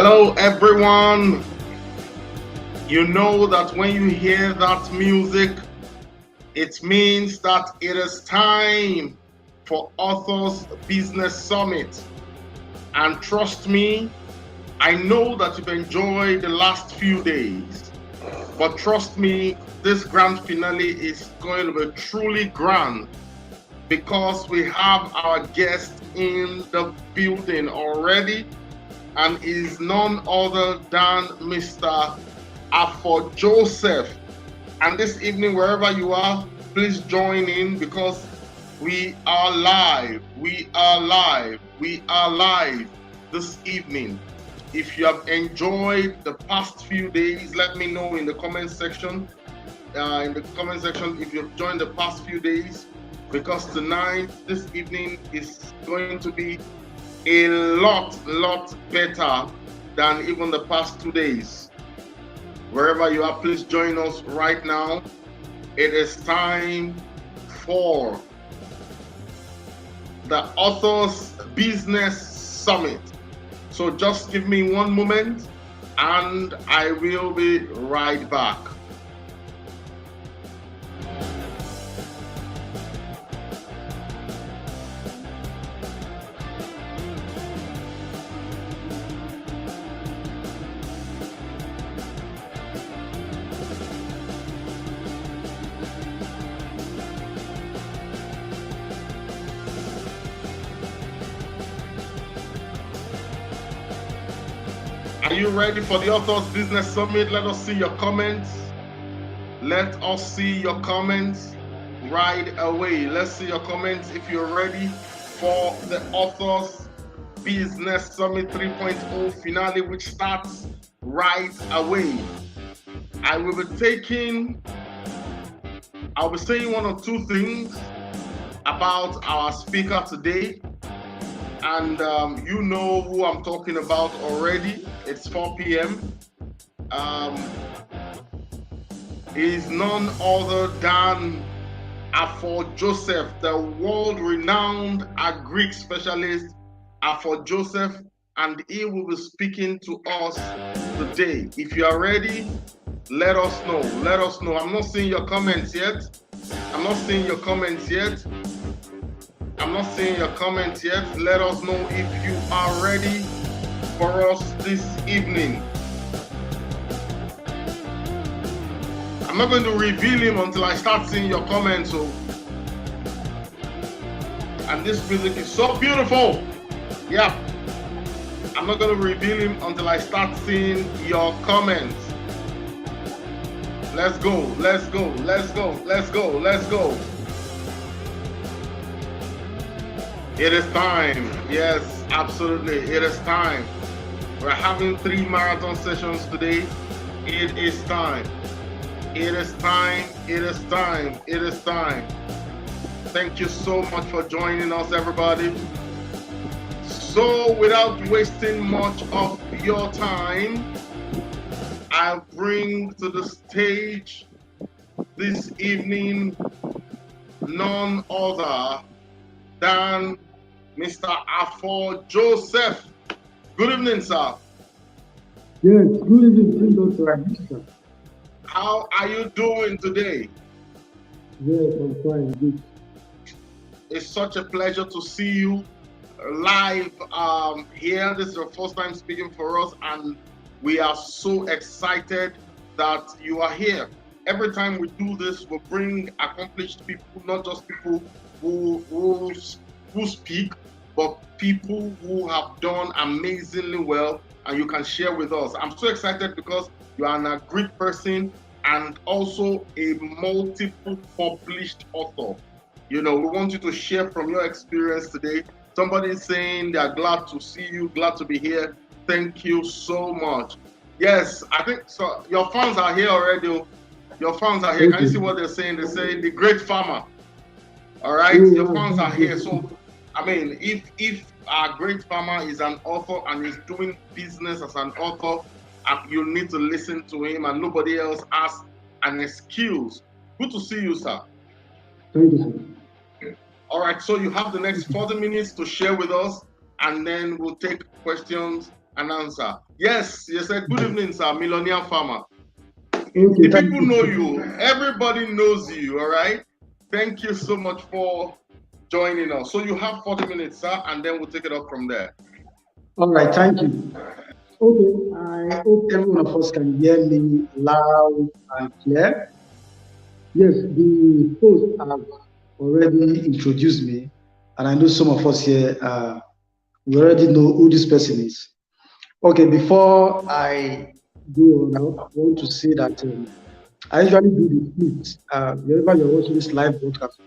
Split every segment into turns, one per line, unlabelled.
Hello, everyone. You know that when you hear that music, it means that it is time for Authors Business Summit. And trust me, I know that you've enjoyed the last few days, but trust me, this grand finale is going to be truly grand because we have our guest in the building already, and is none other than Mr. Afo Joseph. And this evening, wherever you are, please join in because we are live. We are live. We are live this evening. If you have enjoyed the past few days, let me know in the comment section. If you've joined the past few days, because tonight, this evening is going to be a lot better than even the past 2 days. Wherever you are, please join us right now. It is time for the Authors Business Summit. So just give me one moment and I will be right back. Are you ready for the Authors Business Summit? Let us see your comments. Let us see your comments right away. Let's see your comments if you're ready for the Authors Business Summit 3.0 finale, which starts right away. I'll be saying one or two things about our speaker today. And you know who I'm talking about already. It's 4 p.m. He's none other than Afo Joseph, the world-renowned Greek specialist, Afo Joseph, and he will be speaking to us today. If you are ready, let us know. Let us know. I'm not seeing your comments yet. I'm not seeing your comments yet. Let us know if you are ready for us this evening. I'm not going to reveal him until I start seeing your comments. And this music is so beautiful. Yeah. I'm not going to reveal him until I start seeing your comments. Let's go. Let's go. Let's go. Let's go. Let's go. It is time. Yes, absolutely. It is time. We're having 3 marathon sessions today. It is time. It is time. It is time. It is time. Thank you so much for joining us, everybody. So, without wasting much of your time, I bring to the stage this evening none other than Mr. Afo Joseph. Good evening, sir.
Yes, good evening, Dr. Abisha.
How are you doing today?
Yes, I'm fine. Good.
It's such a pleasure to see you live here. This is your first time speaking for us, and we are so excited that you are here. Every time we do this, we bring accomplished people, not just people who speak, but people who have done amazingly well, and you can share with us. I'm so excited because you are a great person and also a multiple published author. You know, we want you to share from your experience today. Somebody is saying they are glad to see you, glad to be here. Thank you so much. Yes, I think so. Your fans are here already. Your fans are here. Can you see what they're saying? They're saying the great farmer. All right, your fans are here. So, I mean, if our great farmer is an author and is doing business as an author, you need to listen to him, and nobody else has an excuse. Good to see you, sir.
Thank you, sir.
All right, so you have the next 40 minutes to share with us, and then we'll take questions an answer. Yes, you said, good evening, sir, Millionaire Farmer.
Okay,
The
thank
people know you. Everybody knows you, all right? Thank you so much for joining us. So you have 40 minutes, sir, and then we'll take it up from there.
All right, thank you. Okay, I hope every one of us can hear me loud and clear. Yes, the host has already introduced me, and I know some of us here, we already know who this person is. Okay, before I go on, I want to say that I usually do the split. Wherever you're watching this live broadcast,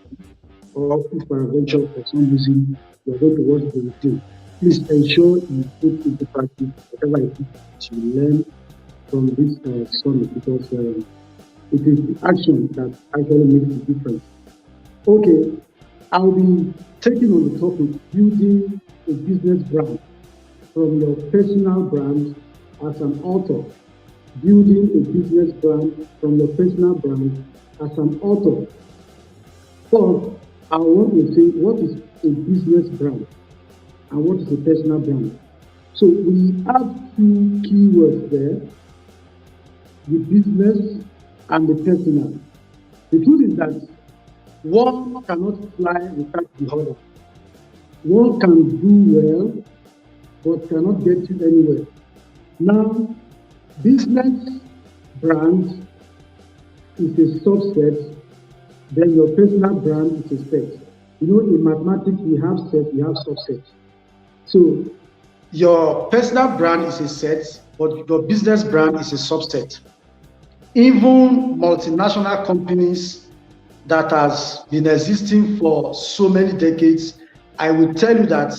or if peradventure for some reason you're going to watch the video, please ensure you put into practice whatever it is that you learn from this summit, because it is the action that actually makes the difference. Okay, I'll be taking on the topic building a business brand from your personal brand as an author. Building a business brand from your personal brand as an author. First, I want to say what is a business brand and what is a personal brand. So we have two keywords there, the business and the personal. The truth is that one cannot fly without the other. One can do well, but cannot get you anywhere. Now, business brand is a subset, then your personal brand is a set. You know, in mathematics, we have set, we have subset. So your personal brand is a set, but your business brand is a subset. Even multinational companies that has been existing for so many decades, I will tell you that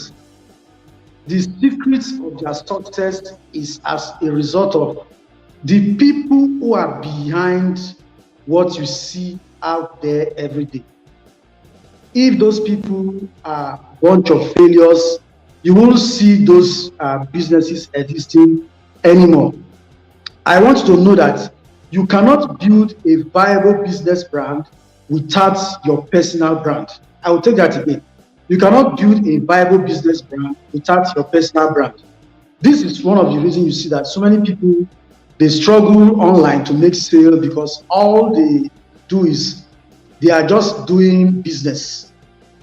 the secret of their success is as a result of the people who are behind what you see out there every day. If those people are a bunch of failures, you won't see those businesses existing anymore. I want you to know that you cannot build a viable business brand without your personal brand. I will take that again. You cannot build a viable business brand without your personal brand. This is one of the reasons you see that so many people, they struggle online to make sales, because all they do is they are just doing business.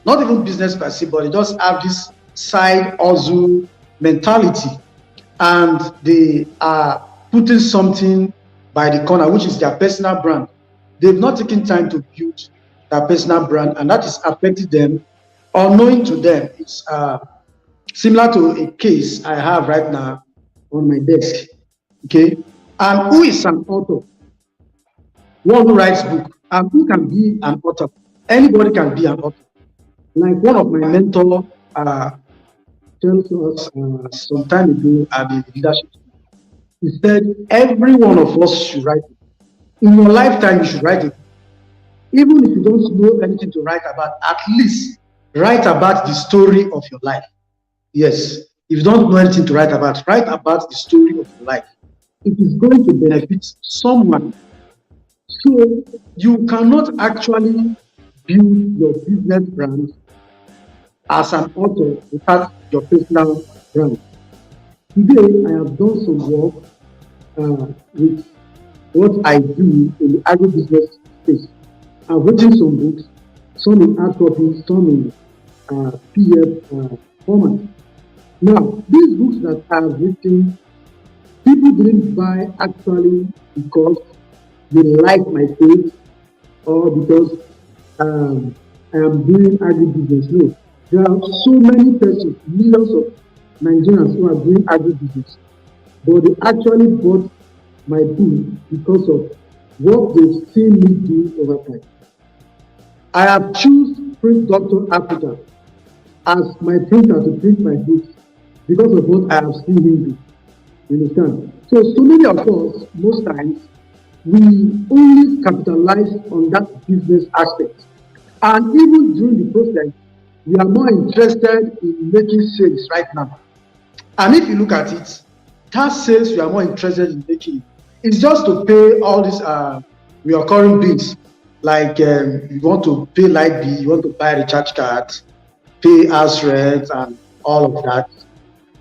Not even business per se, but they just have this side hustle mentality, and they are putting something by the corner, which is their personal brand. They've not taken time to build their personal brand, and that is affecting them. Unknowing to them, it's similar to a case I have right now on my desk. Okay, and who is an author? One who writes book. And who can be an author? Anybody can be an author. Like one of my mentor tells us some time ago at the leadership. He said, every one of us should write it. In your lifetime, you should write it. Even if you don't know anything to write about, at least write about the story of your life. Yes, if you don't know anything to write about the story of your life. It is going to benefit someone. So you cannot actually build your business brand as an author without your personal brand. Today, I have done some work with what I do in the agribusiness space. I've written some books, some in hard copy, some in PDF format. Now, these books that I have written, people didn't buy actually because they like my face or because I am doing agribusiness. No, there are so many persons, millions of Nigerians who are doing agribusiness, but they actually bought my book because of what they've seen me do over time. I have chosen Print Dr. Africa as my printer to print my books because of what I have seen him do. You understand? So many of us, most times, we only capitalize on that business aspect. And even during the process, we are more interested in making sales right now. And if you look at it, that sales we are more interested in making is just to pay all these recurring bills. Like you want to pay light bill, you want to buy recharge card, pay house rent, and all of that.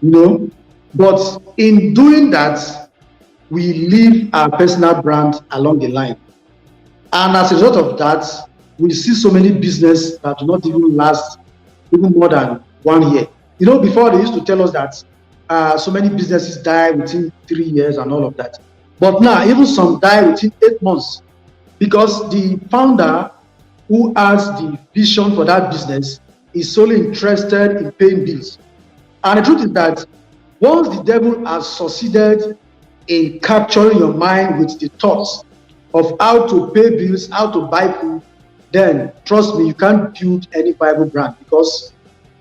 You know, But in doing that, we leave our personal brand along the line. And as a result of that, we see so many businesses that do not even last even more than 1 year. Before they used to tell us that so many businesses die within 3 years and all of that. But now, even some die within 8 months because the founder who has the vision for that business is solely interested in paying bills. And the truth is that once the devil has succeeded in capturing your mind with the thoughts of how to pay bills, how to buy food, then trust me, you can't build any viable brand, because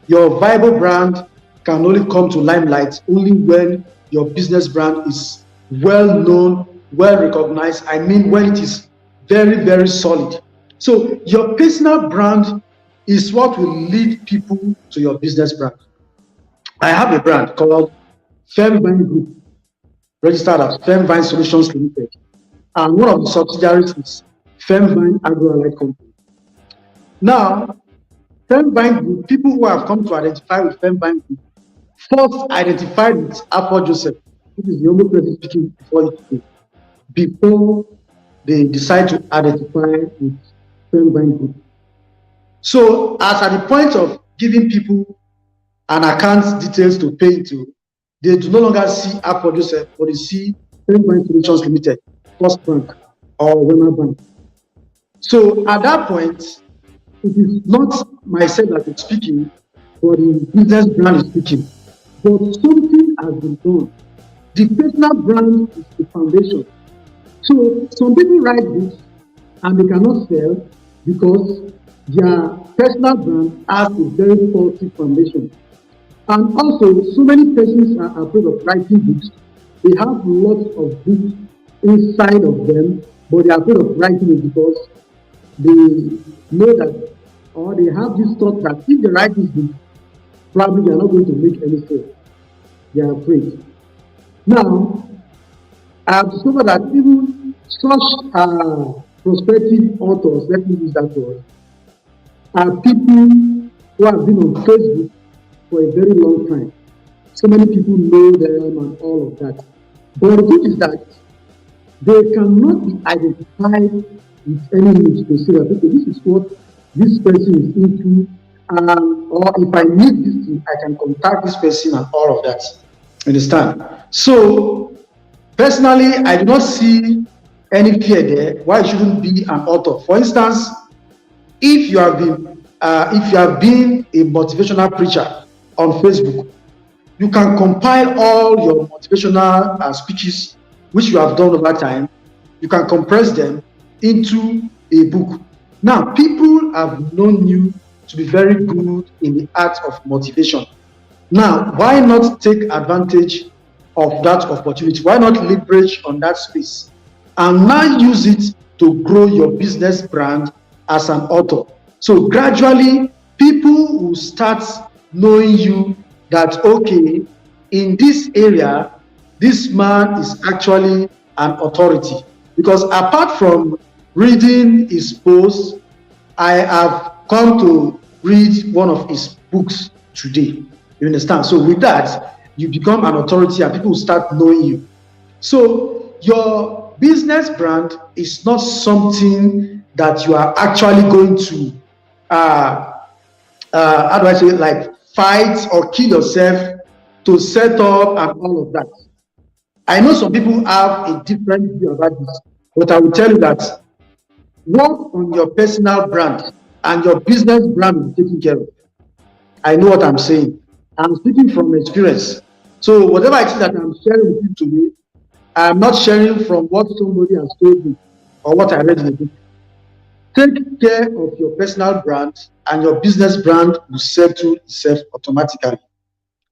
your viable brand can only come to limelight only when your business brand is well known, well recognized. I mean, when it is very, very solid. So your personal brand is what will lead people to your business brand. I have a brand called Femvine Group, registered as Femvine Solutions Limited. And one of the subsidiaries is Femvine Agro-Allied Company. Now, Femvine Group, people who have come to identify with Femvine Group, first identified with Afro Joseph, which is the only person speaking before they decide to identify with Femvine Group. So, as at the point of giving people an account details to pay into, they do no longer see Afro Joseph, but they see Femvine Solutions Limited, First Bank, or Wema Bank. So, at that point, it is not myself that is speaking, but the business brand is speaking. But something has been done. The personal brand is the foundation. So some people write books and they cannot sell because their personal brand has a very faulty foundation. And also, so many persons are afraid of writing books. They have lots of books inside of them, but they are afraid of writing it because they know that, or they have this thought that if they write this book, probably they are not going to make any sale. They are afraid. Now, I have discovered that even such prospective authors, let me use that word, are people who have been on Facebook for a very long time. So many people know them and all of that. But the thing is that they cannot be identified with any niche to say that, okay, this is what this person is into, or if I need this thing, I can contact this person and all of that. Understand? So, personally, I do not see any fear there why you shouldn't be an author. For instance, if you have been a motivational preacher on Facebook, you can compile all your motivational speeches which you have done over time. You can compress them into a book. Now, people have known you to be very good in the art of motivation. Now, why not take advantage of that opportunity? Why not leverage on that space and now use it to grow your business brand as an author? So gradually, people will start knowing you that, okay, in this area, this man is actually an authority. Because apart from reading his posts, I have come to read one of his books today. You understand? So with that, you become an authority and people will start knowing you. So your business brand is not something that you are actually going to, how do I say it, like fight or kill yourself to set up and all of that. I know some people have a different view about this, but I will tell you that work on your personal brand and your business brand will be taken care of. I know what I'm saying. I'm speaking from experience. So whatever it is that I'm sharing with you today, I'm not sharing from what somebody has told me or what I read in the book. Take care of your personal brand and your business brand will settle itself automatically.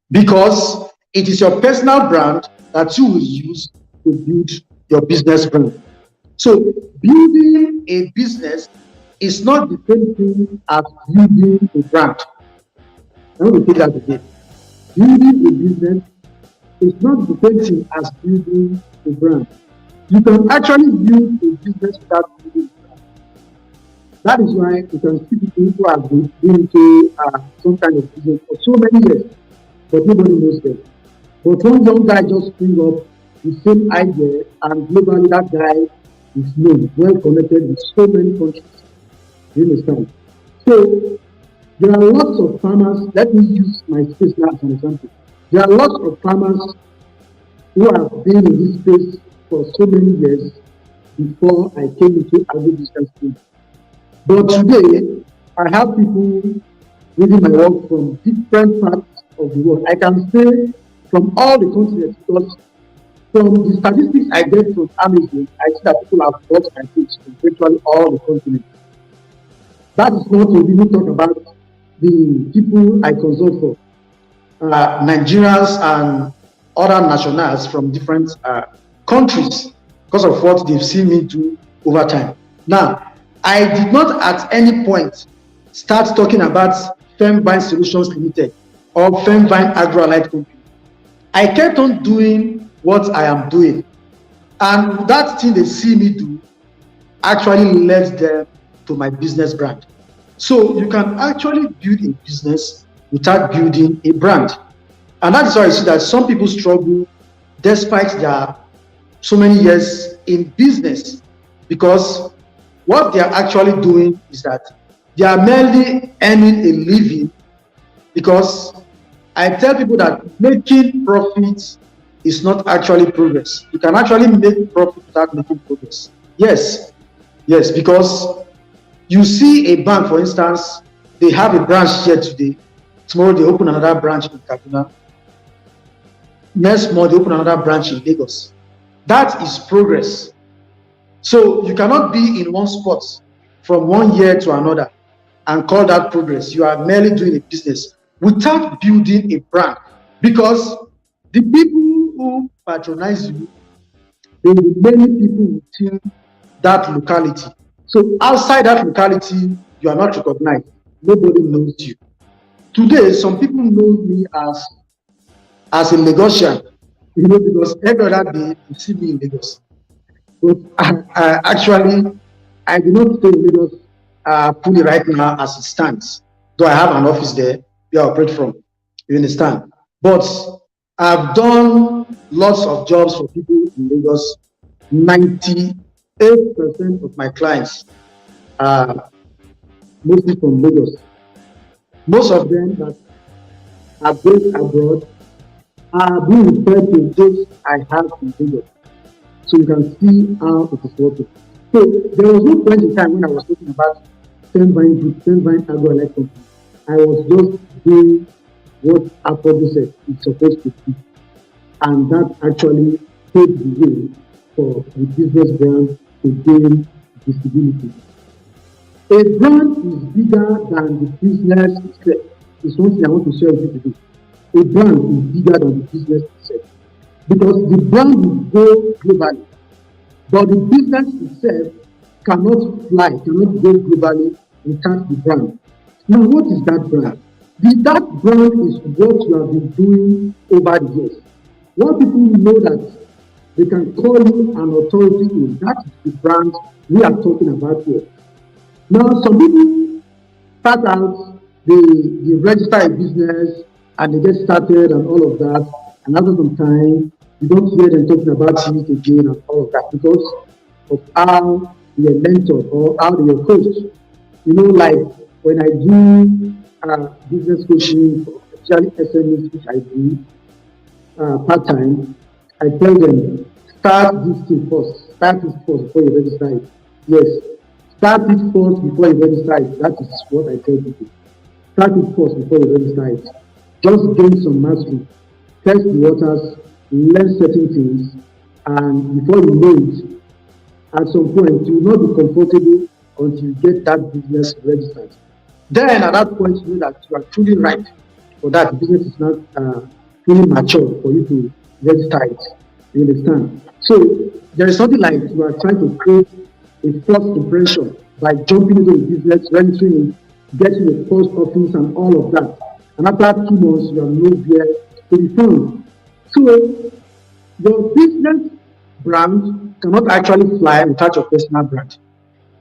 Because it is your personal brand that you will use to build your business brand. So building a business is not the same thing as building a brand. I want to take that again. Building a business is not the same thing as building a brand. You can actually build a business without building a brand. That is why you can see people who have been into some kind of business for so many years, but nobody knows them. But one young guy just spring up the same idea, and globally that guy is known, well connected with so many countries. You understand? So there are lots of farmers. Let me use my space now as an example. There are lots of farmers who have been in this space for so many years before I came into agribusiness field. But today, I have people reading my work from different parts of the world. I can say from all the continents, because from the statistics I get from Amazon, I see that people have bought my books from virtually all the continents. That is not to even talk about the people I consult for, Nigerians and other nationals from different countries, because of what they've seen me do over time. Now, I did not at any point start talking about Femvine Solutions Limited or Femvine Agro-Allied Company. I kept on doing what I am doing, and that thing they see me do actually led them to my business brand. So you can actually build a business without building a brand. And that is why I see that some people struggle despite their so many years in business, because what they are actually doing is that they are merely earning a living. Because I tell people that making profits is not actually progress. You can actually make profit without making progress. Yes, because you see a bank, for instance, they have a branch here today. Tomorrow they open another branch in Kaduna. Next month they open another branch in Lagos. That is progress. So you cannot be in one spot from 1 year to another and call that progress. You are merely doing a business without building a brand, because the people who patronize you, there will be many people within that locality. So outside that locality, you are not recognized. Nobody knows you. Today, some people know me as a Lagosian, because every other day you see me in Lagos. But actually, I do not stay in Lagos fully right now as it stands, though I have an office there where I operate from. You understand? But I've done lots of jobs for people in Lagos. 98% of my clients are mostly from Lagos. Most of them that are based abroad are being referred to those I have in Lagos. So you can see how it is working. So there was no point in time when I was talking about Femvine Group, Femvine Agro-Allied Company. I was just doing what Apollo said it's supposed to be. And that actually paved the way for the business brand to gain visibility. A brand is bigger than the business itself. It's one thing I want to share with you today. A brand is bigger than the business itself, because the brand will go globally, but the business itself cannot fly, cannot go globally without the brand. Now, what is that brand? That brand is what you have been doing over the years. What people know that they can call you an authority in, that is the brand we are talking about here. Now, some people start out, they register a business and they get started and all of that, and after some time, you don't hear them talking about it again and all of that, because of how they are mentored or how they are coached. Like when I do business coaching, especially SMEs, which I do part-time, I tell them, start this thing first. Start it first before you register it. Yes, start it first before you register it. That is what I tell people. Start it first before you register it. Just gain some mastery, test the waters, learn certain things, and before you know it, at some point, you will not be comfortable until you get that business registered. Then at that point, you know that you are truly right for that. The business is not fully mature for you to register it. You understand? So there is something like you are trying to create a first impression by jumping into the business, registering it, getting a post office and all of that. And after 2 months, you are nowhere to be found. So your business brand cannot actually fly without your personal brand.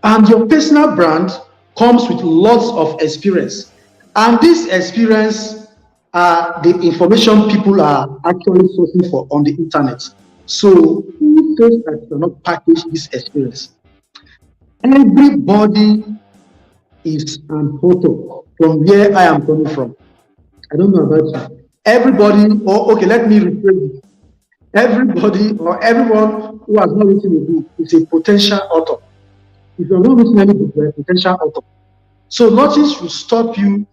And your personal brand comes with lots of experience. And this experience the information people are actually sourcing for on the internet. So who says that you cannot package this experience? Everybody is an author from where I am coming from. I don't know about you. Everybody, or okay, let me rephrase it. Everybody or everyone who has not written a book is a potential author. If you have not written any book, you're a potential author. So nothing should stop you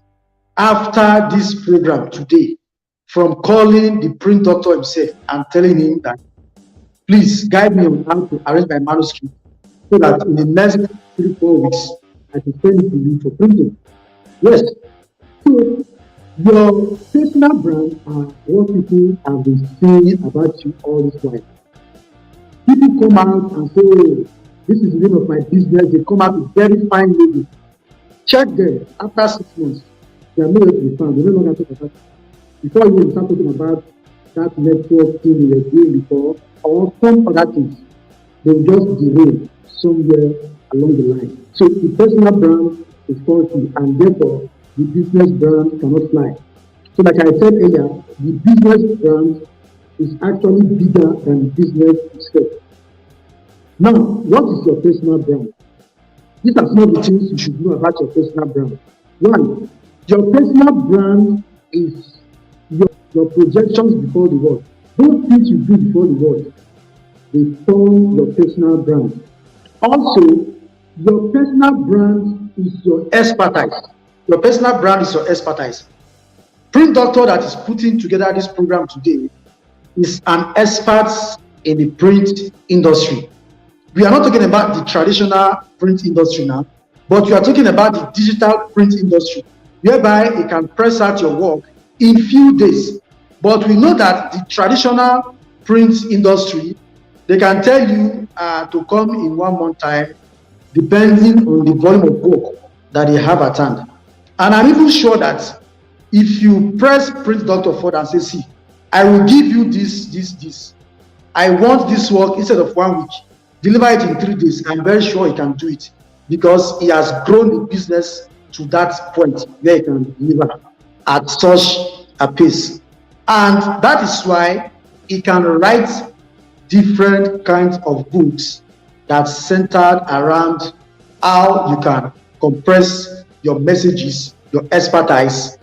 after this program today from calling the print doctor himself and telling him that, please guide me on how to arrange my manuscript so that in the next 3-4 weeks, I can send it to you for printing. Yes. So your personal brand are what people have been saying about you all this while. People come out and say, oh, this is the name of my business. They come out with very fine labels. Check them after 6 months. They are nowhere to be found. They no longer talk about it. Before you start talking about that network thing you were doing before, or some other things, they will just derail somewhere along the line. So the personal brand is faulty, and therefore the business brand cannot fly. So like I said earlier, the business brand is actually bigger than business itself. Now, what is your personal brand? These are some of the things you should know about your personal brand. One, your personal brand is your projections before the world. Those things you do before the world, they form your personal brand. Also, your personal brand is your expertise. Your personal brand is your expertise. Print Doctor that is putting together this program today is an expert in the print industry. We are not talking about the traditional print industry now, but we are talking about the digital print industry, whereby you can press out your work in few days. But we know that the traditional print industry, they can tell you to come in 1 month time, depending on the volume of work that they have at hand. And I'm even sure that if you press Print Doctor Ford and say, see, I will give you this. I want this work instead of 1 week. Deliver it in 3 days. I'm very sure he can do it because he has grown the business to that point where he can deliver at such a pace. And that is why he can write different kinds of books that's centered around how you can compress your messages, your expertise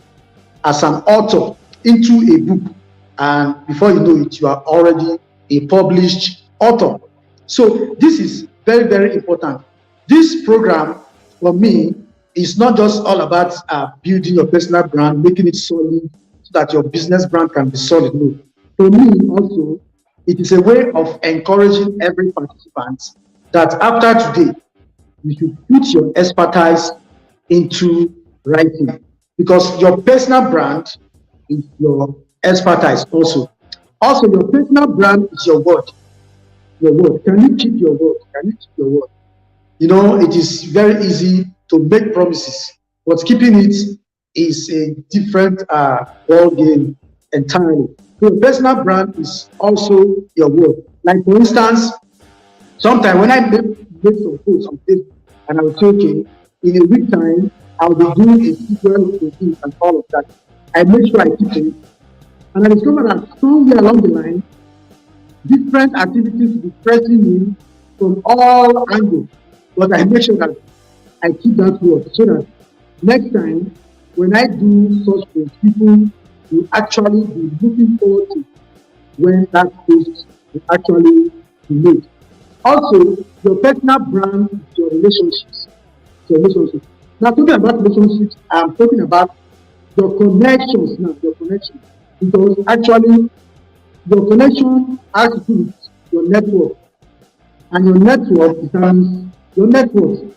as an author into a book. And before you know it, you are already a published author. So this is very, very important. This program, for me, is not just all about building your personal brand, making it solid so that your business brand can be solid. No. For me, also, it is a way of encouraging every participant that after today, you should put your expertise into writing, because your personal brand is your expertise also. Also, your personal brand is your word. Your word. Can you keep your word? Can you keep your word? You know, it is very easy to make promises, but keeping it is a different ball game entirely. So your personal brand is also your word. Like for instance, sometimes when I make some posts on Facebook and I will say, okay, in a week time, I'll be doing a sequel review and all of that. I make sure I keep it. And I discover that somewhere along the line, different activities will be pressing me from all angles. But I make sure that I keep that word so that next time when I do such posts, people will actually be looking forward to when that post will actually be made. Also, your personal brand is your relationships. Your relationships. Now, talking about relationships, I'm talking about your connections now, your connections. Because actually, your connection has to do with your network. And your network becomes your network.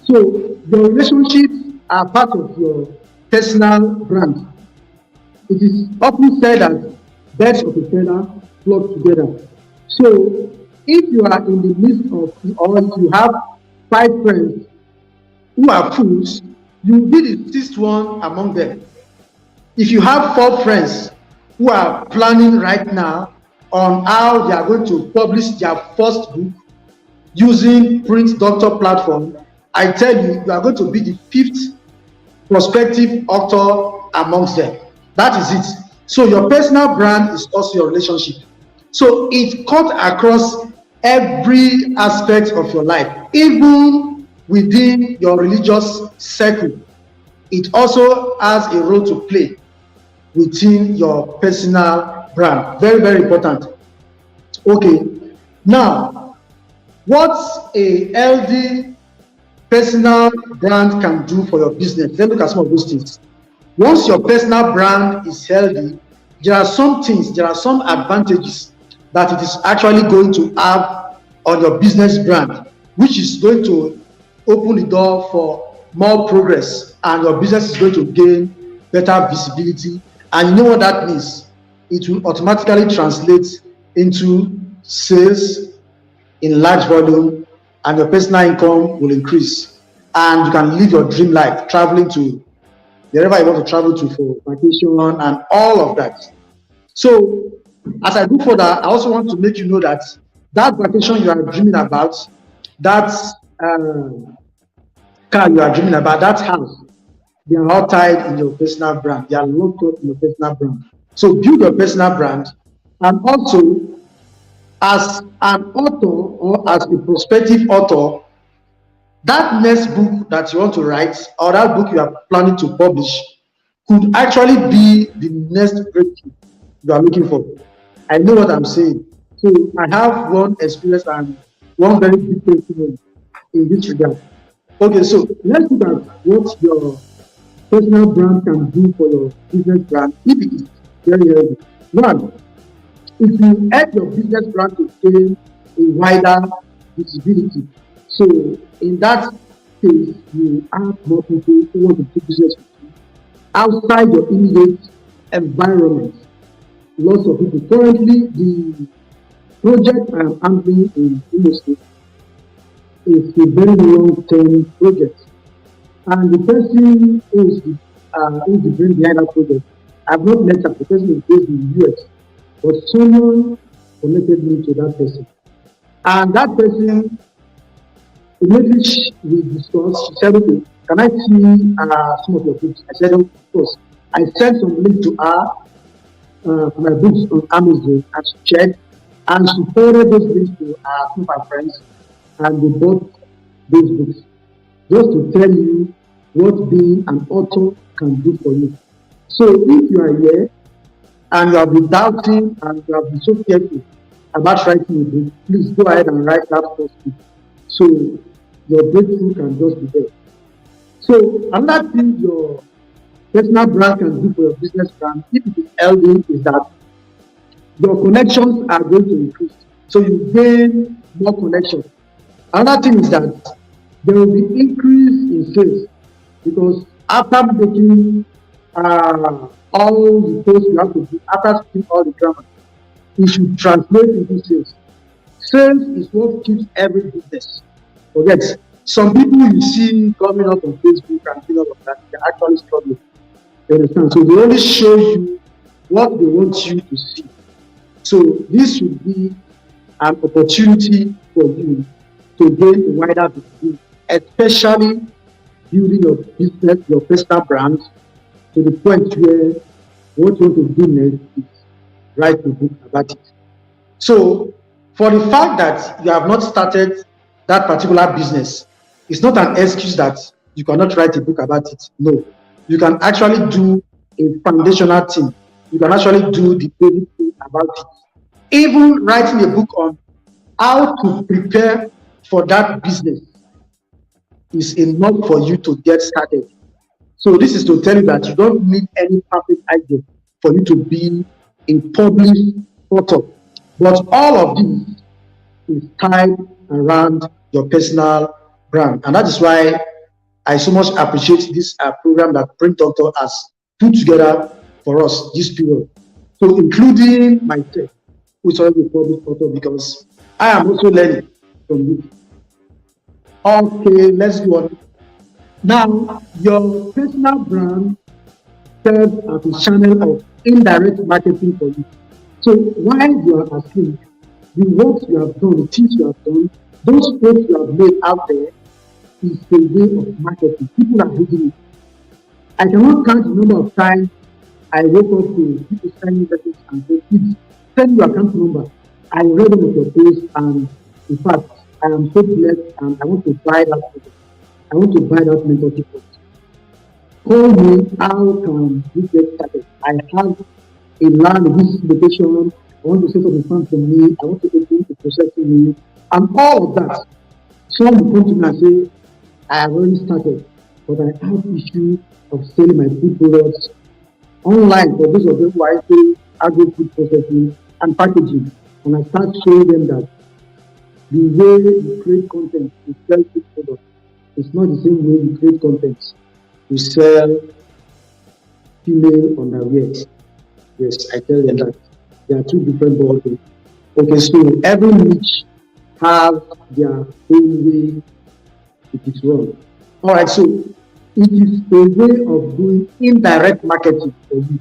So, your relationships are part of your personal brand. It is often said that birds of a feather flock together. So, if you are in the midst of, or if you have 5 friends who are fools, you will be the 6th one among them. If you have 4 friends who are planning right now on how they are going to publish their first book using Print Doctor platform, I tell you, you are going to be the 5th prospective author amongst them. That is it. So your personal brand is also your relationship. So it cuts across every aspect of your life, even within your religious circle. It also has a role to play within your personal brand. Very, very important. Okay. Now, what a healthy personal brand can do for your business. Let's look at some of those things. Once your personal brand is healthy, there are some things, there are some advantages that it is actually going to have on your business brand, which is going to open the door for more progress, and your business is going to gain better visibility. And you know what that means? It will automatically translate into sales in large volume, and your personal income will increase, and you can live your dream life, traveling to wherever you want to travel to for vacation and all of that. So as I go further, I also want to make you know that that vacation you are dreaming about, that car you are dreaming about, that house, they are all tied in your personal brand. They are locked up in your personal brand. So build your personal brand, and also as an author or as a prospective author, that next book that you want to write or that book you are planning to publish could actually be the next breakthrough you are looking for. I know what I'm saying. So I have one experience and one very big testimony in this regard. Okay, so let's look at what your personal brand can do for your business brand if it is very healthy. One, if you help your business brand to gain a wider visibility, so in that case, you have more people who want to do business with you outside your immediate environment. Lots of people. Currently, the project I am handling in Imo State is a very long-term project, and the person who is the brain behind that project, I've not met her. The person is based in the US, but someone connected me to that person, and that person, immediately we discussed, she said, okay, can I see some of your books? I said, of course. I sent some link to her, my books on Amazon, and she checked, and she forwarded those links to some of her friends, and they bought those books. Just to tell you what being an author can do for you. So if you are here and you have been doubting and you have been so careful about writing a book, please go ahead and write that first book. So your breakthrough can just be there. So another thing your personal brand can do for your business brand, if it is healthy, is that your connections are going to increase. So you gain more connections. Another thing is that there will be increase in sales, because after making all the posts you have to do, after speaking all the grammar, it should translate into sales. Sales is what keeps every business. Forget, some people you see coming up on Facebook and doing all of that, they're actually struggling. You understand? So they only show you what they want you to see. So this should be an opportunity for you to gain a wider visibility, especially building your business, your personal brand, to the point where what you want to do next is write a book about it. So for the fact that you have not started that particular business, it's not an excuse that you cannot write a book about it. No, you can actually do a foundational thing. You can actually do the basic thing about it. Even writing a book on how to prepare for that business is enough for you to get started. So this is to tell you that you don't need any perfect idea for you to be a published author. But all of this is tied around your personal brand. And that is why I so much appreciate this program that Print Doctor has put together for us this period. So including myself, who is already a published author, because I am also learning from this. Okay, let's go on. Now, your personal brand serves as a channel of indirect marketing for you. So while you are asleep, the work you have done, the things you have done, those posts you have made out there is a way of marketing. People are reading it. I cannot count the number of times I woke up to people send me messages and say, please send your account number. I read them of your post, and in fact, I am so blessed and I want to buy that product. I want to buy that mentorship product. Call me, how can we get started? I have a land in this location. I want to set up a farm for me. I want to open a processing unit and all of that. Some will come to me and say, I have already started, but I have issue of selling my food products online for those of them who are into agro food processing and packaging. And I start showing them that the way you create content to sell food products is not the same way you create content to sell female underwear. Yes, I tell them that there are two different ballgames. Okay, so every niche have their own way it is run. All right, so it is a way of doing indirect marketing for you.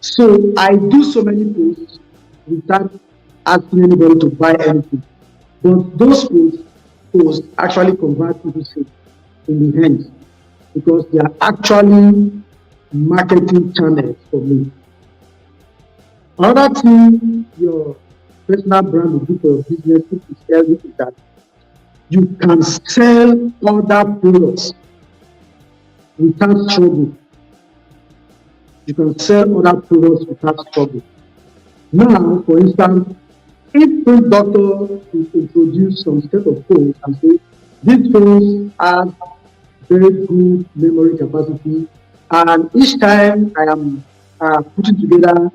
So I do so many posts without asking anybody to buy anything. But those posts actually convert people sales in the end because they are actually marketing channels for me. Another thing your personal brand will do for your business if you sell it is that you can sell other products without struggle. You can sell other products without struggle. Now, for instance, if Print Doctor is introduce some set of phones and say, these phones have very good memory capacity, and each time I am putting together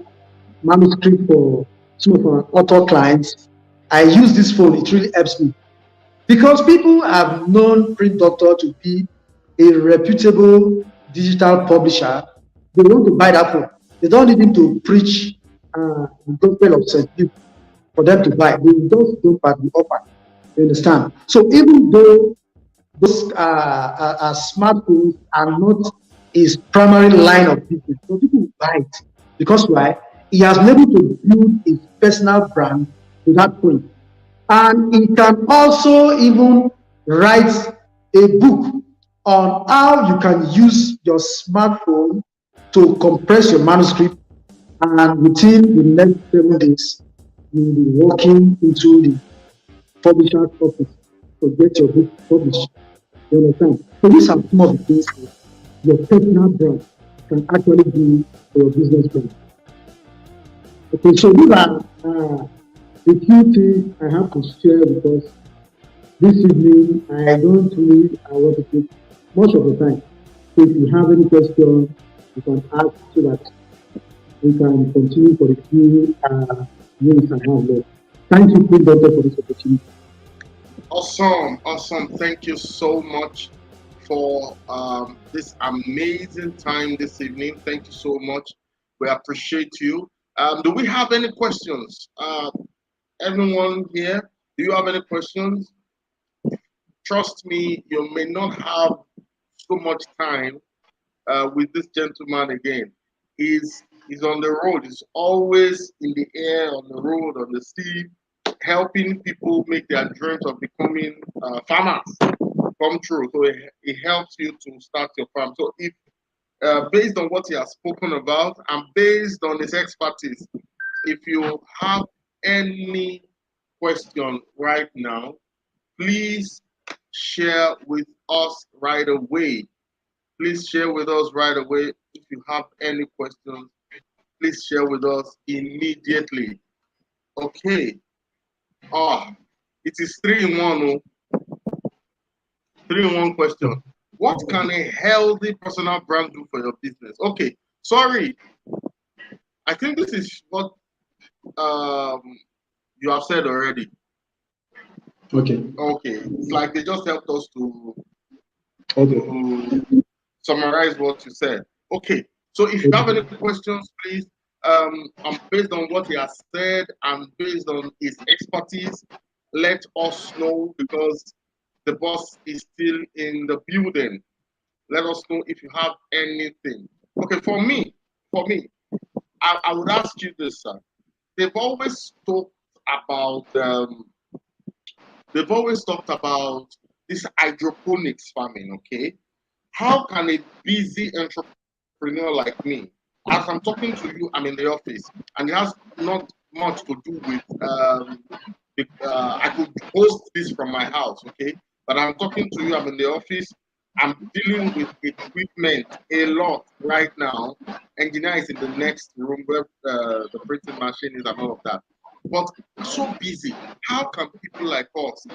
manuscript for some of our author clients, I use this phone, it really helps me. Because people have known Print Doctor to be a reputable digital publisher, they want to buy that phone. They don't need him to preach the gospel of St. Luke for them to buy. They just don't buy the offer. You understand? So even though those smartphones are not his primary line of business, so people will buy it. Because why? He has been able to build his personal brand to that point. And he can also even write a book on how you can use your smartphone to compress your manuscript, and within the next 7 days, you will be walking into the publisher's office to get your book published. You understand? So these are some of the things that your personal brand can actually do for your business brand. Okay, so these are the few things I have to share because this evening I don't really want to take much of the time. So if you have any questions, you can ask so that we can continue for the few minutes I have left. Thank you, Queen Doctor, for this opportunity.
Awesome. Thank you so much for this amazing time this evening. Thank you so much. We appreciate you. Do we have any questions? Everyone here, do you have any questions? Trust me, you may not have so much time with this gentleman again. He's on the road. He's always in the air, on the road, on the sea, helping people make their dreams of becoming farmers come true. So it helps you to start your farm. So if based on what he has spoken about and based on his expertise, if you have any question right now, please share with us right away. Please share with us right away. If you have any questions, please share with us immediately. Okay. It is 3 in 1. 3 in 1 question. What can a healthy personal brand do for your business? Okay. Sorry. I think this is what you have said already.
Okay.
It's like they just helped us to summarize what you said. Okay. So if you have any questions, please, based on what he has said and based on his expertise, let us know because the boss is still in the building. Let us know if you have anything. Okay, for me, I would ask you this, sir. They've always talked about this hydroponics farming. Okay, how can a busy entrepreneur like me as I'm talking to you, I'm in the office, and it has not much to do with. I could host this from my house, okay? But I'm talking to you. I'm in the office. I'm dealing with equipment a lot right now. Engineer is in the next room where the printing machine is and all of that. But so busy. How can people like us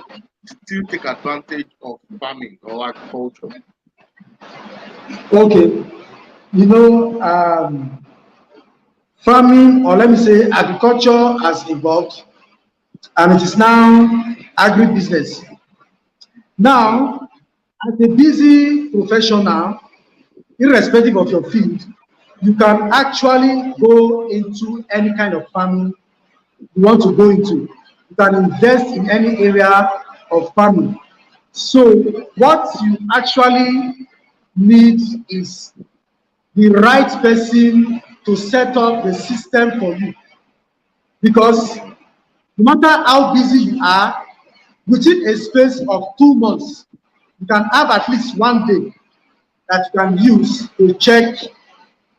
still take advantage of farming or agriculture?
Okay, you know, farming, or let me say agriculture, has evolved and it is now agribusiness.
Mm,
Now, as a busy professional, irrespective of your field, you can actually go into any kind of farming you want to go into. You can invest in any area of farming. So, what you actually need is the right person to set up the system for you. Because no matter how busy you are, within a space of 2 months, you can have at least one day that you can use to check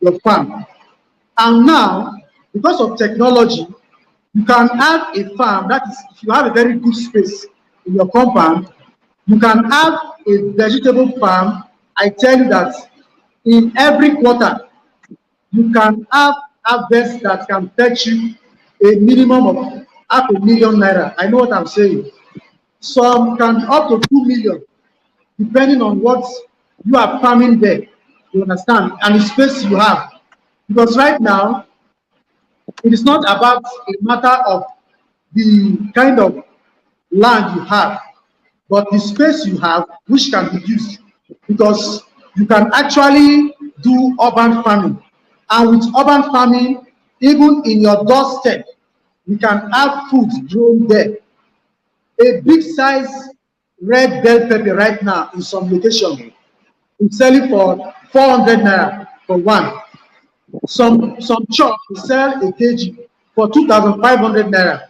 your farm. And now, because of technology, you can have a farm that is, if you have a very good space in your compound, you can have a vegetable farm. I tell you that in every quarter, you can have harvest that can fetch you a minimum of ₦500,000. I know what I'm saying. Some can be up to 2 million, depending on what you are farming there. You understand? And the space you have. Because right now, it is not about a matter of the kind of land you have, but the space you have which can be used. Because you can actually do urban farming. And with urban farming, even in your doorstep, you can have food grown there. A big size red bell pepper right now in some location
mm,
is selling for 400 naira for one. Some shop will sell a kg for 2,500 naira.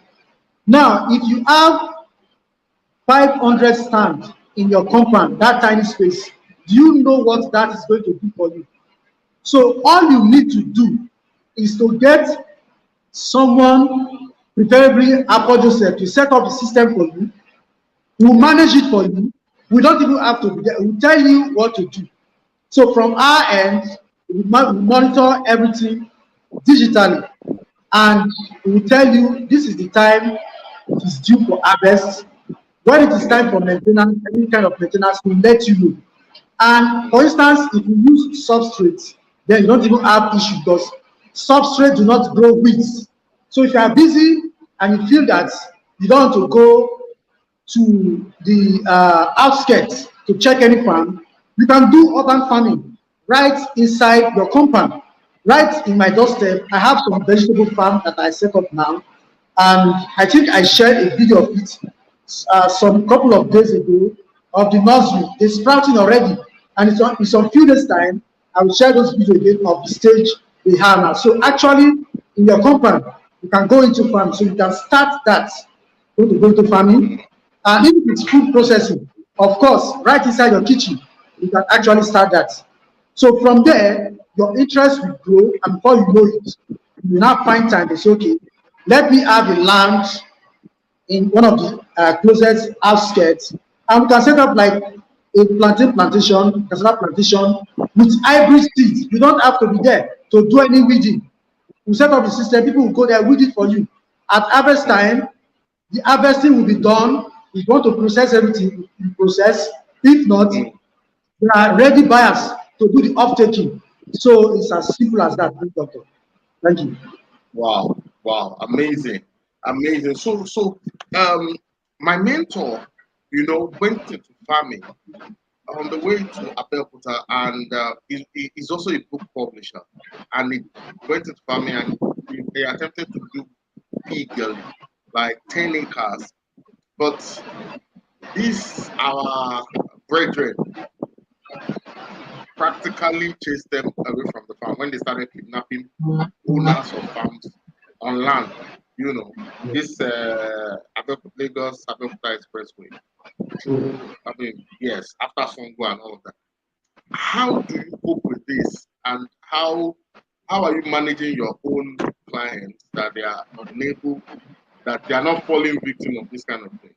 Now, if you have 500 stand in your compound, that tiny space, do you know what that is going to do for you? So all you need to do is to get someone, preferably Apple Joseph, to set up the system for you. We'll manage it for you. We don't even have to be there. We'll tell you what to do. So from our end, we monitor everything digitally, and we will tell you this is the time it is due for harvest. When it is time for maintenance, any kind of maintenance, we'll let you know. And for instance, if you use substrate, then you don't even have issue because substrate do not grow weeds. So if you are busy and you feel that you don't want to go to the outskirts to check any farm, you can do urban farming right inside your compound. Right in my doorstep, I have some vegetable farm that I set up now, and I think I shared a video of it some couple of days ago of the nursery. They're sprouting already, and in some few days time, I will share those videos again of the stage they have now. So actually, in your compound, you can go into farm, so you can start that. Go to farming, and if it's food processing, of course, right inside your kitchen, you can actually start that. So from there, your interest will grow, and before you know it, you will now find time to say, okay, let me have a land in one of the closest outskirts, and we can set up like a plantation, cassava plantation with hybrid seeds. You don't have to be there to do any weeding. We set up the system, people will go there, weed it for you. At harvest time, the harvesting will be done. If you want to process everything, you process. If not,
mm.
there are ready buyers to do the off-taking. So it's as simple as that, doctor. Thank you.
Wow, wow, amazing, amazing. So, my mentor, went into farming on the way to Abeokuta, and he's also a book publisher, and he went into farming and he attempted to do pig, like 10 acres, but these our brethren practically chased them away from the farm when they started kidnapping owners of farms on land. This Lagos Abeokuta Expressway through, I mean, yes, after Songo and all of that. How do you cope with this? And how how are you managing your own clients that they are unable, that they are not falling victim of this kind of thing?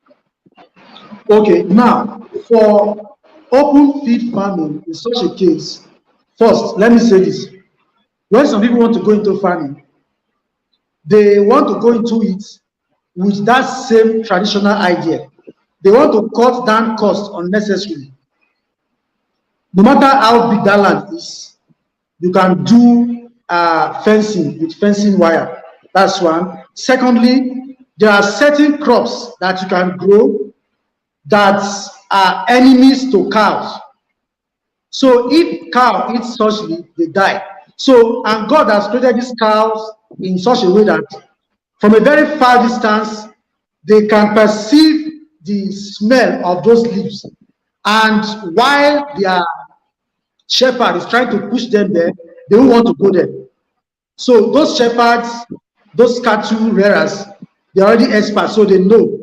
Okay, now for open field farming in such a case, first let me say this: when some people want to go into farming, they want to go into it with that same traditional idea. They want to cut down costs unnecessarily. No matter how big that land is, you can do fencing with fencing wire. That's one. Secondly, there are certain crops that you can grow that are enemies to cows. So if cow eats such leaf, they die. So, and God has created these cows in such a way that from a very far distance, they can perceive the smell of those leaves. And while their shepherd is trying to push them there, they don't want to go there. So those shepherds, those cattle rearers, they're already experts, so they know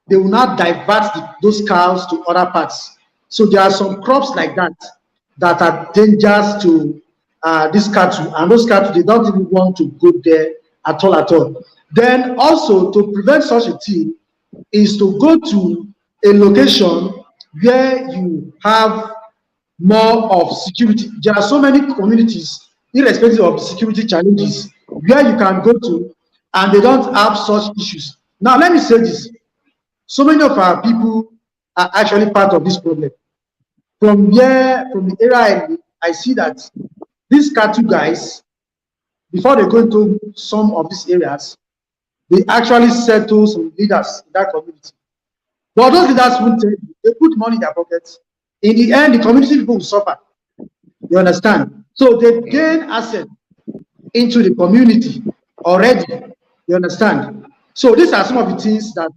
they will not divert those cows to other parts. So there are some crops like that that are dangerous to these cattle, and those cattle, they don't even want to go there at all at all. Then also, to prevent such a thing is to go to a location where you have more of security. There are so many communities, irrespective of the security challenges, where you can go to and they don't have such issues. Now, let me say this: so many of our people are actually part of this problem. From the area I see that these cattle guys, before they go into some of these areas, they actually settle some leaders in that community. But those leaders won't tell you. They put money in their pockets. In the end, the community people will suffer. You understand? So they gain access into the community already. You understand? So these are some of the things that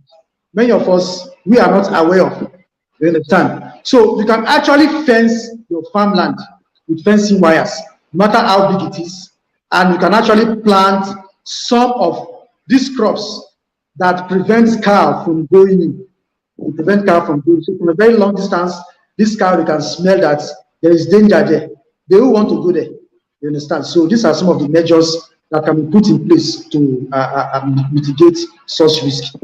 many of us, we are not aware of. You understand? So you can actually fence your farmland with fencing wires, no matter how big it is, and you can actually plant some of these crops that prevents cow from going in. It prevents cow from going. So from a very long distance, this cow, they can smell that there is danger there. They will want to go there. You understand? So these are some of the measures that can be put in place to mitigate such risk.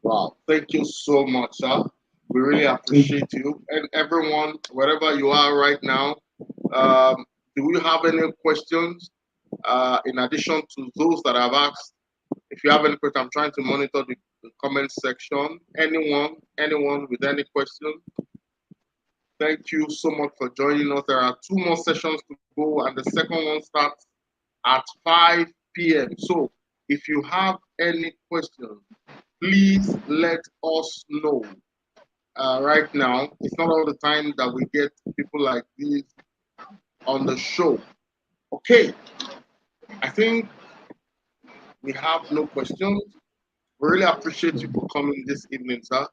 Wow, thank you so much, sir. We really appreciate you. And everyone, wherever you are right now, do you have any questions in addition to those that I've asked? If you have any questions, I'm trying to monitor the comment section. Anyone with any question? Thank you so much for joining us. There are 2 more sessions to go, and the second one starts at 5 p.m. So if you have any questions, please let us know. Right now, it's not all the time that we get people like this on the show. Okay, I think we have no questions. We really appreciate you for coming this evening, sir.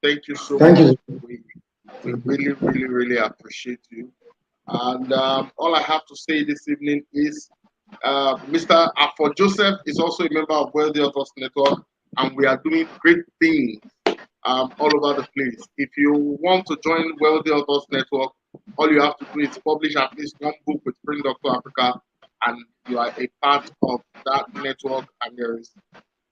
Thank you so much. We really appreciate you. And all I have to say this evening is Mr. Afo Joseph is also a member of Wealthy Authors Network, and we are doing great things all over the place. If you want to join Wealthy Authors Network, all you have to do is publish at least 1 book with Spring Doctor Africa, and you are a part of that network, and there is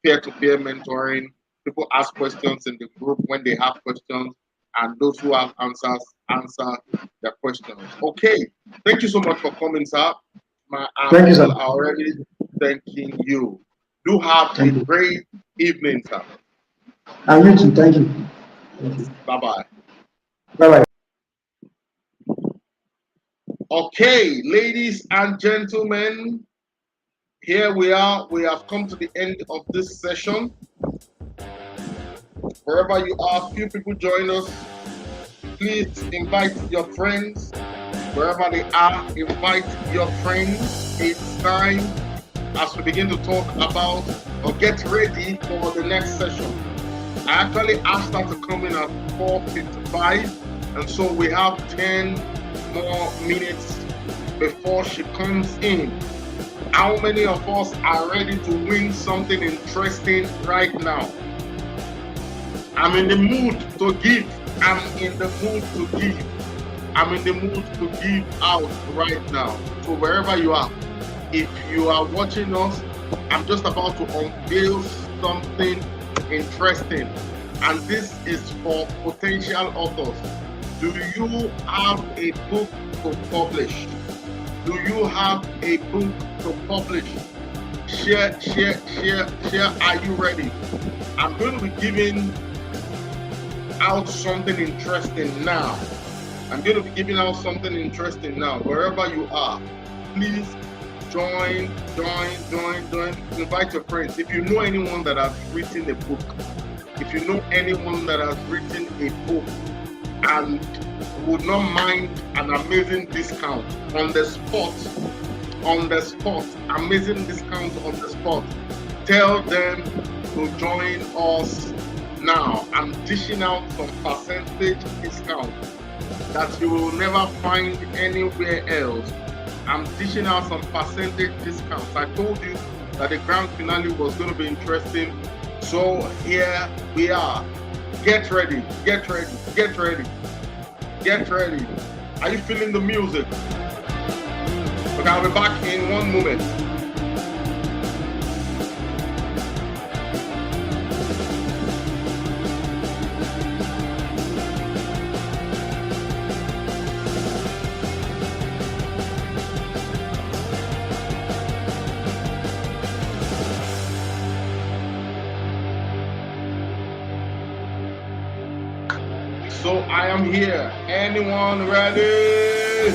peer-to-peer mentoring. People ask questions in the group when they have questions, and those who have answers answer their questions. Okay, thank you so much for coming, sir.
Thank you, sir.
Already thanking you. Do have a great evening, sir.
And you too. Thank you.
Bye-bye.
Bye-bye.
Okay, ladies and gentlemen, here we are. We have come to the end of this session. Wherever you are, few people join us. Please invite your friends. Wherever they are, invite your friends. It's time as we begin to talk about or get ready for the next session. I actually asked her to come in at 4:55, and so we have 10 more minutes before she comes in. How many of us are ready to win something interesting right now? I'm in the mood to give. I'm in the mood to give. I'm in the mood to give out right now. So wherever you are, If you are watching us, I'm just about to unveil something interesting, and this is for potential authors. Do you have a book to publish? Do you have a book to publish? Share. Are you ready? I'm going to be giving out something interesting now. Wherever you are, please join. Invite your friends. If you know anyone that has written a book, and would not mind an amazing discount on the spot, amazing discount on the spot, tell them to join us now. I'm dishing out some percentage discount that you will never find anywhere else. I'm dishing out some percentage discounts. I told you that the grand finale was going to be interesting, so here we are. Get ready. Are you feeling the music? Okay, I'll be back in one moment. So I am here. Anyone ready?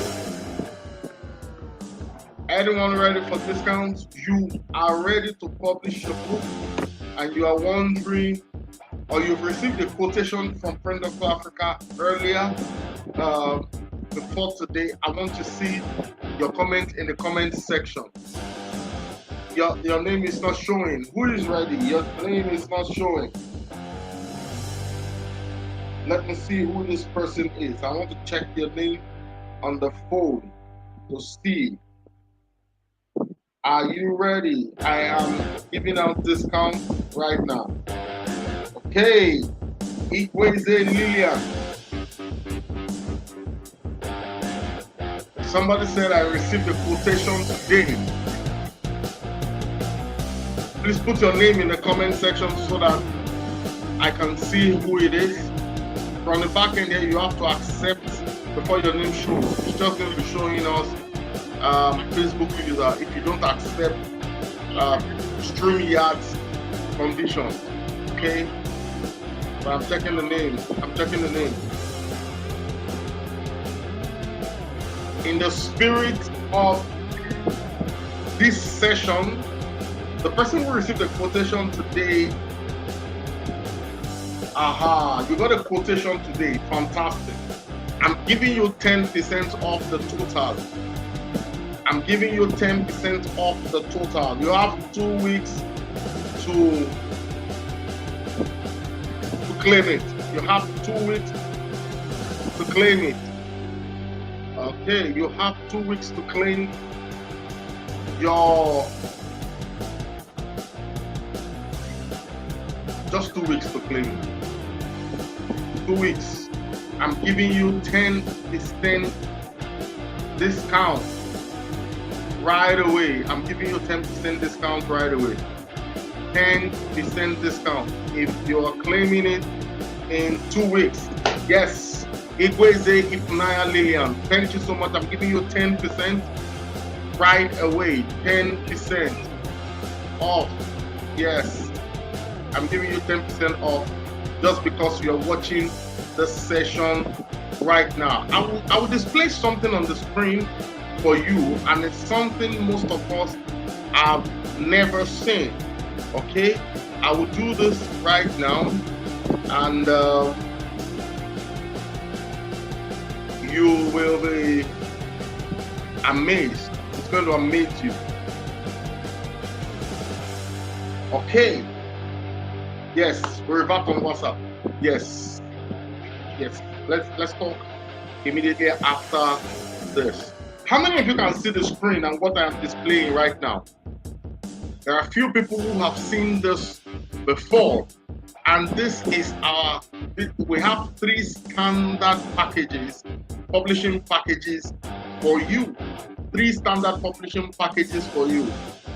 Anyone ready for discounts? You are ready to publish your book, and you are wondering, or you've received a quotation from Friend of Africa earlier. Before today, I want to see your comment in the comment section. Your name is not showing. Who is ready? Your name is not showing. Let me see who this person is. I want to check your name on the phone to see. Are you ready? I am giving out discount right now. Okay. Ikweze Lillian. Somebody said I received a quotation today. Please put your name in the comment section so that I can see who it is. From the back end here, you have to accept before your name shows. It's just going to be showing us Facebook user. If you don't accept StreamYard's conditions, okay? But I'm checking the name. In the spirit of this session, the person who received the quotation today. You got a quotation today. Fantastic. I'm giving you 10% off the total. You have 2 weeks to claim it. Okay, you have 2 weeks to claim your. Just 2 weeks to claim it. 2 weeks. I'm giving you 10% discount right away. 10% discount if you're claiming it in 2 weeks. Yes, Igweze Ifnaya Lillian. Thank you so much. I'm giving you 10% right away. 10% off. Yes, I'm giving you 10% off just because you're watching the session right now. I will display something on the screen for you, and it's something most of us have never seen. Okay, I will do this right now, and you will be amazed. It's going to amaze you. Okay. Yes, we're back on WhatsApp. Yes. Let's talk immediately after this. How many of you can see the screen and what I am displaying right now? There are a few people who have seen this before, and this is we have 3 standard packages, publishing packages for you. 3 standard publishing packages for you.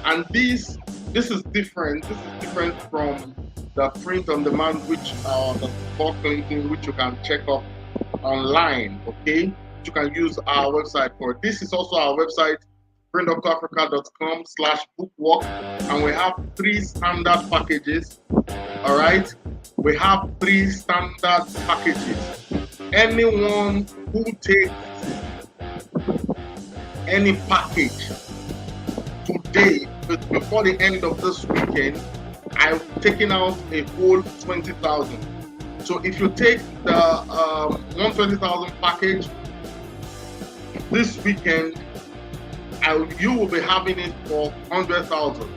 And this is different. This is different from the print on demand, which the bulk linking, which you can check up online. Okay, you can use our website for. This is also our website, printdoctorafrica.com/bookwork, and we have 3 standard packages. All right, we have 3 standard packages. Anyone who takes any package today, before the end of this weekend, I'm taking out a whole 20,000. So if you take the 120,000 package this weekend, you will be having it for 100,000.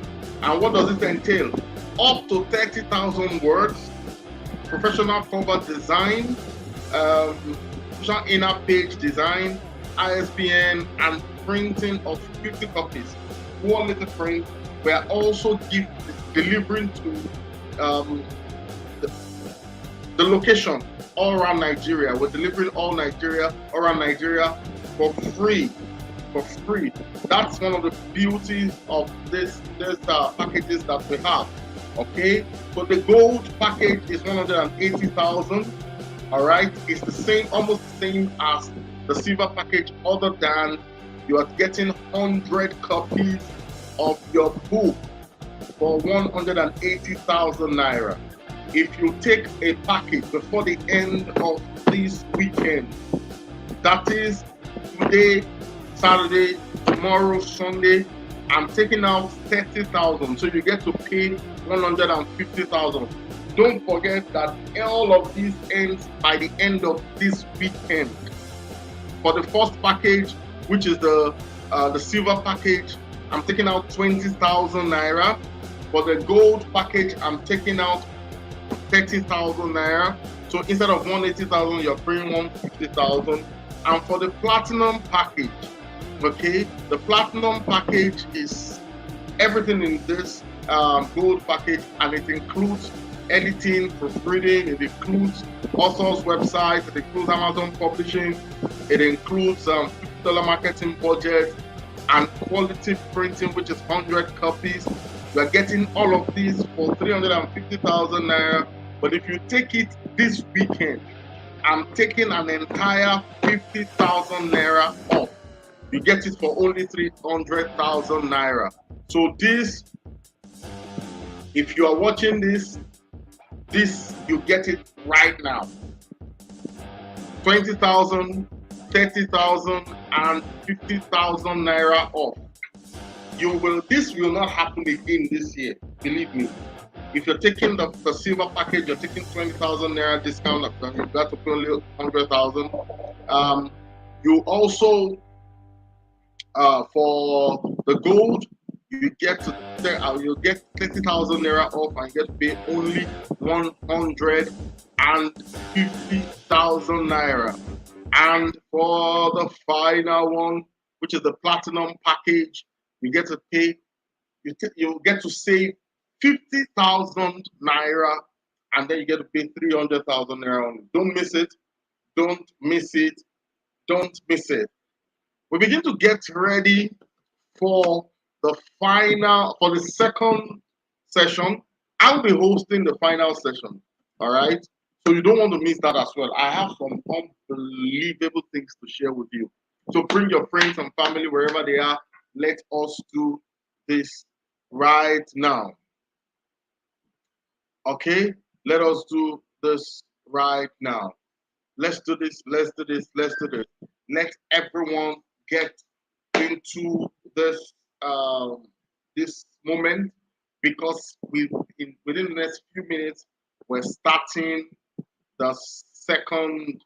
And what does it entail? Up to 30,000 words, professional cover design, inner page design, ISBN, and printing of 50 copies. Quality print. We are also delivering to the location all around Nigeria. We're delivering all around Nigeria for free. That's one of the beauties of this packages that we have. Okay, so the gold package is 180,000. All right, it's the same, almost the same as the silver package, other than you are getting 100 copies of your book for 180,000 naira. If you take a package before the end of this weekend, that is today, Saturday, tomorrow, Sunday, I'm taking out 30,000, so you get to pay 150,000. Don't forget that all of this ends by the end of this weekend. For the first package, which is the silver package, I'm taking out 20,000 naira. For the gold package, I'm taking out 30,000 naira. So instead of 180,000, you're paying 150,000. And for the platinum package, okay, the platinum package is everything in this gold package, and it includes editing, proofreading, it includes author's website, it includes Amazon publishing, it includes $50 marketing budget, and quality printing, which is 100 copies. You are getting all of these for 350,000 naira. But if you take it this weekend, I'm taking an entire 50,000 naira off. You get it for only 300,000 naira. So this, if you are watching this, you get it right now. 20,000, 30,000, and 50,000 naira off. This will not happen again this year, believe me. If you're taking the silver package, you're taking 20,000 naira discount, you've got to pay only 100,000. You also, for the gold, you get 30,000 naira off, and you get to pay only 150,000 naira. And for the final one, which is the platinum package, you get to pay, you get to save 50,000 naira, and then you get to pay 300,000 naira only. Don't miss it. Don't miss it. Don't miss it. We begin to get ready for the second session. I'll be hosting the final session. All right. So you don't want to miss that as well. I have some unbelievable things to share with you. So bring your friends and family wherever they are. Let us do this right now. Okay, let us do this right now. Let's do this. Let's do this. Let's do this. Let everyone get into this this moment, because within the next few minutes we're starting the second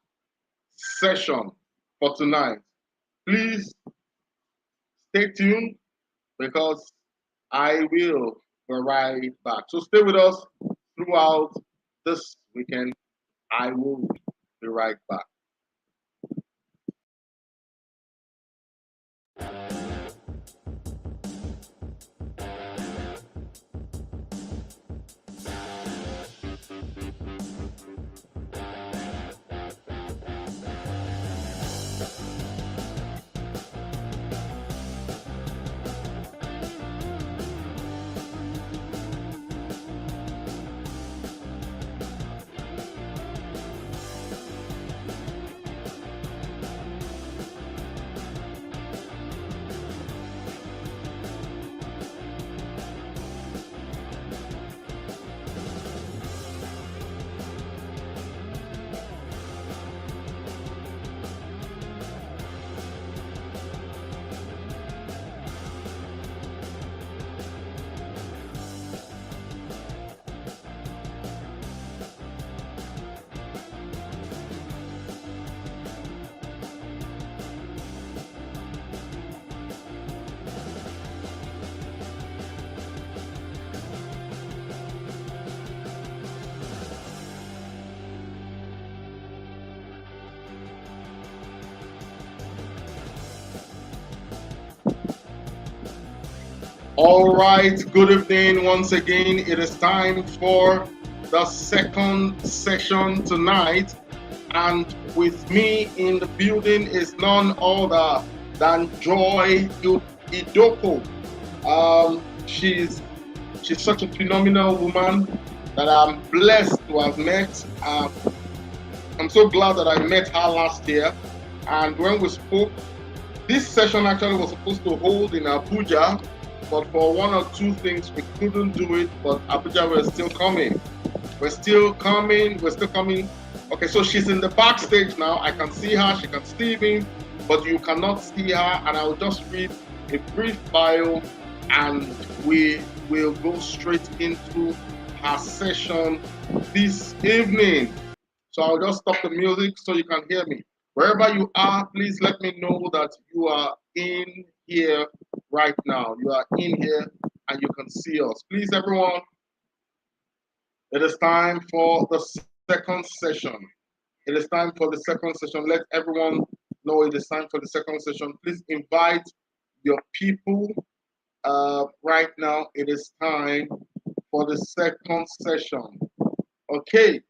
session for tonight. Please stay tuned, because I will be right back. So stay with us throughout this weekend. I will be right back. All right, good evening once again. It is time for the second session tonight. And with me in the building is none other than Joy Idoko. She's such a phenomenal woman that I'm blessed to have met. I'm so glad that I met her last year. And when we spoke, this session actually was supposed to hold in Abuja, but for one or two things we couldn't do it. But Abuja, we're still coming. We're still coming. We're still coming. Okay, so she's in the backstage now. I can see her. She can see me, but you cannot see her. And I will just read a brief bio, and we will go straight into her session this evening. So I'll just stop the music so you can hear me. Wherever you are, please let me know that you are in here right now. You are in here and you can see us. Please, everyone, it is time for the second session. It is time for the second session. Let everyone know it is time for the second session. Please invite your people right now. It is time for the second session. Okay.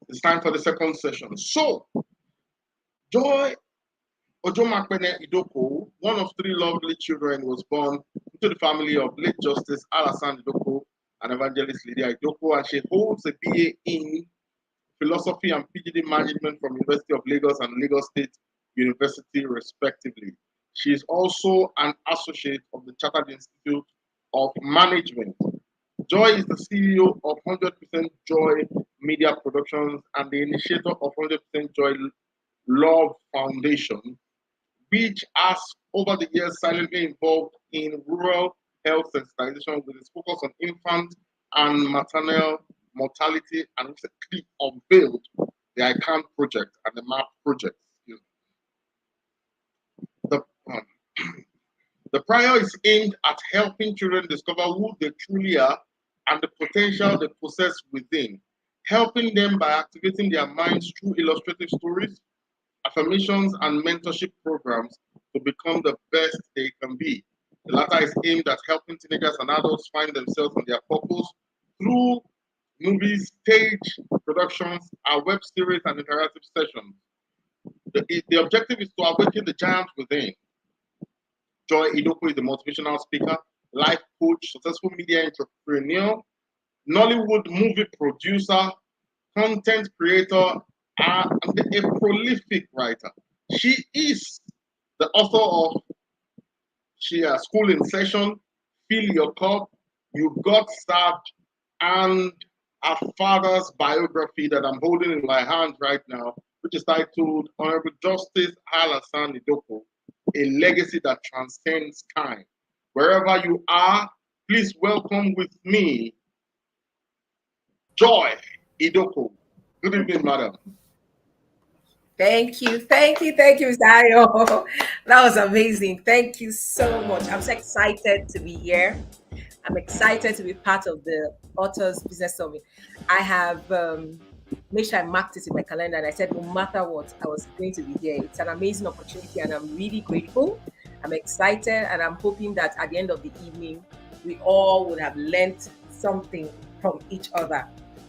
It's time for the second session. So, Joy Ojomakpene Idoko, one of three lovely children, was born into the family of late Justice Alassane Idoko and Evangelist Lydia Idoko, and she holds a BA in Philosophy and PhD Management from University of Lagos and Lagos State University, respectively. She is also an associate of the Chartered Institute of Management. Joy is the CEO of 100% Joy Media Productions and the initiator of 100% Joy Love Foundation, which has over the years silently involved in rural health sensitization with its focus on infant and maternal mortality, and recently unveiled the ICANN project and the MAP project. The, um, the prior is aimed at helping children discover who they truly are and the potential they possess within, helping them by activating their minds through illustrative stories, affirmations, and mentorship programs to become the best they can be. The latter is aimed at helping teenagers and adults find themselves and their purpose through movies, stage productions, our web series, and interactive sessions. The objective is to awaken the giant within. Joy Idoko is the motivational speaker, life coach, successful media entrepreneur, Nollywood movie producer, content creator, and a prolific writer. She is the author of School in Session, Fill Your Cup, You Got Served, and her father's biography that I'm holding in my hand right now, which is titled Honorable Justice Alassane Idoko, A Legacy That Transcends Time. Wherever you are, please welcome with me Joy Idoko. Good evening, madam.
Thank you, Zayo. That was amazing. Thank you so much. I'm so excited to be here. I'm excited to be part of the Authors Business Summit. I have made sure I marked it in my calendar, and I said, no matter what, I was going to be here. It's an amazing opportunity, and I'm really grateful. I'm excited, and I'm hoping that at the end of the evening, we all would have learned something from each other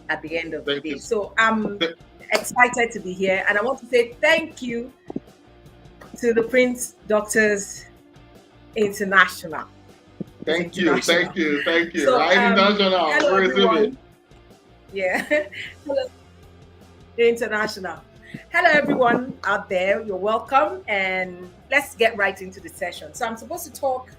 at the end of the day. So I'm excited to be here, and I want to say thank you to the Prince Doctors International.
Thank you. So,
international. Hello, everyone. Yeah. Hello. International. Hello, everyone out there. You're welcome, and let's get right into the session. So I'm supposed to talk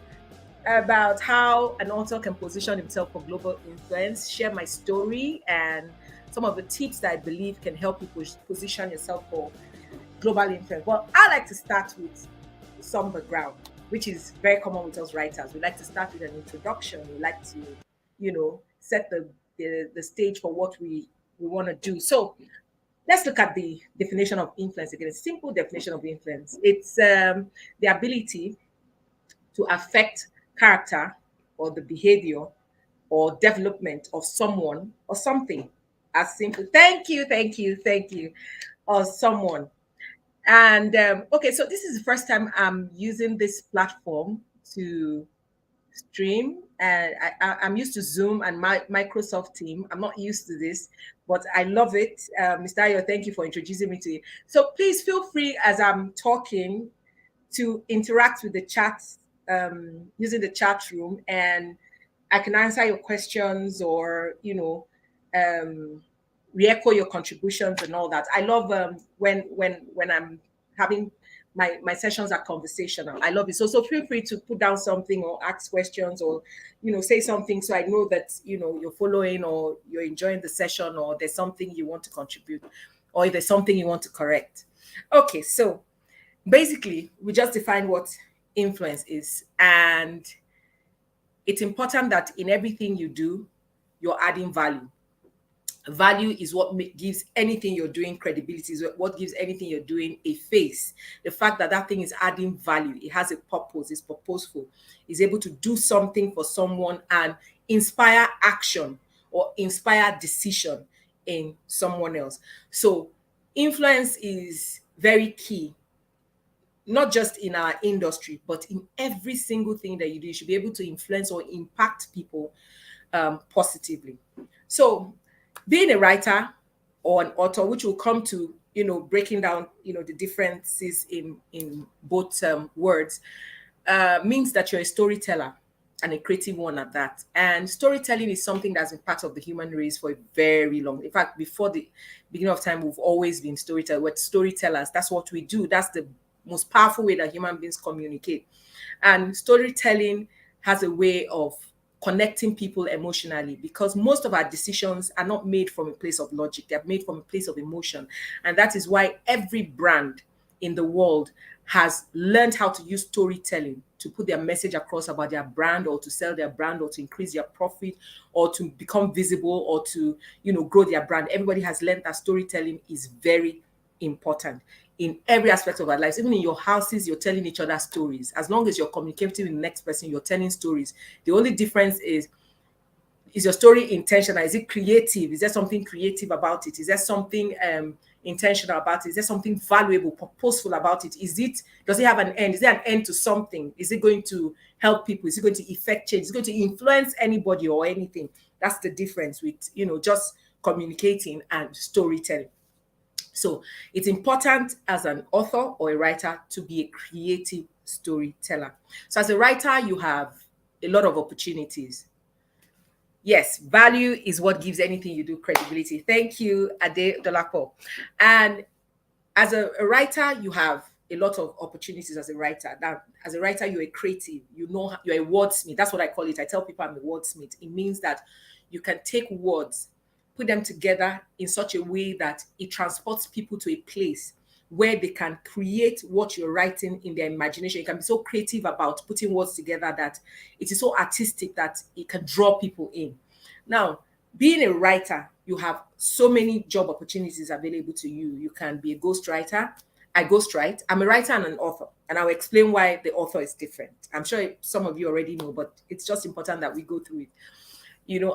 about how an author can position himself for global influence, share my story, and some of the tips that I believe can help you position yourself for global influence. Well, I like to start with some background, which is very common with us writers. We like to start with an introduction. We like to, set the stage for what we want to do. So let's look at the definition of influence again. A simple definition of influence. It's the ability to affect character or the behavior or development of someone or something. As simple. Thank you. Or someone. And okay, so this is the first time I'm using this platform to stream, and I'm used to Zoom and my Microsoft Team. I'm not used to this, but I love it. Mr. Ayo, thank you for introducing me to it. So please feel free as I'm talking to interact with the chat using the chat room, and I can answer your questions or re-echo your contributions and all that. I love when I'm having my sessions are conversational. I love it. So feel free to put down something or ask questions or say something so I know that you're following or you're enjoying the session or there's something you want to contribute or if there's something you want to correct. Okay, so basically we just defined what influence is, and it's important that in everything you do, you're adding value. Value is what gives anything you're doing credibility, is what gives anything you're doing a face. The fact that that thing is adding value, it has a purpose, it's purposeful, is able to do something for someone and inspire action or inspire decision in someone else. So influence is very key, not just in our industry, but in every single thing that you do. You should be able to influence or impact people positively. So being a writer or an author, which will come to breaking down the differences in both words, means that you're a storyteller and a creative one at that. And storytelling is something that's been part of the human race for a very long. In fact, before the beginning of time, we've always been storytellers. We're storytellers. That's what we do. That's the most powerful way that human beings communicate. And storytelling has a way of connecting people emotionally, because most of our decisions are not made from a place of logic. They're made from a place of emotion. And that is why every brand in the world has learned how to use storytelling to put their message across about their brand, or to sell their brand, or to increase their profit, or to become visible, or to grow their brand. Everybody has learned that storytelling is very important in every aspect of our lives. Even in your houses, you're telling each other stories. As long as you're communicating with the next person, you're telling stories. The only difference is your story intentional? Is it creative? Is there something creative about it? Is there something intentional about it? Is there something valuable, purposeful about it? Does it have an end? Is there an end to something? Is it going to help people? Is it going to effect change? Is it going to influence anybody or anything? That's the difference with just communicating and storytelling. So it's important as an author or a writer to be a creative storyteller. So as a writer, you have a lot of opportunities. Yes, value is what gives anything you do credibility. Thank you, Ade Dolapo. And as a writer, you have a lot of opportunities as a writer. Now, as a writer, you're a creative. You're a wordsmith. That's what I call it. I tell people I'm a wordsmith. It means that you can take words, put them together in such a way that it transports people to a place where they can create what you're writing in their imagination. You can be so creative about putting words together that it is so artistic that it can draw people in. Now, being a writer, you have so many job opportunities available to you. You can be a ghostwriter. I ghostwrite. I'm a writer and an author, and I'll explain why the author is different. I'm sure some of you already know, but it's just important that we go through it.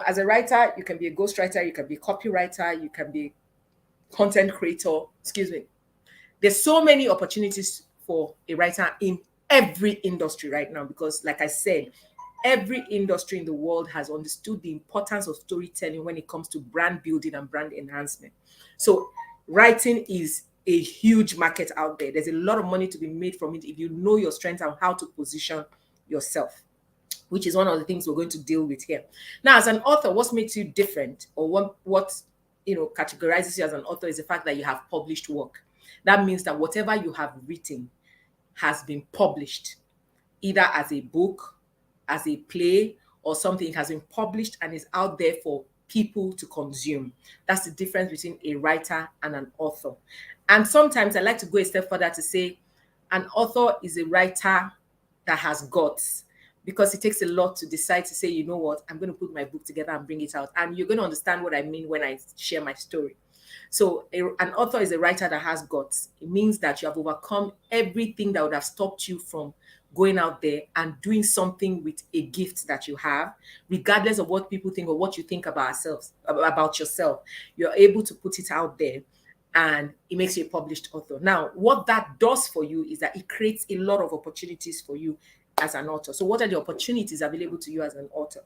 As a writer, you can be a ghostwriter, you can be a copywriter, you can be a content creator. There's so many opportunities for a writer in every industry right now, because like I said, every industry in the world has understood the importance of storytelling when it comes to brand building and brand enhancement. So writing is a huge market out there. There's a lot of money to be made from it if you know your strengths and how to position yourself, which is one of the things we're going to deal with here. Now, as an author, what makes you different, or what categorizes you as an author, is the fact that you have published work. That means that whatever you have written has been published, either as a book, as a play, or something. It has been published and is out there for people to consume. That's the difference between a writer and an author. And sometimes I like to go a step further to say an author is a writer that has guts, because it takes a lot to decide to say, you know what, I'm going to put my book together and bring it out. And you're going to understand what I mean when I share my story. So an author is a writer that has guts. It means that you have overcome everything that would have stopped you from going out there and doing something with a gift that you have, regardless of what people think or what you think about yourself. You're able to put it out there and it makes you a published author. Now, what that does for you is that it creates a lot of opportunities for you as an author. So what are the opportunities available to you as an author?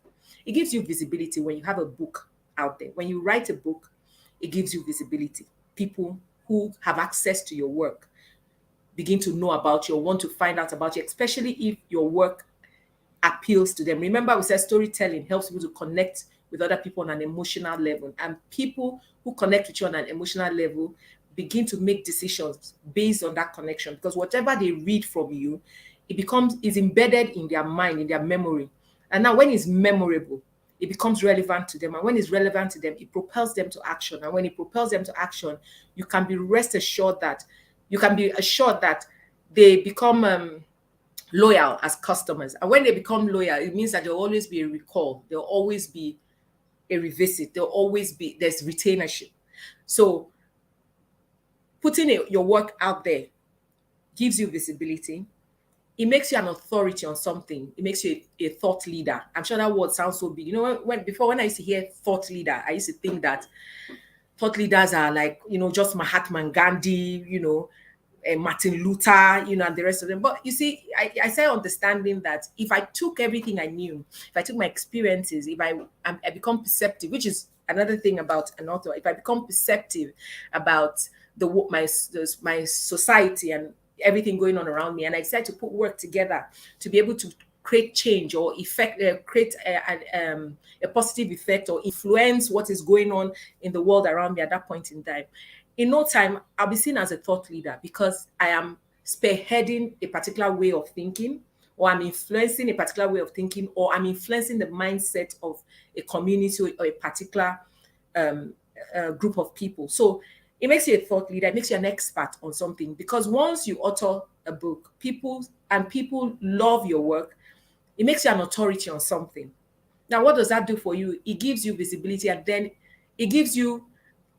It gives you visibility when you have a book out there. When you write a book, it gives you visibility. People who have access to your work begin to know about you or want to find out about you, especially if your work appeals to them. Remember, we said storytelling helps people to connect with other people on an emotional level, and people who connect with you on an emotional level begin to make decisions based on that connection, because whatever they read from you, is embedded in their mind, in their memory. And now when it's memorable, it becomes relevant to them. And when it's relevant to them, it propels them to action. And when it propels them to action, you can be assured that they become loyal as customers. And when they become loyal, it means that there'll always be a recall. There'll always be a revisit. There's retainership. So putting your work out there gives you visibility. It makes you an authority on something. It makes you a thought leader. I'm sure that word sounds so big. You know, when I used to hear thought leader, I used to think that thought leaders are like, just Mahatma Gandhi, Martin Luther, and the rest of them. But you see, I started understanding that if I took everything I knew, if I took my experiences, if I become perceptive, which is another thing about an author, if I become perceptive about my society and everything going on around me, and I decide to put work together to be able to create change or create a positive effect or influence what is going on in the world around me at that point in time, in no time, I'll be seen as a thought leader because I am spearheading a particular way of thinking, or I'm influencing a particular way of thinking, or I'm influencing the mindset of a community or a particular group of people. So it makes you a thought leader. It makes you an expert on something, because once you author a book, people love your work. It makes you an authority on something. Now, what does that do for you? It gives you visibility, and then it gives you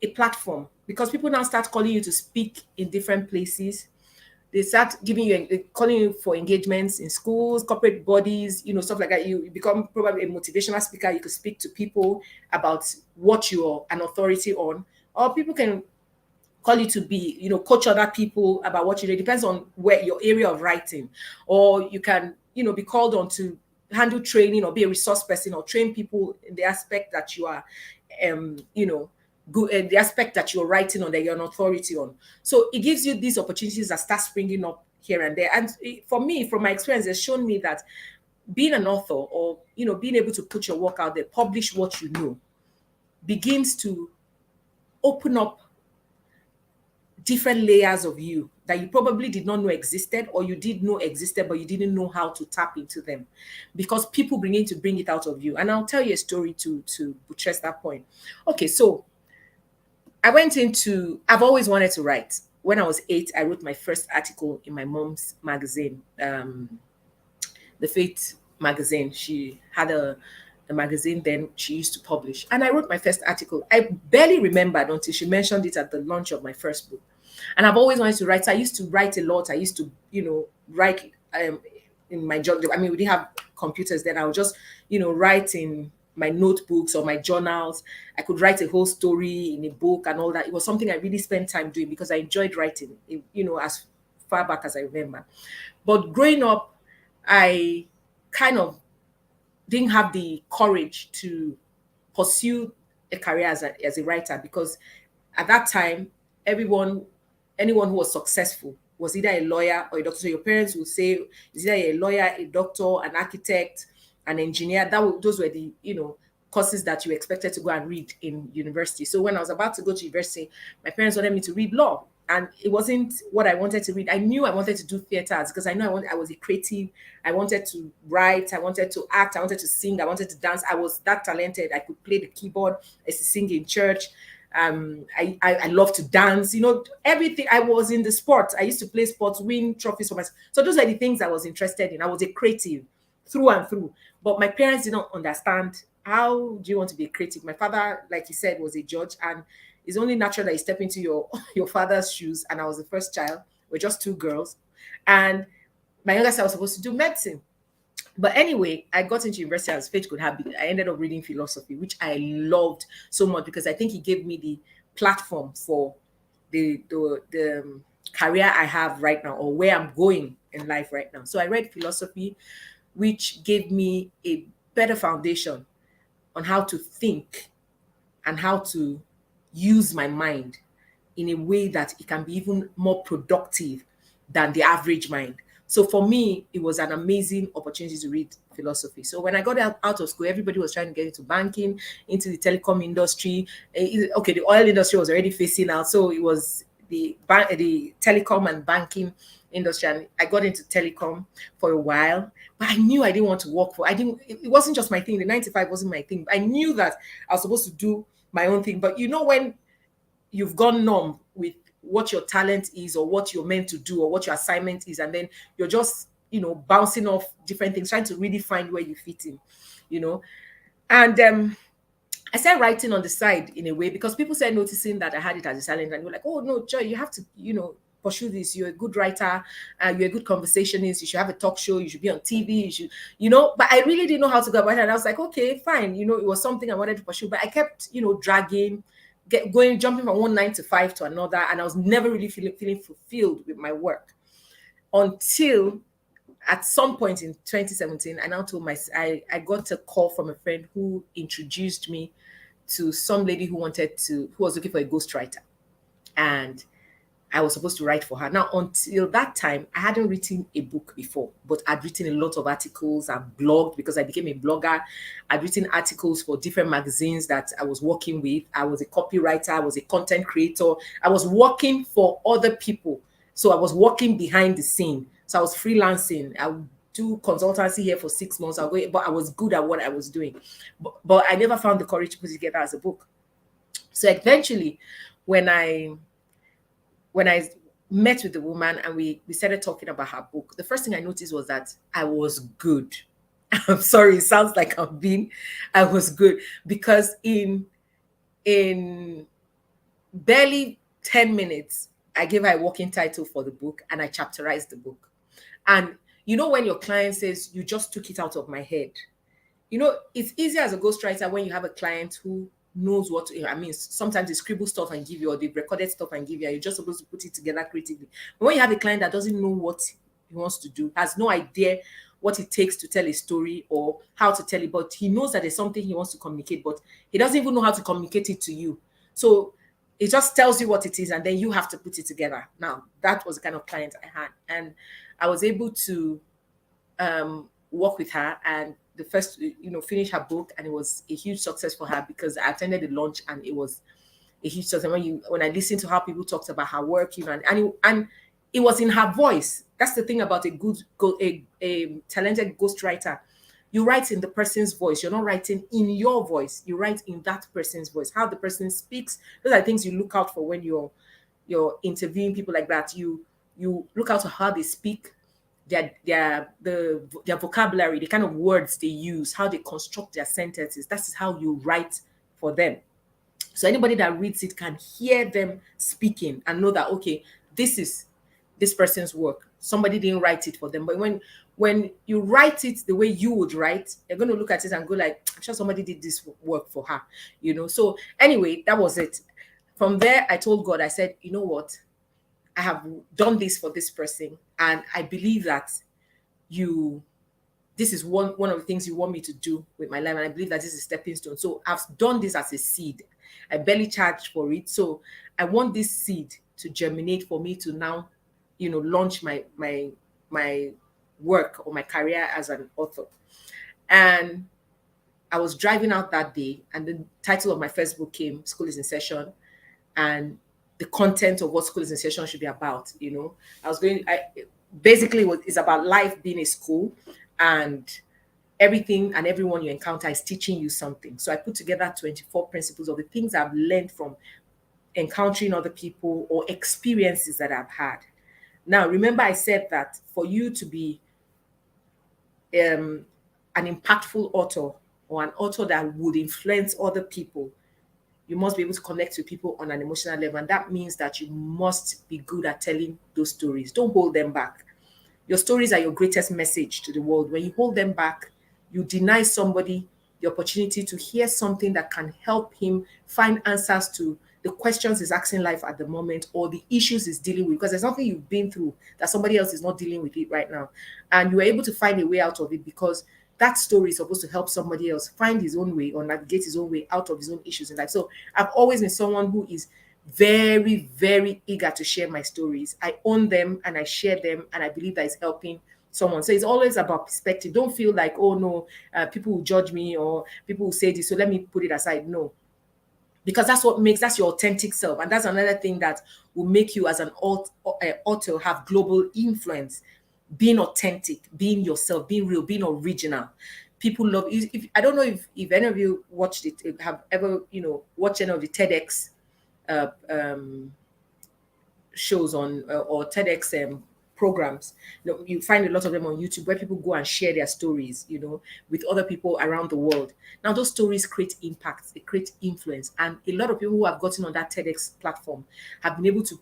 a platform, because people now start calling you to speak in different places. They start calling you for engagements in schools, corporate bodies, stuff like that. You become probably a motivational speaker. You could speak to people about what you're an authority on, or people can call you to be, coach other people about what you do. It depends on where your area of writing, or you can, be called on to handle training or be a resource person or train people in the aspect that you are, good, the aspect that you're writing on, that you're an authority on. So it gives you these opportunities that start springing up here and there. And for me, from my experience, it's shown me that being an author, or, being able to put your work out there, publish what you know, begins to open up different layers of you that you probably did not know existed, or you did know existed, but you didn't know how to tap into them, because people begin to bring it out of you. And I'll tell you a story to buttress that point. Okay, so I've always wanted to write. When I was 8, I wrote my first article in my mom's magazine, the Faith magazine. She had a magazine then she used to publish. And I wrote my first article. I barely remembered until she mentioned it at the launch of my first book. And I've always wanted to write. So I used to write a lot. I used to, write in my job. I mean, we didn't have computers then. I would just, write in my notebooks or my journals. I could write a whole story in a book and all that. It was something I really spent time doing because I enjoyed writing, as far back as I remember. But growing up, I kind of didn't have the courage to pursue a career as a writer, because at that time, anyone who was successful was either a lawyer or a doctor. So your parents would say, is either a lawyer, a doctor, an architect, an engineer. Those were the courses that you expected to go and read in university. So when I was about to go to university, my parents wanted me to read law, and it wasn't what I wanted to read. I knew I wanted to do theaters because I know I was a creative. I wanted to write. I wanted to act. I wanted to sing. I wanted to dance. I was that talented. I could play the keyboard. I used to sing in church. I love to dance. Everything. I was in the sports. I used to play sports, win trophies for myself. So those are the things I was interested in. I was a creative through and through. But my parents did not understand. How do you want to be creative? My father, like he said, was a judge, and it's only natural that you step into your father's shoes. And I was the first child. We're just 2 girls. And my younger sister was supposed to do medicine. But anyway, I got into university as fate could have been. I ended up reading philosophy, which I loved so much because I think it gave me the platform for the career I have right now, or where I'm going in life right now. So I read philosophy, which gave me a better foundation on how to think and how to use my mind in a way that it can be even more productive than the average mind. So for me, it was an amazing opportunity to read philosophy. So when I got out of school, everybody was trying to get into banking, into the telecom industry. Okay, the oil industry was already phasing out, so it was the telecom and banking industry, and I got into telecom for a while. But I knew I didn't want to work for. I didn't. It wasn't just my thing. The 9 to 5 wasn't my thing. I knew that I was supposed to do my own thing. But you know, when you've gone numb with what your talent is, or what you're meant to do, or what your assignment is, and then you're just, bouncing off different things, trying to really find where you fit in. And I started writing on the side in a way, because people started noticing that I had it as a talent, and they were like, oh no, Joy, you have to, pursue this. You're a good writer, you're a good conversationist, you should have a talk show, you should be on TV, you should, but I really didn't know how to go about it. And I was like, okay, fine, it was something I wanted to pursue, but I kept, dragging, jumping from one 9 to 5 to another, and I was never really feeling fulfilled with my work, until at some point in 2017, I now told I got a call from a friend who introduced me to some lady who was looking for a ghostwriter, and I was supposed to write for her. Now, until that time, I hadn't written a book before, but I'd written a lot of articles. I blogged because I became a blogger. I'd written articles for different magazines that I was working with. I was a copywriter. I was a content creator. I was working for other people. So I was working behind the scene. So I was freelancing. I would do consultancy here for 6 months. But I was good at what I was doing. But I never found the courage to put it together as a book. So eventually, when I met with the woman and we started talking about her book, the first thing I noticed was that I was good. I'm sorry, it sounds like I was good, because in barely 10 minutes, I gave her a working title for the book and I chapterized the book. And when your client says, you just took it out of my head, it's easier as a ghostwriter when you have a client who knows what sometimes they scribble stuff and give you, or they've recorded stuff and give you, and you're just supposed to put it together creatively. But when you have a client that doesn't know what he wants to do, has no idea what it takes to tell a story or how to tell it, but he knows that there's something he wants to communicate, but he doesn't even know how to communicate it to you. So it just tells you what it is, and then you have to put it together. Now, that was the kind of client I had, and I was able to work with her, and the first, finish her book, and it was a huge success for her, because I attended the launch and it was a huge success. When I listened to how people talked about her work, and it was in her voice. That's the thing about a talented ghostwriter. You write in the person's voice. You're not writing in your voice. You write in that person's voice. How the person speaks. Those are things you look out for when you're interviewing people like that. You look out for how they speak, their vocabulary, the kind of words they use, how they construct their sentences. That is how you write for them. So anybody that reads it can hear them speaking and know that, okay, this is this person's work. Somebody didn't write it for them. But when you write it the way you would write, you're going to look at it and go like, I'm sure somebody did this work for her, So anyway, that was it. From there, I told God, I said, you know what? I have done this for this person, and I believe that this is one of the things you want me to do with my life, and I believe that this is a stepping stone. So I've done this as a seed. I barely charged for it. So I want this seed to germinate for me to now, launch my work or my career as an author. And I was driving out that day, and the title of my first book came, School is in Session, and the content of what School is in Session should be about. Basically it's about life being a school, and everything and everyone you encounter is teaching you something. So I put together 24 principles of the things I've learned from encountering other people or experiences that I've had. Now, remember I said that for you to be an impactful author, or an author that would influence other people, you must be able to connect with people on an emotional level. And that means that you must be good at telling those stories. Don't hold them back. Your stories are your greatest message to the world. When you hold them back, you deny somebody the opportunity to hear something that can help him find answers to the questions he's asking life at the moment, or the issues he's dealing with, because there's something you've been through that somebody else is not dealing with it right now. And you were able to find a way out of it because that story is supposed to help somebody else find his own way or navigate his own way out of his own issues in life. So I've always been someone who is very, very eager to share my stories. I own them and I share them, and I believe that it's helping someone. So it's always about perspective. Don't feel like, oh no, people will judge me or people will say this, so let me put it aside. No, because that's your authentic self. And that's another thing that will make you as an author have global influence. Being authentic, being yourself, being real, being original. People love if I don't know if any of you watched it, have ever watched any of the TEDx shows on or TEDx programs. You find a lot of them on YouTube where people go and share their stories, with other people around the world. Now, those stories create impact, they create influence, and a lot of people who have gotten on that TEDx platform have been able to,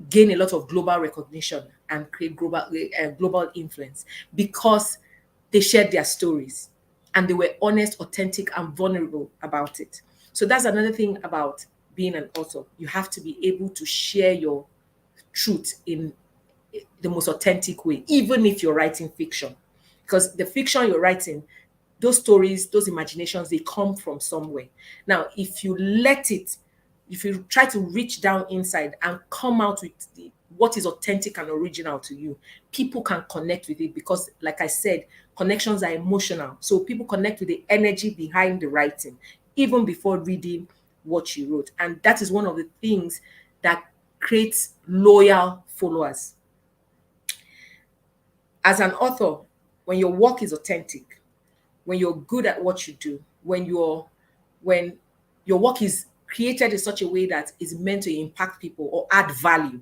gain a lot of global recognition and create global influence because they shared their stories and they were honest, authentic, and vulnerable about it. So that's another thing about being an author. You have to be able to share your truth in the most authentic way, even if you're writing fiction. Because the fiction you're writing, those stories, those imaginations, they come from somewhere. Now, if you try to reach down inside and come out with what is authentic and original to you, people can connect with it because, like I said, connections are emotional. So people connect with the energy behind the writing, even before reading what you wrote. And that is one of the things that creates loyal followers. As an author, when your work is authentic, when you're good at what you do, when your work is created in such a way that is meant to impact people or add value.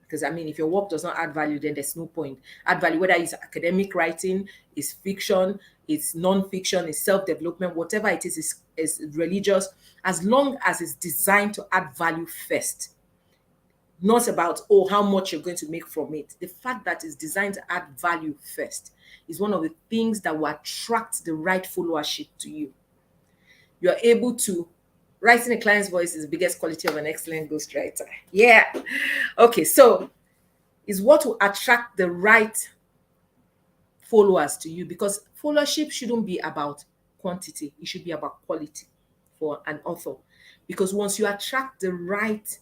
Because if your work does not add value, then there's no point. Add value, whether it's academic writing, it's fiction, it's non-fiction, it's self-development, whatever it is religious, as long as it's designed to add value first. Not about, how much you're going to make from it. The fact that it's designed to add value first is one of the things that will attract the right followership to you. You're able to writing a client's voice is the biggest quality of an excellent ghostwriter. Yeah. Okay, so is what will attract the right followers to you, because followership shouldn't be about quantity. It should be about quality for an author. Because once you attract the right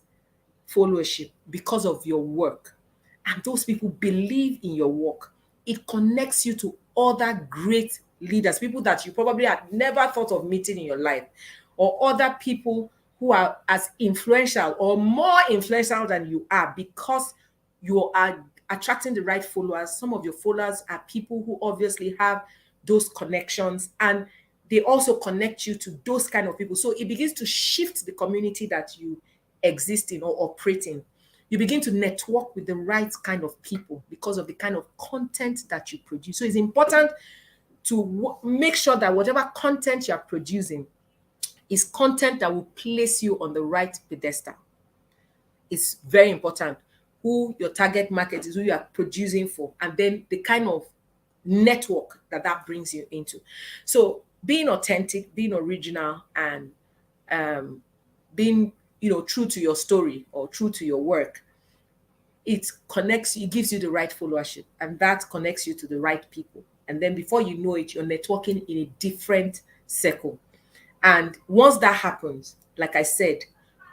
followership because of your work, and those people believe in your work, it connects you to other great leaders, people that you probably had never thought of meeting in your life, or other people who are as influential or more influential than you are, because you are attracting the right followers. Some of your followers are people who obviously have those connections, and they also connect you to those kind of people. So it begins to shift the community that you exist in or operate in. You begin to network with the right kind of people because of the kind of content that you produce. So it's important to make sure that whatever content you're producing is content that will place you on the right pedestal. It's very important who your target market is, who you are producing for, and then the kind of network that brings you into. So being authentic, being original, and being true to your story or true to your work, it connects, it gives you the right followership, and that connects you to the right people. And then before you know it, you're networking in a different circle. And once that happens, like I said,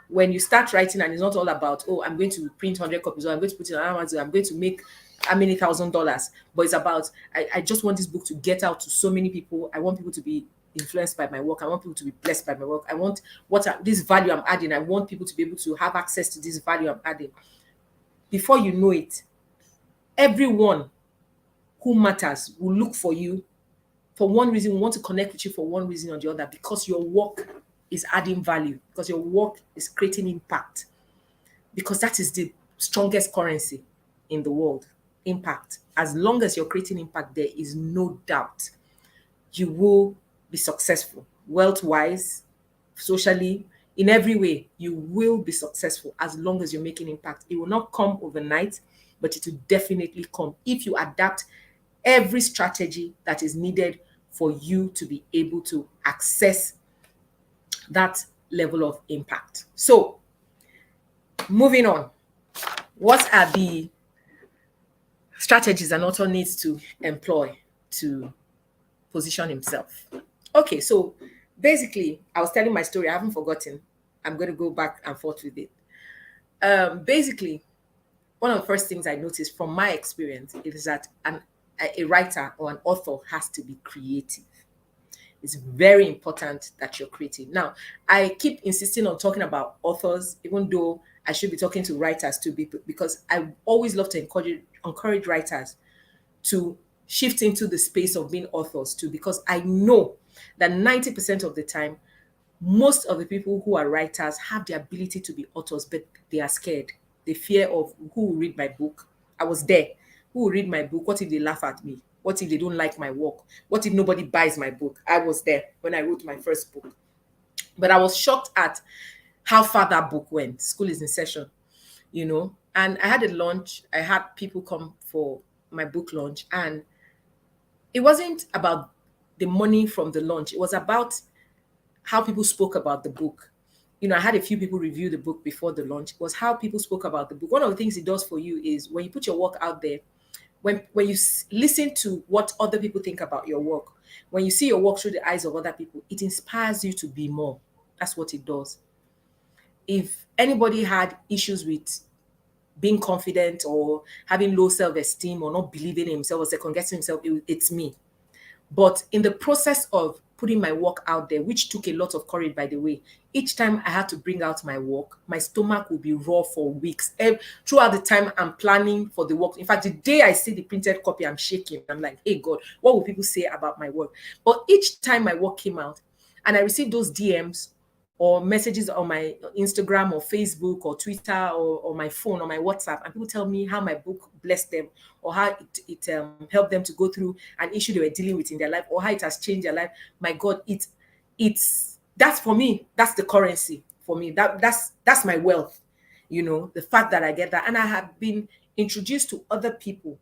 when you start writing and it's not all about, I'm going to print 100 copies, or I'm going to put it on Amazon, I'm going to make how many $1,000, but it's about, I just want this book to get out to so many people. I want people to be influenced by my work. I want people to be blessed by my work. I want this value I'm adding. I want people to be able to have access to this value I'm adding. Before you know it, everyone who matters will look for you for one reason, want to connect with you for one reason or the other, because your work is adding value, because your work is creating impact, because that is the strongest currency in the world, impact. As long as you're creating impact, there is no doubt you will be successful, wealth-wise, socially, in every way. You will be successful as long as you're making impact. It will not come overnight, but it will definitely come if you adapt every strategy that is needed for you to be able to access that level of impact. So, moving on, what are the strategies an author needs to employ to position himself? Okay, so basically, I was telling my story. I haven't forgotten. I'm going to go back and forth with it. Basically, one of the first things I noticed from my experience is that a writer or an author has to be creative. It's very important that you're creative. Now, I keep insisting on talking about authors, even though I should be talking to writers too, because I always love to encourage writers to shift into the space of being authors too, because I know that 90% of the time, most of the people who are writers have the ability to be authors, but they are scared. The fear of who will read my book. I was there. Who will read my book? What if they laugh at me? What if they don't like my work? What if nobody buys my book? I was there when I wrote my first book. But I was shocked at how far that book went. School is in session, you know. And I had a launch. I had people come for my book launch. And it wasn't about the money from the launch. It was about how people spoke about the book. You know, I had a few people review the book before the launch. It was how people spoke about the book. One of the things it does for you is when you put your work out there, when you listen to what other people think about your work, when you see your work through the eyes of other people, it inspires you to be more. That's what it does. If anybody had issues with being confident or having low self-esteem or not believing in himself or second-guessing himself, it's me. But in the process of putting my work out there, which took a lot of courage, by the way, each time I had to bring out my work, my stomach would be raw for weeks. Throughout the time I'm planning for the work. In fact, the day I see the printed copy, I'm shaking. I'm like, hey, God, what will people say about my work? But each time my work came out and I received those DMs or messages on my Instagram or Facebook or Twitter or my phone or my WhatsApp, and people tell me how my book blessed them or how it helped them to go through an issue they were dealing with in their life or how it has changed their life. My God, that's for me. That's the currency for me. That's my wealth. You know, the fact that I get that. And I have been introduced to other people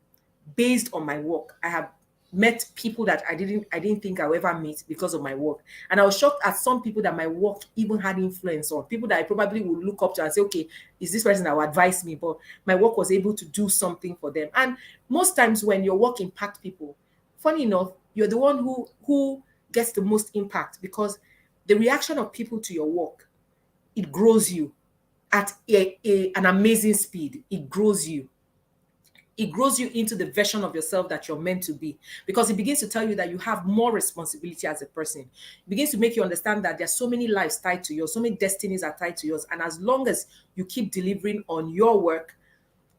based on my work. I have met people that I didn't think I would ever meet because of my work. And I was shocked at some people that my work even had influence on, people that I probably would look up to and say, okay, is this person that will advise me? But my work was able to do something for them. And most times when your work impacts people, funny enough, you're the one who gets the most impact, because the reaction of people to your work, it grows you at an amazing speed. It grows you. It grows you into the version of yourself that you're meant to be, because it begins to tell you that you have more responsibility as a person. It begins to make you understand that there's so many lives tied to yours, so many destinies are tied to yours. And as long as you keep delivering on your work,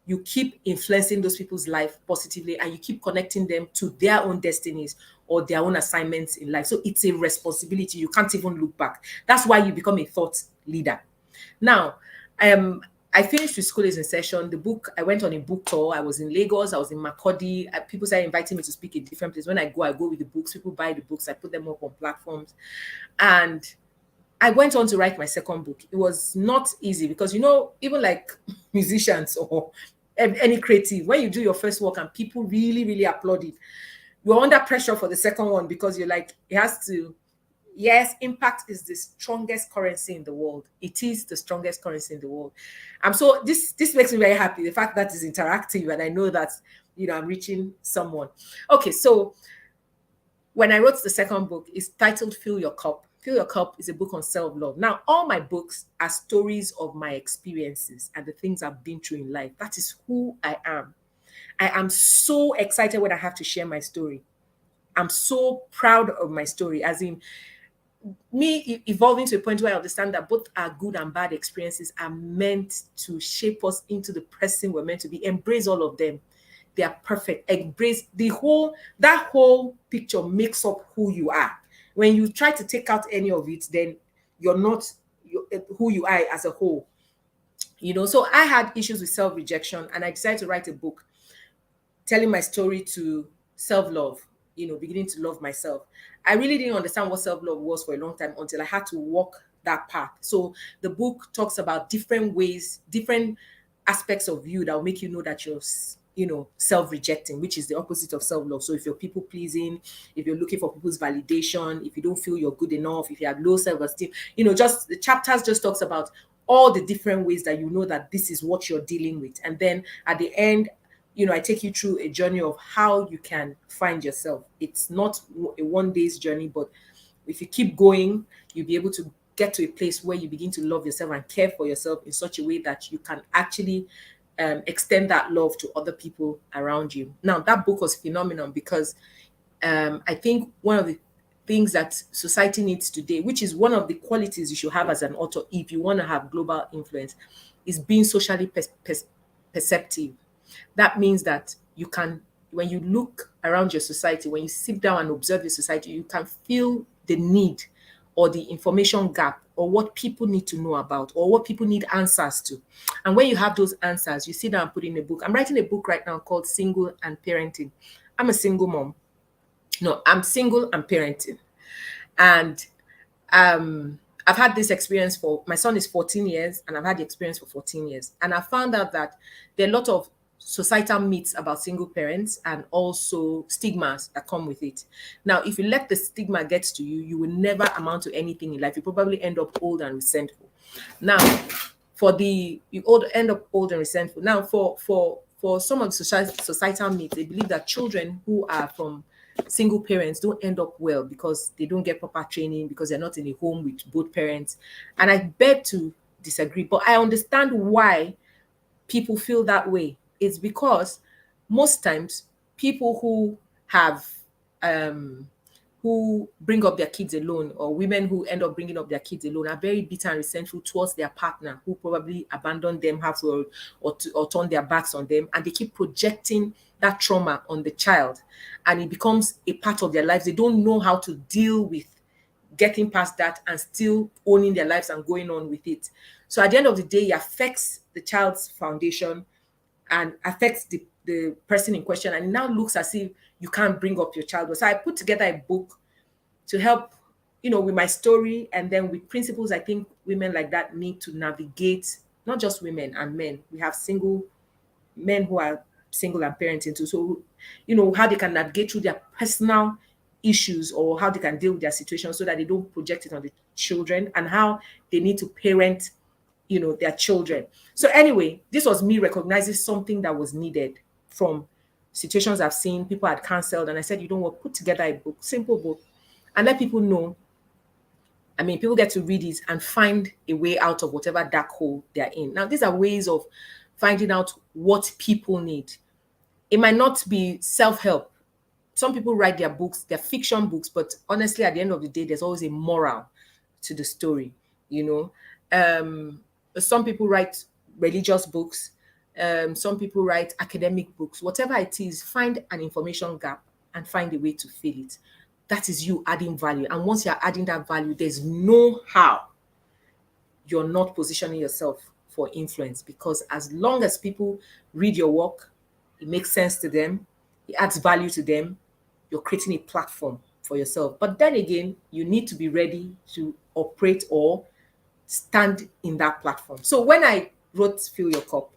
you keep influencing those people's life positively and you keep connecting them to their own destinies or their own assignments in life. So it's a responsibility. You can't even look back. That's why you become a thought leader. Now, I finished with School is in Session. The book, I went on a book tour. I was in Lagos. I was in Makurdi. People started inviting me to speak in different places. When I go with the books. People buy the books. I put them up on platforms. And I went on to write my second book. It was not easy because, you know, even like musicians or any creative, when you do your first work and people really, really applaud it, you're under pressure for the second one because you're like, it has to. Yes, impact is the strongest currency in the world. It is the strongest currency in the world. So this makes me very happy. The fact that it's interactive and I know that, you know, I'm reaching someone. Okay, so when I wrote the second book, it's titled Fill Your Cup. Fill Your Cup is a book on self-love. Now, all my books are stories of my experiences and the things I've been through in life. That is who I am. I am so excited when I have to share my story. I'm so proud of my story, as in me evolving to a point where I understand that both our good and bad experiences are meant to shape us into the person we're meant to be. Embrace all of them. They are perfect. Embrace that whole picture makes up who you are. When you try to take out any of it, then you're not who you are as a whole. You know, so I had issues with self-rejection and I decided to write a book telling my story to self-love, you know, beginning to love myself. I really didn't understand what self-love was for a long time until I had to walk that path. So the book talks about different ways, different aspects of you that will make you know that you're self-rejecting, which is the opposite of self-love. So if you're people-pleasing, if you're looking for people's validation, if you don't feel you're good enough, if you have low self-esteem, just the chapters just talks about all the different ways that that this is what you're dealing with. And then at the end, I take you through a journey of how you can find yourself. It's not a one day's journey, but if you keep going, you'll be able to get to a place where you begin to love yourself and care for yourself in such a way that you can actually extend that love to other people around you. Now, that book was phenomenal because I think one of the things that society needs today, which is one of the qualities you should have as an author if you want to have global influence, is being socially perceptive. That means that you can, when you look around your society, when you sit down and observe your society, you can feel the need or the information gap or what people need to know about or what people need answers to. And when you have those answers, you sit down and put in a book. I'm writing a book right now called Single and Parenting. I'm a single mom. No, I'm single and parenting. And I've had this experience my son is 14 years and I've had the experience for 14 years. And I found out that there are a lot of societal myths about single parents and also stigmas that come with it. Now, if you let the stigma get to you, you will never amount to anything in life. You probably end up old and resentful. Now, end up old and resentful. Now, for some of the societal myths, they believe that children who are from single parents don't end up well because they don't get proper training, because they're not in a home with both parents. And I beg to disagree, but I understand why people feel that way. It's because most times people who have who bring up their kids alone, or women who end up bringing up their kids alone, are very bitter and resentful towards their partner who probably abandoned them halfway or turned their backs on them, and they keep projecting that trauma on the child, and it becomes a part of their lives. They don't know how to deal with getting past that and still owning their lives and going on with it. So at the end of the day, it affects the child's foundation and affects the person in question, and it now looks as if you can't bring up your child. So I put together a book to help, with my story, and then with principles I think women like that need to navigate, not just women and men. We have single men who are single and parenting too. So, how they can navigate through their personal issues or how they can deal with their situation so that they don't project it on the children, and how they need to parent, their children. So anyway, this was me recognizing something that was needed from situations I've seen. People had canceled, and I said, put together a book, simple book, and let people know. I mean, people get to read it and find a way out of whatever dark hole they're in. Now, these are ways of finding out what people need. It might not be self-help. Some people write their books, they're fiction books, but honestly, at the end of the day, there's always a moral to the story, Some people write religious books. Some people write academic books. Whatever it is, find an information gap and find a way to fill it. That is you adding value. And once you're adding that value, there's no how you're not positioning yourself for influence, because as long as people read your work, it makes sense to them, it adds value to them, you're creating a platform for yourself. But then again, you need to be ready to operate or stand in that platform. So when I wrote Fill Your Cup,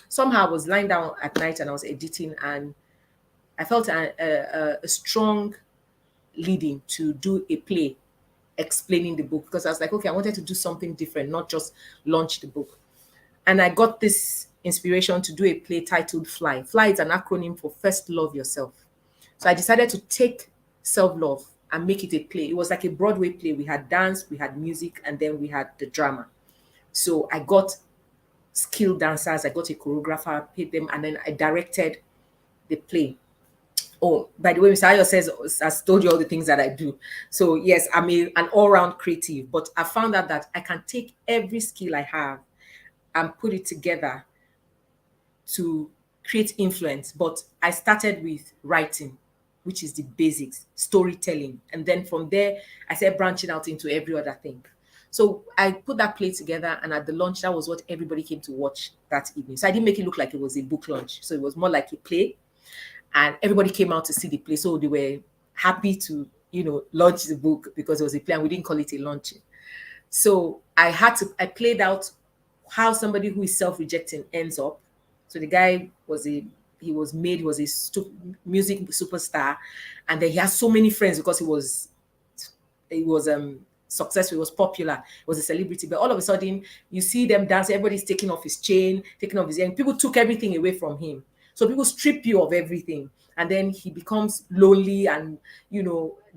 somehow I was lying down at night and I was editing, and I felt a strong leading to do a play explaining the book, because I was like, okay, I wanted to do something different, not just launch the book. And I got this inspiration to do a play titled Fly. Fly is an acronym for First Love Yourself. So I decided to take self-love and make it a play. It was like a Broadway play. We had dance, we had music, and then we had the drama. So I got skilled dancers, I got a choreographer, paid them, and then I directed the play. Oh, by the way, Mr. Ayo has told you all the things that I do. So yes, I'm an all-round creative, but I found out that I can take every skill I have and put it together to create influence. But I started with writing, which is the basics, storytelling. And then from there, I started branching out into every other thing. So I put that play together, and at the launch, that was what everybody came to watch that evening. So I didn't make it look like it was a book launch. So it was more like a play, and everybody came out to see the play. So they were happy to, launch the book because it was a play, and we didn't call it a launching. So I played out how somebody who is self-rejecting ends up. So the guy was a he was made, he was a music superstar, and then he has so many friends because he was successful, he was popular, he was a celebrity. But all of a sudden, you see them dance, everybody's taking off his chain, taking off his earring. People took everything away from him. So people strip you of everything, and then he becomes lonely and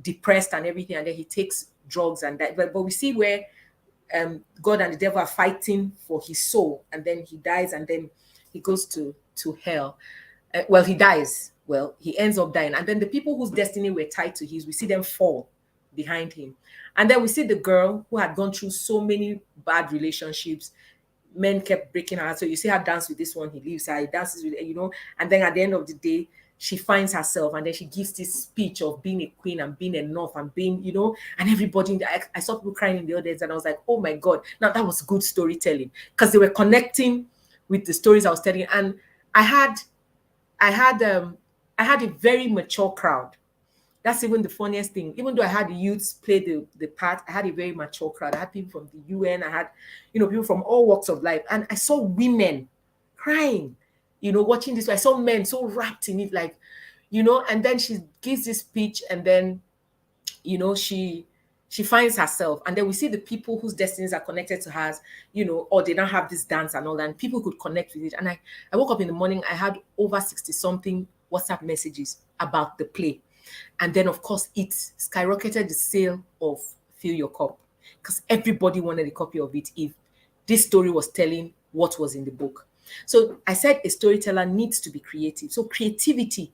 depressed and everything, and then he takes drugs and that. But we see where God and the devil are fighting for his soul, and then he dies, and then he goes to hell. Well, he dies. Well, he ends up dying, and then the people whose destiny were tied to his, we see them fall behind him, and then we see the girl who had gone through so many bad relationships. Men kept breaking her heart. So you see her dance with this one, he leaves her, he dances with, and then at the end of the day, she finds herself, and then she gives this speech of being a queen and being enough and being, and everybody. I saw people crying in the audience, and I was like, oh my God, now that was good storytelling, because they were connecting with the stories I was telling. And I had a very mature crowd. That's even the funniest thing. Even though I had the youths play the part, I had a very mature crowd. I had people from the UN. I had, people from all walks of life. And I saw women crying, watching this. I saw men so wrapped in it, like, and then she gives this speech, and then, she finds herself. And then we see the people whose destinies are connected to hers, or they don't have this dance and all that. And people could connect with it. And I woke up in the morning, I had over 60-something WhatsApp messages about the play. And then, of course, it skyrocketed the sale of Fill Your Cup, because everybody wanted a copy of it if this story was telling what was in the book. So I said a storyteller needs to be creative. So creativity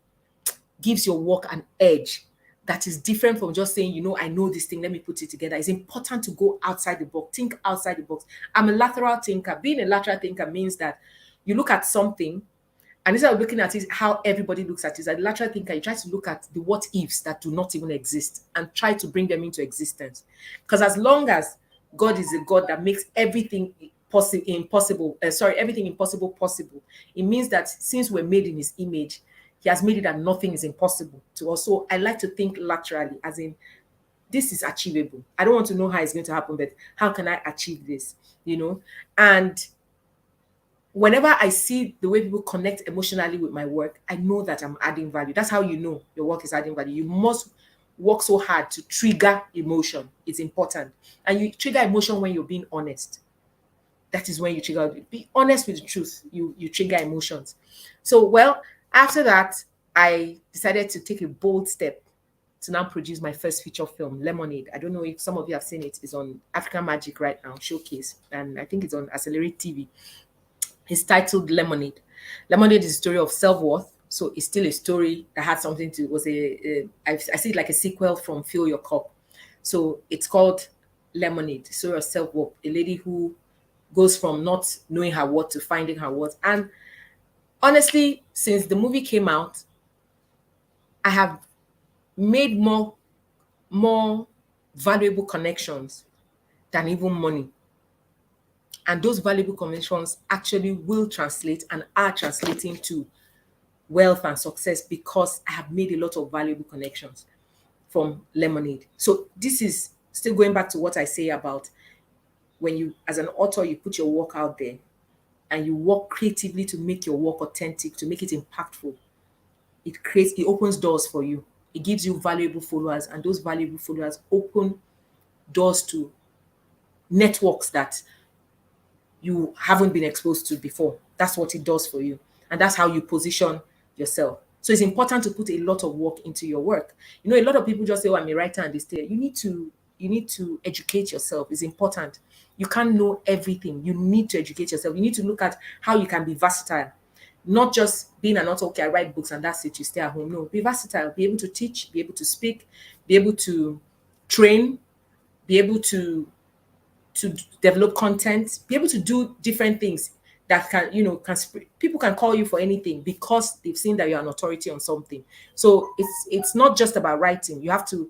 gives your work an edge that is different from just saying, I know this thing, let me put it together. It's important to go outside the box, think outside the box. I'm a lateral thinker. Being a lateral thinker means that you look at something, and instead of looking at it how everybody looks at it, as a lateral thinker, you try to look at the what ifs that do not even exist and try to bring them into existence. Because as long as God is a God that makes everything impossible possible, it means that since we're made in his image, he has made it that nothing is impossible to us. So I like to think laterally, as in, this is achievable. I don't want to know how it's going to happen, but how can I achieve this? And whenever I see the way people connect emotionally with my work, I know that I'm adding value. That's how you know your work is adding value. You must work so hard to trigger emotion. It's important. And you trigger emotion when you're being honest. That is when you trigger. Be honest with the truth. You trigger emotions. So, well, after that, I decided to take a bold step to now produce my first feature film, Lemonade. I don't know if some of you have seen it. It's on African Magic right now, Showcase. And I think it's on Accelerate TV. It's titled Lemonade. Lemonade is a story of self-worth. So it's still a story that had something to, I see it like a sequel from Fill Your Cup. So it's called Lemonade, story of self-worth. A lady who goes from not knowing her worth to finding her worth. And honestly, since the movie came out, I have made more valuable connections than even money. And those valuable connections actually will translate and are translating to wealth and success, because I have made a lot of valuable connections from Lemonade. So this is still going back to what I say about when you, as an author, you put your work out there and you work creatively to make your work authentic, to make it impactful. It opens doors for you. It gives you valuable followers, and those valuable followers open doors to networks that you haven't been exposed to before. That's what it does for you. And that's how you position yourself. So it's important to put a lot of work into your work. A lot of people just say, oh, I'm a writer and they stay. You need to educate yourself. It's important. You can't know everything. You need to educate yourself. You need to look at how you can be versatile. Not just being an author, okay, I write books and that's it, you stay at home. No, be versatile, be able to teach, be able to speak, be able to train, be able to develop content, be able to do different things that can, people can call you for anything because they've seen that you're an authority on something. So it's not just about writing. You have to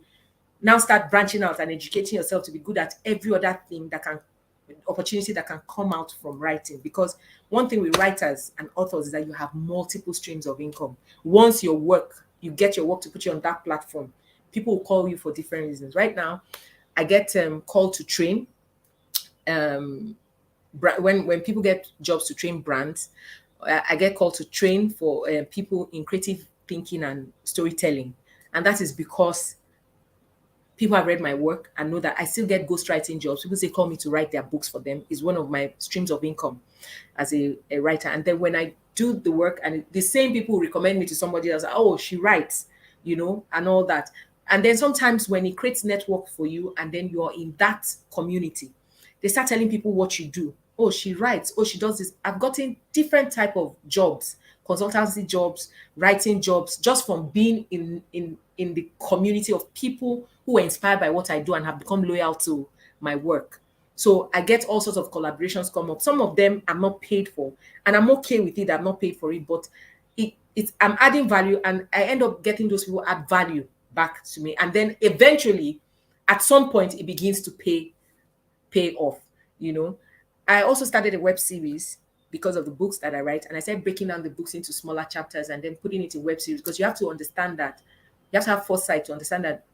now start branching out and educating yourself to be good at every other thing opportunity that can come out from writing. Because one thing with writers and authors is that you have multiple streams of income. Once you get your work to put you on that platform, people will call you for different reasons. Right now, I get called to train. When people get jobs to train brands, I get called to train for people in creative thinking and storytelling. And that is because people have read my work and know that I still get ghostwriting jobs. People say call me to write their books for them. Is one of my streams of income as a writer. And then when I do the work, and the same people recommend me to somebody else, oh, she writes, and all that. And then sometimes when it creates network for you, and then you're in that community, they start telling people what you do. Oh, she writes. Oh, she does this. I've gotten different type of jobs, consultancy jobs, writing jobs, just from being in the community of people who were inspired by what I do and have become loyal to my work. So I get all sorts of collaborations come up. Some of them I'm not paid for, and I'm okay with it. I'm not paid for it, but it's I'm adding value, and I end up getting those people add value back to me, and then eventually, at some point, it begins to pay off. I also started a web series because of the books that I write, and I started breaking down the books into smaller chapters and then putting it in web series, because you have to understand that you have to have foresight to understand that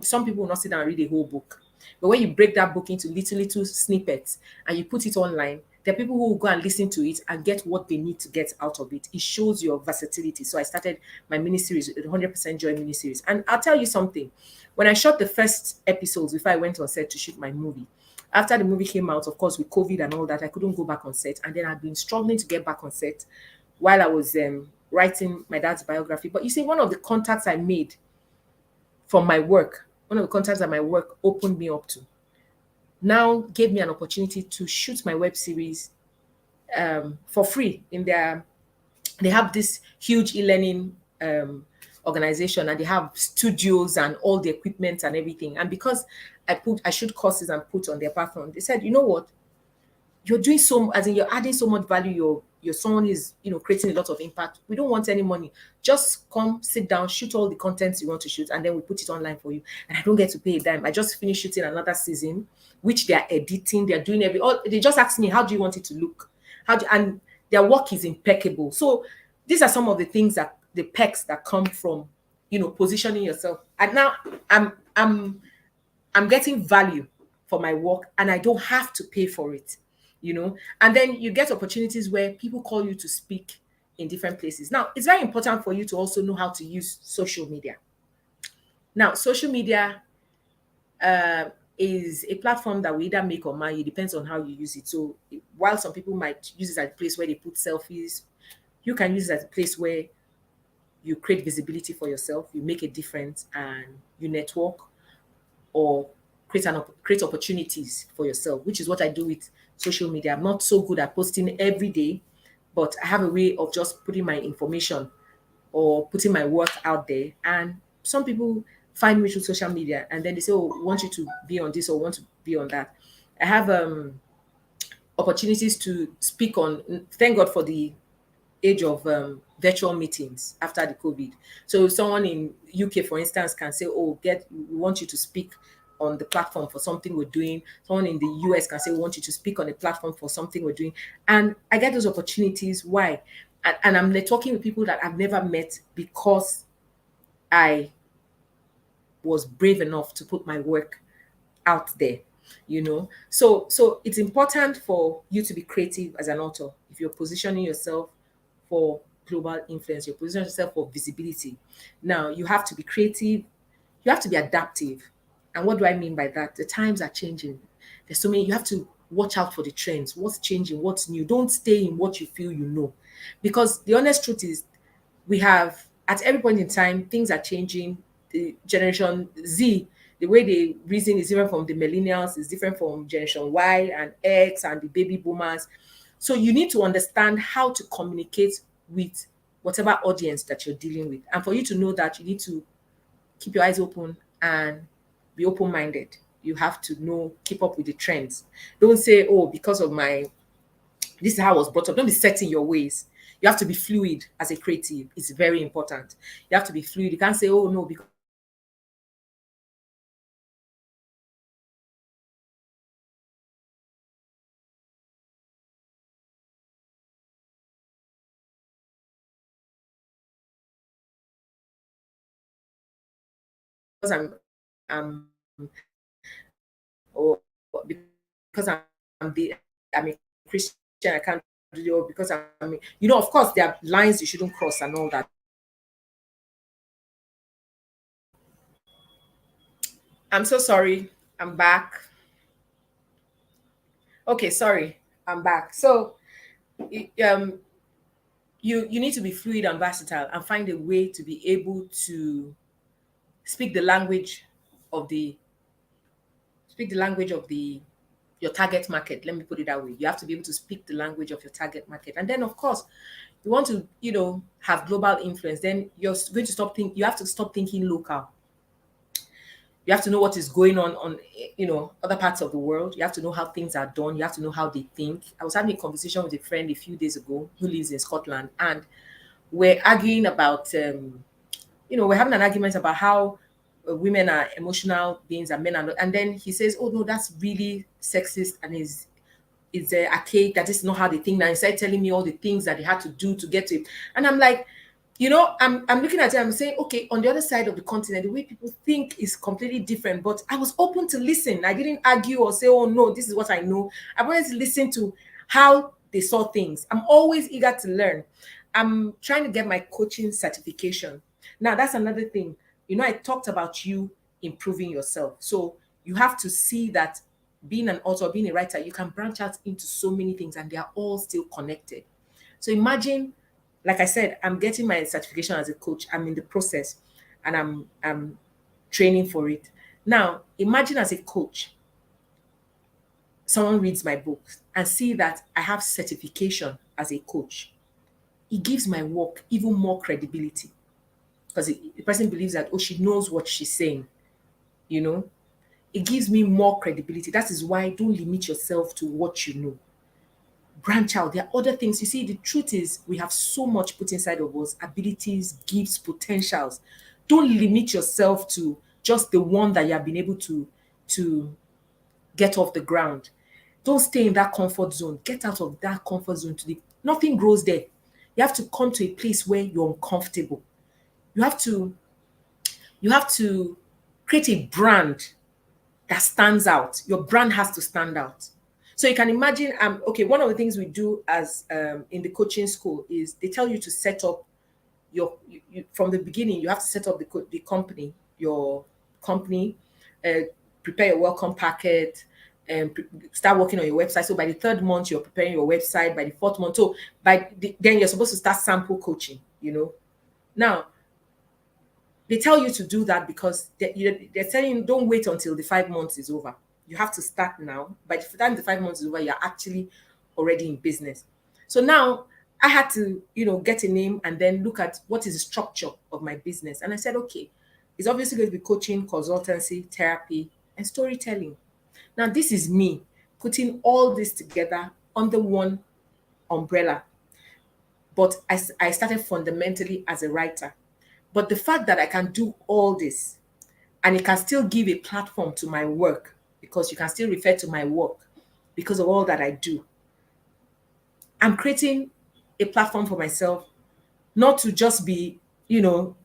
some people will not sit down and read a whole book. But when you break that book into little snippets and you put it online, there are people who will go and listen to it and get what they need to get out of it. It shows your versatility. So I started my mini series, the 100% Joy mini series. And I'll tell you something. When I shot the first episodes before I went on set to shoot my movie, after the movie came out, of course, with COVID and all that, I couldn't go back on set. And then I've been struggling to get back on set while I was writing my dad's biography. But you see, one of the contacts I made from my work, one of the contacts that my work opened me up to, now gave me an opportunity to shoot my web series for free they have this huge e-learning organization, and they have studios and all the equipment and everything. And because I shoot courses and put on their platform, they said, you know what, you're doing so, as in you're adding so much value, your someone is creating a lot of impact. We don't want any money. Just come, sit down, shoot all the contents you want to shoot, and then we put it online for you. And I don't get to pay a dime. I just finished shooting another season, which they are editing, they're doing they just asked me, how do you want it to look? And their work is impeccable. So these are some of the things, that the perks that come from positioning yourself. And now I'm getting value for my work, and I don't have to pay for it. And then you get opportunities where people call you to speak in different places. Now, it's very important for you to also know how to use social media. Now, social media is a platform that we either make or marry. It depends on how you use it. So while some people might use it as a place where they put selfies, you can use it as a place where you create visibility for yourself, you make a difference, and you network or create opportunities for yourself, which is what I do with social media. I'm not so good at posting every day, but I have a way of just putting my information or putting my work out there. And some people find me through social media, and then they say, oh, we want you to be on this or want to be on that. I have opportunities to speak on, thank God for the age of virtual meetings after the COVID. So if someone in UK, for instance, can say, oh, we want you to speak on the platform for something we're doing. Someone in the US can say, we want you to speak on a platform for something we're doing. And I get those opportunities. Why? And I'm networking with people that I've never met, because I was brave enough to put my work out there. So it's important for you to be creative as an author. If you're positioning yourself for global influence, you're positioning yourself for visibility. Now, you have to be creative, you have to be adaptive. And what do I mean by that? The times are changing. There's so many, you have to watch out for the trends. What's changing? What's new? Don't stay in what you feel you know. Because the honest truth is, we have, at every point in time, things are changing. The Generation Z, the way they reason is different from the millennials, is different from Generation Y and X and the baby boomers. So you need to understand how to communicate with whatever audience that you're dealing with. And for you to know that, you need to keep your eyes open and be open-minded. You have to keep up with the trends. Don't say, oh, because of this is how I was brought up. Don't be set in your ways. You have to be fluid as a creative. It's very important. You have to be fluid. You can't say, oh, no, because I'm or because I'm a Christian, I can't because I mean, you know, of course, there are lines you shouldn't cross and all that. I'm so sorry. I'm back. Okay, sorry. I'm back. So, um, you need to be fluid and versatile and find a way to be able to speak the language of the your target market. Let me put it that way. You have to be able to speak the language of your target market. And then of course, you want to, you know, have global influence. Then you're going to you have to stop thinking local. You have to know what is going on, you know, other parts of the world. You have to know how things are done. You have to know how they think. I was having a conversation with a friend a few days ago who lives in Scotland, and we're arguing about, you know, we're having an argument about how women are emotional beings and men are not. And then he says, "Oh no, that's really sexist and is archaic. That is not how they think." Now he started telling me all the things that they had to do to get to it, and I'm like, you know, I'm looking at it. I'm saying, okay, on the other side of the continent, the way people think is completely different. But I was open to listen. I didn't argue or say, "Oh no, this is what I know." I wanted to listen to how they saw things. I'm always eager to learn. I'm trying to get my coaching certification. Now, that's another thing. You know, I talked about you improving yourself. So you have to see that being an author, being a writer, you can branch out into so many things and they are all still connected. So imagine, like I said, I'm getting my certification as a coach. I'm in the process and I'm training for it. Now, imagine as a coach, someone reads my book and see that I have certification as a coach. It gives my work even more credibility because the person believes that, oh, she knows what she's saying, you know. It gives me more credibility. That is why don't limit yourself to what you know. Branch out. There are other things. You see, the truth is we have so much put inside of us, abilities, gifts, potentials. Don't limit yourself to just the one that you have been able to get off the ground. Don't stay in that comfort zone. Get out of that comfort zone nothing grows there. You have to come to a place where you're uncomfortable. You have to create a brand that stands out. Your brand has to stand out. So you can imagine, okay, one of the things we do as in the coaching school is they tell you to set up from the beginning. You have to set up your company, prepare your welcome packet, and start working on your website. So by the third month, you're preparing your website. By the fourth month, so then you're supposed to start sample coaching. You know, now they tell you to do that because they're telling you don't wait until the 5 months is over. You have to start now. By the time the 5 months is over, you're actually already in business. So now I had to, you know, get a name and then look at what is the structure of my business. And I said, okay, it's obviously going to be coaching, consultancy, therapy, and storytelling. Now, this is me putting all this together under one umbrella. But I started fundamentally as a writer. But the fact that I can do all this and it can still give a platform to my work, because you can still refer to my work because of all that I do. I'm creating a platform for myself, not to just be, you know,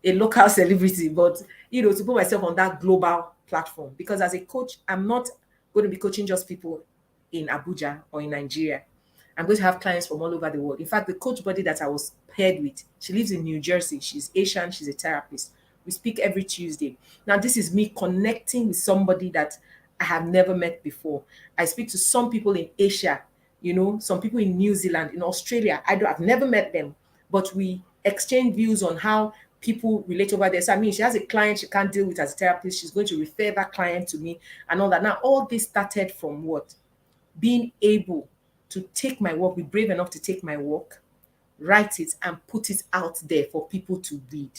a local celebrity, but, you know, to put myself on that global platform. Because as a coach, I'm not going to be coaching just people in Abuja or in Nigeria. I'm going to have clients from all over the world. In fact, the coach body that I was paired with, she lives in New Jersey. She's Asian. She's a therapist. We speak every Tuesday. Now, this is me connecting with somebody that I have never met before. I speak to some people in Asia, you know, some people in New Zealand, in Australia. I've never met them, but we exchange views on how people relate over there. So, I mean, she has a client she can't deal with as a therapist. She's going to refer that client to me and all that. Now, all this started from what? Being able to take my work, be brave enough to take my work, write it, and put it out there for people to read.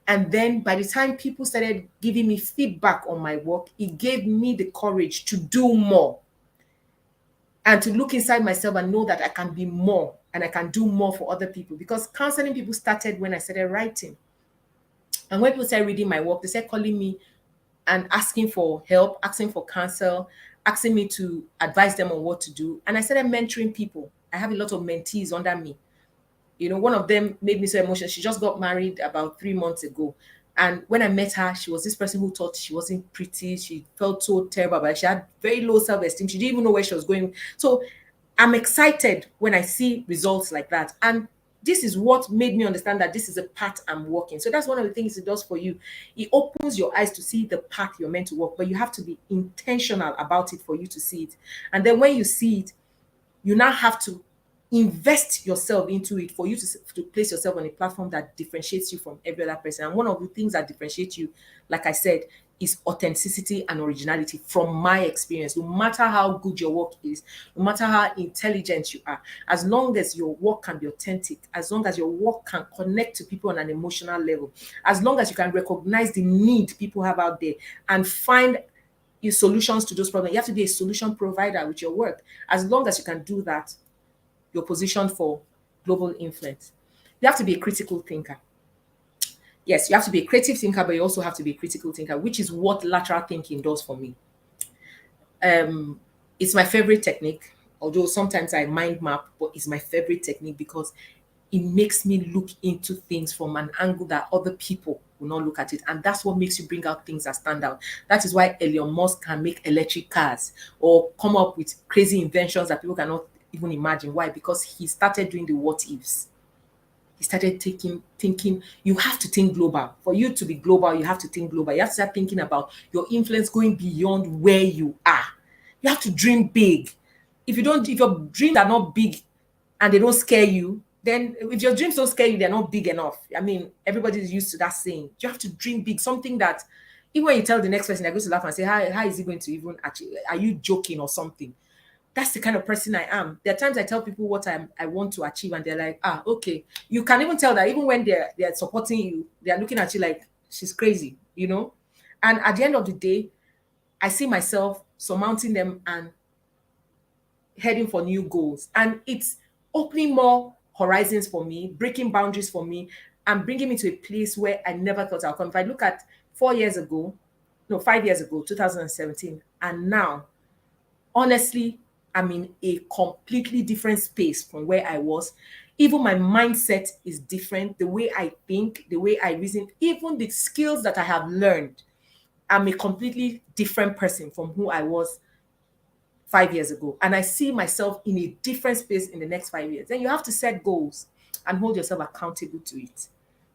And then by the time people started giving me feedback on my work, it gave me the courage to do more and to look inside myself and know that I can be more and I can do more for other people. Because counseling people started when I started writing. And when people started reading my work, they started calling me and asking for help, asking for counsel, asking me to advise them on what to do. And I started mentoring people. I have a lot of mentees under me. You know, one of them made me so emotional. She just got married about 3 months ago. And when I met her, she was this person who thought she wasn't pretty. She felt so terrible, but she had very low self-esteem. She didn't even know where she was going. So I'm excited when I see results like that. And this is what made me understand that this is a path I'm walking. So that's one of the things it does for you. It opens your eyes to see the path you're meant to walk, but you have to be intentional about it for you to see it. And then when you see it, you now have to invest yourself into it for you to place yourself on a platform that differentiates you from every other person. And one of the things that differentiates you, like I said, is authenticity and originality from my experience. No matter how good your work is, no matter how intelligent you are, as long as your work can be authentic, as long as your work can connect to people on an emotional level, as long as you can recognize the need people have out there and find solutions to those problems. You have to be a solution provider with your work. As long as you can do that, you're positioned for global influence. You have to be a critical thinker. Yes, you have to be a creative thinker, but you also have to be a critical thinker, which is what lateral thinking does for me. It's my favorite technique, although sometimes I mind map, but it's my favorite technique because it makes me look into things from an angle that other people will not look at it. And that's what makes you bring out things that stand out. That is why Elon Musk can make electric cars or come up with crazy inventions that people cannot even imagine. Why? Because he started doing the what ifs. He started thinking, you have to think global. For you to be global, you have to think global. You have to start thinking about your influence going beyond where you are. You have to dream big. If your dreams are not big and they don't scare you, then if your dreams don't scare you, they're not big enough. I mean, everybody's used to that saying. You have to dream big, something that even when you tell the next person, they're going to laugh and say, how is he going to even achieve? Are you joking or something? That's the kind of person I am. There are times I tell people what I want to achieve, and they're like, okay. You can even tell that even when they're supporting you, they're looking at you like she's crazy, you know? And at the end of the day, I see myself surmounting them and heading for new goals. And it's opening more horizons for me, breaking boundaries for me, and bringing me to a place where I never thought I'll come. If I look at 5 years ago, 2017, and now, honestly, I'm in a completely different space from where I was. Even my mindset is different. The way I think, the way I reason, even the skills that I have learned, I'm a completely different person from who I was 5 years ago. And I see myself in a different space in the next 5 years. Then you have to set goals and hold yourself accountable to it.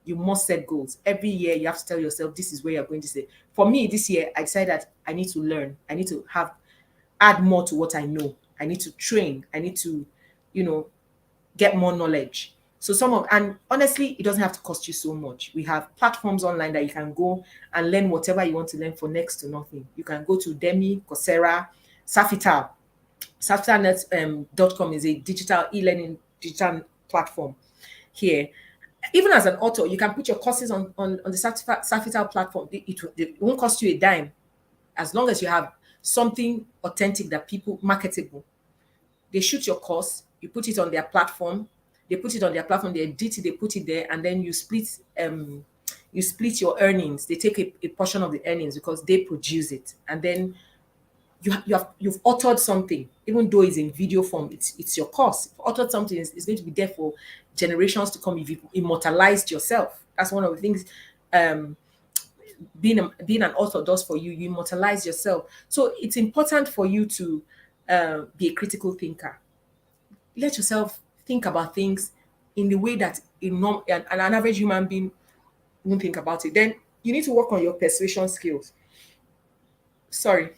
You must set goals. Every year you have to tell yourself, this is where you're going to say. For me, this year, I decided that I need to learn. I need to add more to what I know. I need to train. I need to, get more knowledge. And honestly, it doesn't have to cost you so much. We have platforms online that you can go and learn whatever you want to learn for next to nothing. You can go to Demi, Coursera, Safital. Safitalnet.com is a digital e-learning digital platform here. Even as an author, you can put your courses on the Safital platform. It won't cost you a dime as long as you have something authentic that people marketable. They shoot your course, you put it on their platform, they edit it, they put it there, and then you split your earnings. They take a portion of the earnings because they produce it, and then you've authored something, even though it's in video form. It's your course. You've authored something, it's going to be there for generations to come. You've immortalized yourself. That's one of the things being an author does for you. You immortalize yourself. So it's important for you to be a critical thinker. Let yourself think about things in the way that an average human being won't think about it. Then you need to work on your persuasion skills. Sorry.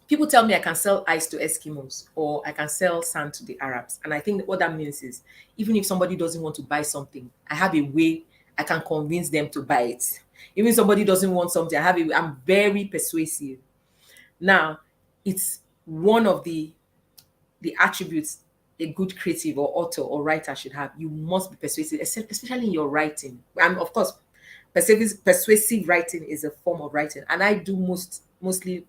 People tell me I can sell ice to Eskimos or I can sell sand to the Arabs. And I think what that means is even if somebody doesn't want to buy something, I have a way I can convince them to buy it. Even if somebody doesn't want something, I'm very persuasive. Now, it's one of the attributes a good creative or author or writer should have. You must be persuasive, especially in your writing. And of course, persuasive writing is a form of writing. And I do mostly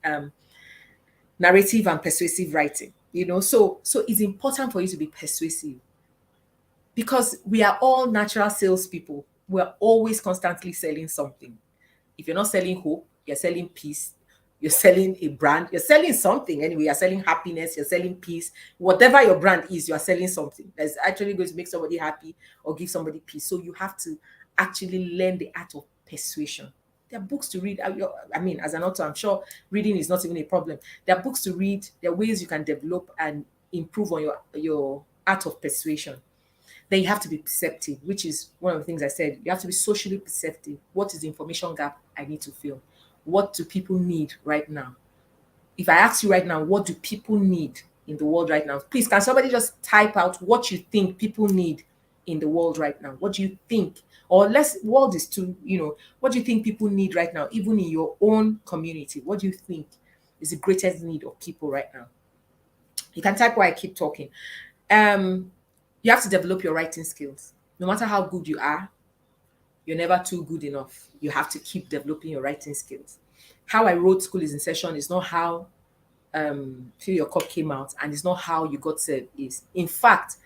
narrative and persuasive writing, so it's important for you to be persuasive because we are all natural salespeople. We're always constantly selling something. If you're not selling hope, you're selling peace, you're selling a brand, you're selling something anyway. You're selling happiness, you're selling peace. Whatever your brand is, you're selling something that's actually going to make somebody happy or give somebody peace. So you have to actually learn the art of persuasion. There are books to read. I mean, as an author, I'm sure reading is not even a problem. There are books to read. There are ways you can develop and improve on your art of persuasion, then you have to be perceptive, which is one of the things I said. You have to be socially perceptive. What is the information gap I need to fill? What do people need right now? If I ask you right now, what do people need in the world right now? Please, can somebody just type out what you think people need in the world right now? What do you think? Or less world is too, what do you think people need right now, even in your own community? What do you think is the greatest need of people right now? You can type while I keep talking. You have to develop your writing skills. No matter how good you are, you're never too good enough. You have to keep developing your writing skills. How I wrote School is in Session is not how Fill Your Cup came out, and it's not how You Got Served is. In fact,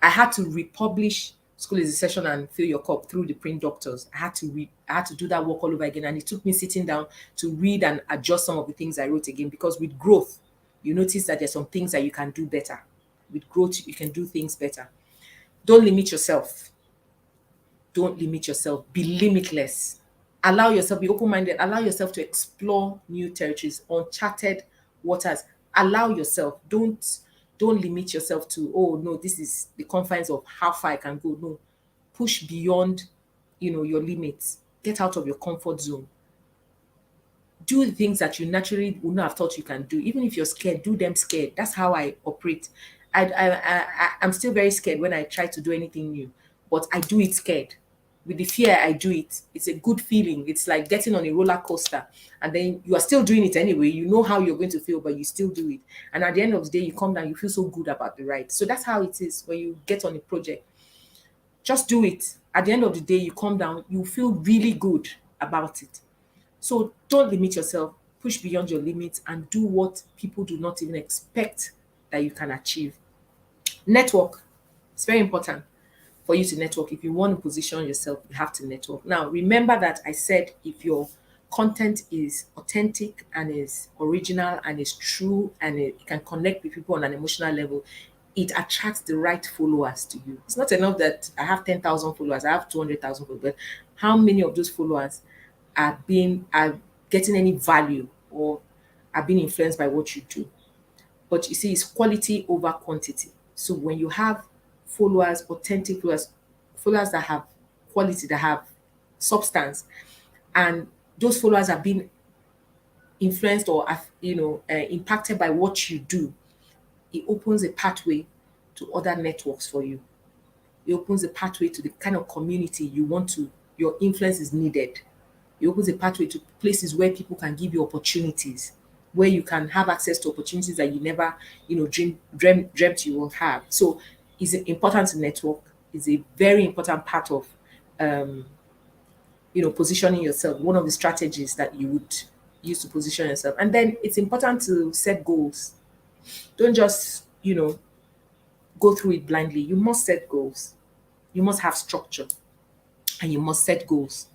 I had to republish School is in Session and Fill Your Cup through the Print Doctors. I had to do that work all over again, and it took me sitting down to read and adjust some of the things I wrote again, because with growth, you notice that there's some things that you can do better. With growth, you can do things better. Don't limit yourself. Don't limit yourself. Be limitless. Allow yourself, be open-minded. Allow yourself to explore new territories, uncharted waters. Allow yourself. Don't limit yourself to, oh no, this is the confines of how far I can go. No, push beyond, your limits. Get out of your comfort zone. Do the things that you naturally would not have thought you can do. Even if you're scared, do them scared. That's how I operate. I'm still very scared when I try to do anything new, but I do it scared. With the fear, I do it. It's a good feeling. It's like getting on a roller coaster, and then you are still doing it anyway. You know how you're going to feel, but you still do it. And at the end of the day, you come down, you feel so good about the ride. So that's how it is when you get on a project. Just do it. At the end of the day, you come down, you feel really good about it. So don't limit yourself. Push beyond your limits and do what people do not even expect that you can achieve. Network. It's very important for you to network. If you want to position yourself, you have to network. Now, remember that I said if your content is authentic and is original and is true and it can connect with people on an emotional level, it attracts the right followers to you. It's not enough that I have 10,000 followers, I have 200,000 followers, but how many of those followers are getting any value or are being influenced by what you do? But you see, it's quality over quantity. So when you have followers, authentic followers that have quality, that have substance, and those followers are being influenced or impacted by what you do, it opens a pathway to other networks for you. It opens a pathway to the kind of community your influence is needed. It opens a pathway to places where people can give you opportunities, where you can have access to opportunities that you never, dreamt you will have. So it's important to network. It's a very important part of, positioning yourself. One of the strategies that you would use to position yourself. And then it's important to set goals. Don't just, go through it blindly. You must set goals. You must have structure, and you must set goals.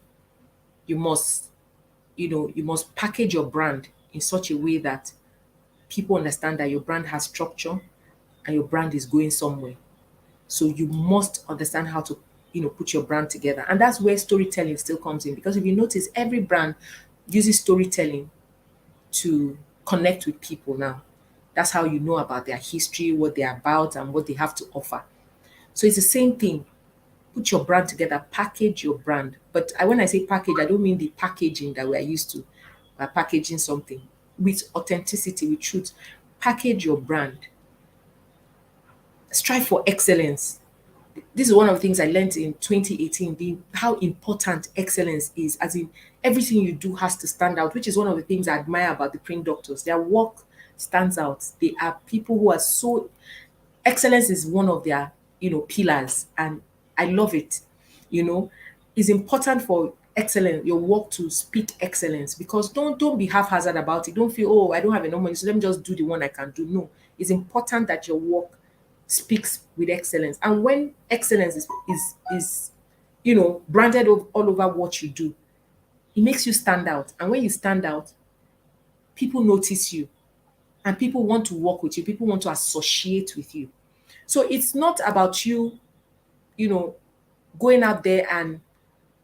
You must package your brand in such a way that people understand that your brand has structure and your brand is going somewhere. So you must understand how to, put your brand together. And that's where storytelling still comes in. Because if you notice, every brand uses storytelling to connect with people now. That's how you know about their history, what they're about, and what they have to offer. So it's the same thing. Put your brand together, package your brand. But when I say package, I don't mean the packaging that we're used to, packaging something with authenticity, with truth. Package your brand. Strive for excellence. This is one of the things I learned in 2018, how important excellence is, as in everything you do has to stand out, which is one of the things I admire about the Print Doctors. Their work stands out. They are people who are so, excellence is one of their, pillars, and I love it. It's important for excellence, your work to speak excellence, because don't be haphazard about it. Don't feel, oh, I don't have enough money, so let me just do the one I can do. No, it's important that your work speaks with excellence. And when excellence is branded all over what you do, it makes you stand out. And when you stand out, people notice you and people want to work with you. People want to associate with you. So it's not about you, going out there and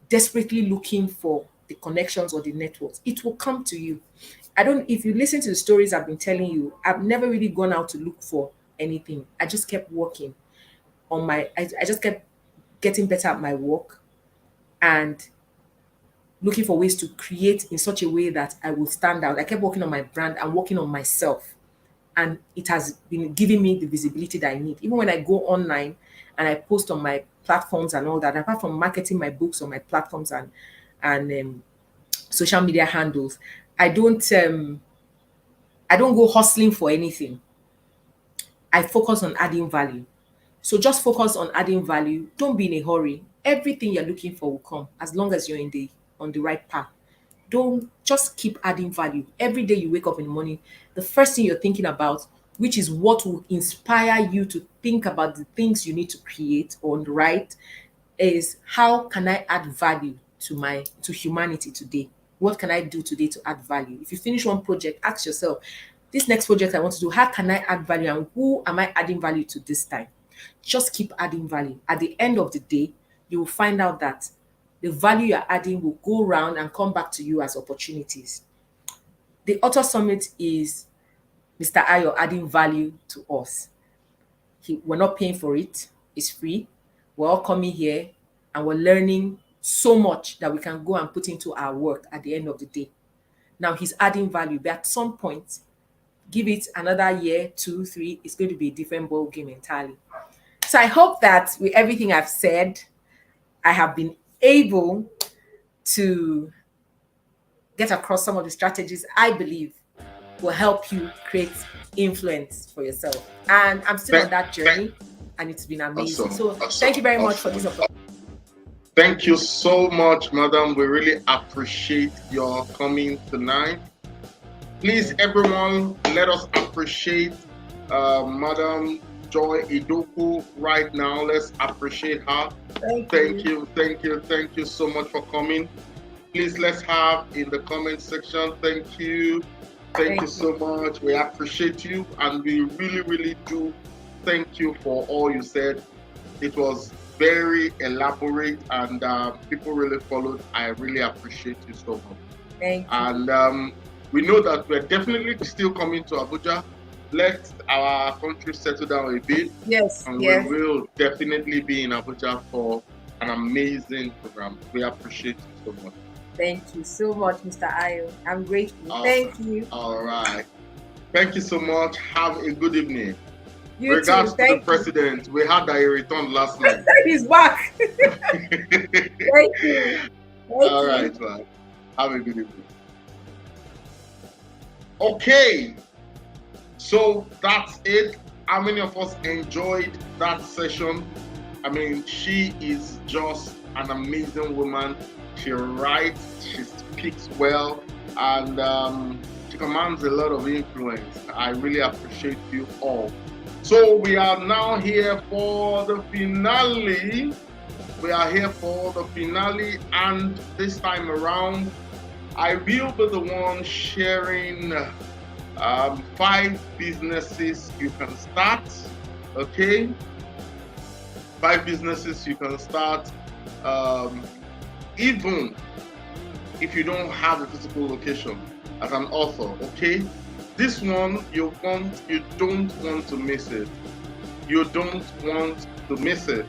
desperately looking for the connections or the networks. It will come to you. If you listen to the stories I've been telling you, I've never really gone out to look for anything. I just kept working on I just kept getting better at my work and looking for ways to create in such a way that I would stand out. I kept working on my brand and working on myself. And it has been giving me the visibility that I need. Even when I go online and I post on my platforms and all that, apart from marketing my books on my platforms and social media handles, I don't go hustling for anything. I focus on adding value. So just focus on adding value. Don't be in a hurry. Everything you're looking for will come as long as you're on the right path. Don't just keep adding value. Every day you wake up in the morning, the first thing you're thinking about, which is what will inspire you to think about the things you need to create or write, is how can I add value to humanity today? What can I do today to add value? If you finish one project, ask yourself, this next project I want to do, how can I add value and who am I adding value to this time? Just keep adding value. At the end of the day, you will find out that the value you're adding will go around and come back to you as opportunities. The Author Summit is Mr. Ayo adding value to us. We're not paying for it. It's free. We're all coming here and we're learning so much that we can go and put into our work at the end of the day. Now he's adding value, but at some point, give it another year, 2, 3, it's going to be a different ball game entirely. So I hope that with everything I've said, I have been able to get across some of the strategies I believe will help you create influence for yourself. And I'm still on that journey, and it's been amazing. So thank you very much for this opportunity.
Thank you so much, madam. We really appreciate your coming tonight. Please, everyone, let us appreciate Madam Joy Idoku right now. Let's appreciate her. Thank you so much for coming. Please, let's have in the comment section. Thank you so much. We appreciate you, and we really do thank you for all you said. It was very elaborate, and people really followed. I really appreciate you so much.
Thank you.
And we know that we're definitely still coming to Abuja. Let our country settle down a bit.
Yes.
And we will definitely be in Abuja for an amazing program. We appreciate you so much.
Thank you so much, Mr. Ayo. I'm grateful. Thank you.
All right. Thank you so much. Have a good evening.
You
Regards
too.
to the president. We had that he returned last night.
He's back. Thank you.
All right, man. Have a good evening. Okay. So that's it. How many of us enjoyed that session? I mean, she is just an amazing woman. She writes, she speaks well, and she commands a lot of influence. I really appreciate you all. So we are now here for the finale. And this time around, I will be the one sharing 5 businesses you can start. Okay, 5 businesses you can start, even if you don't have a physical location as an author. Okay, this one you don't want to miss it. You don't want to miss it.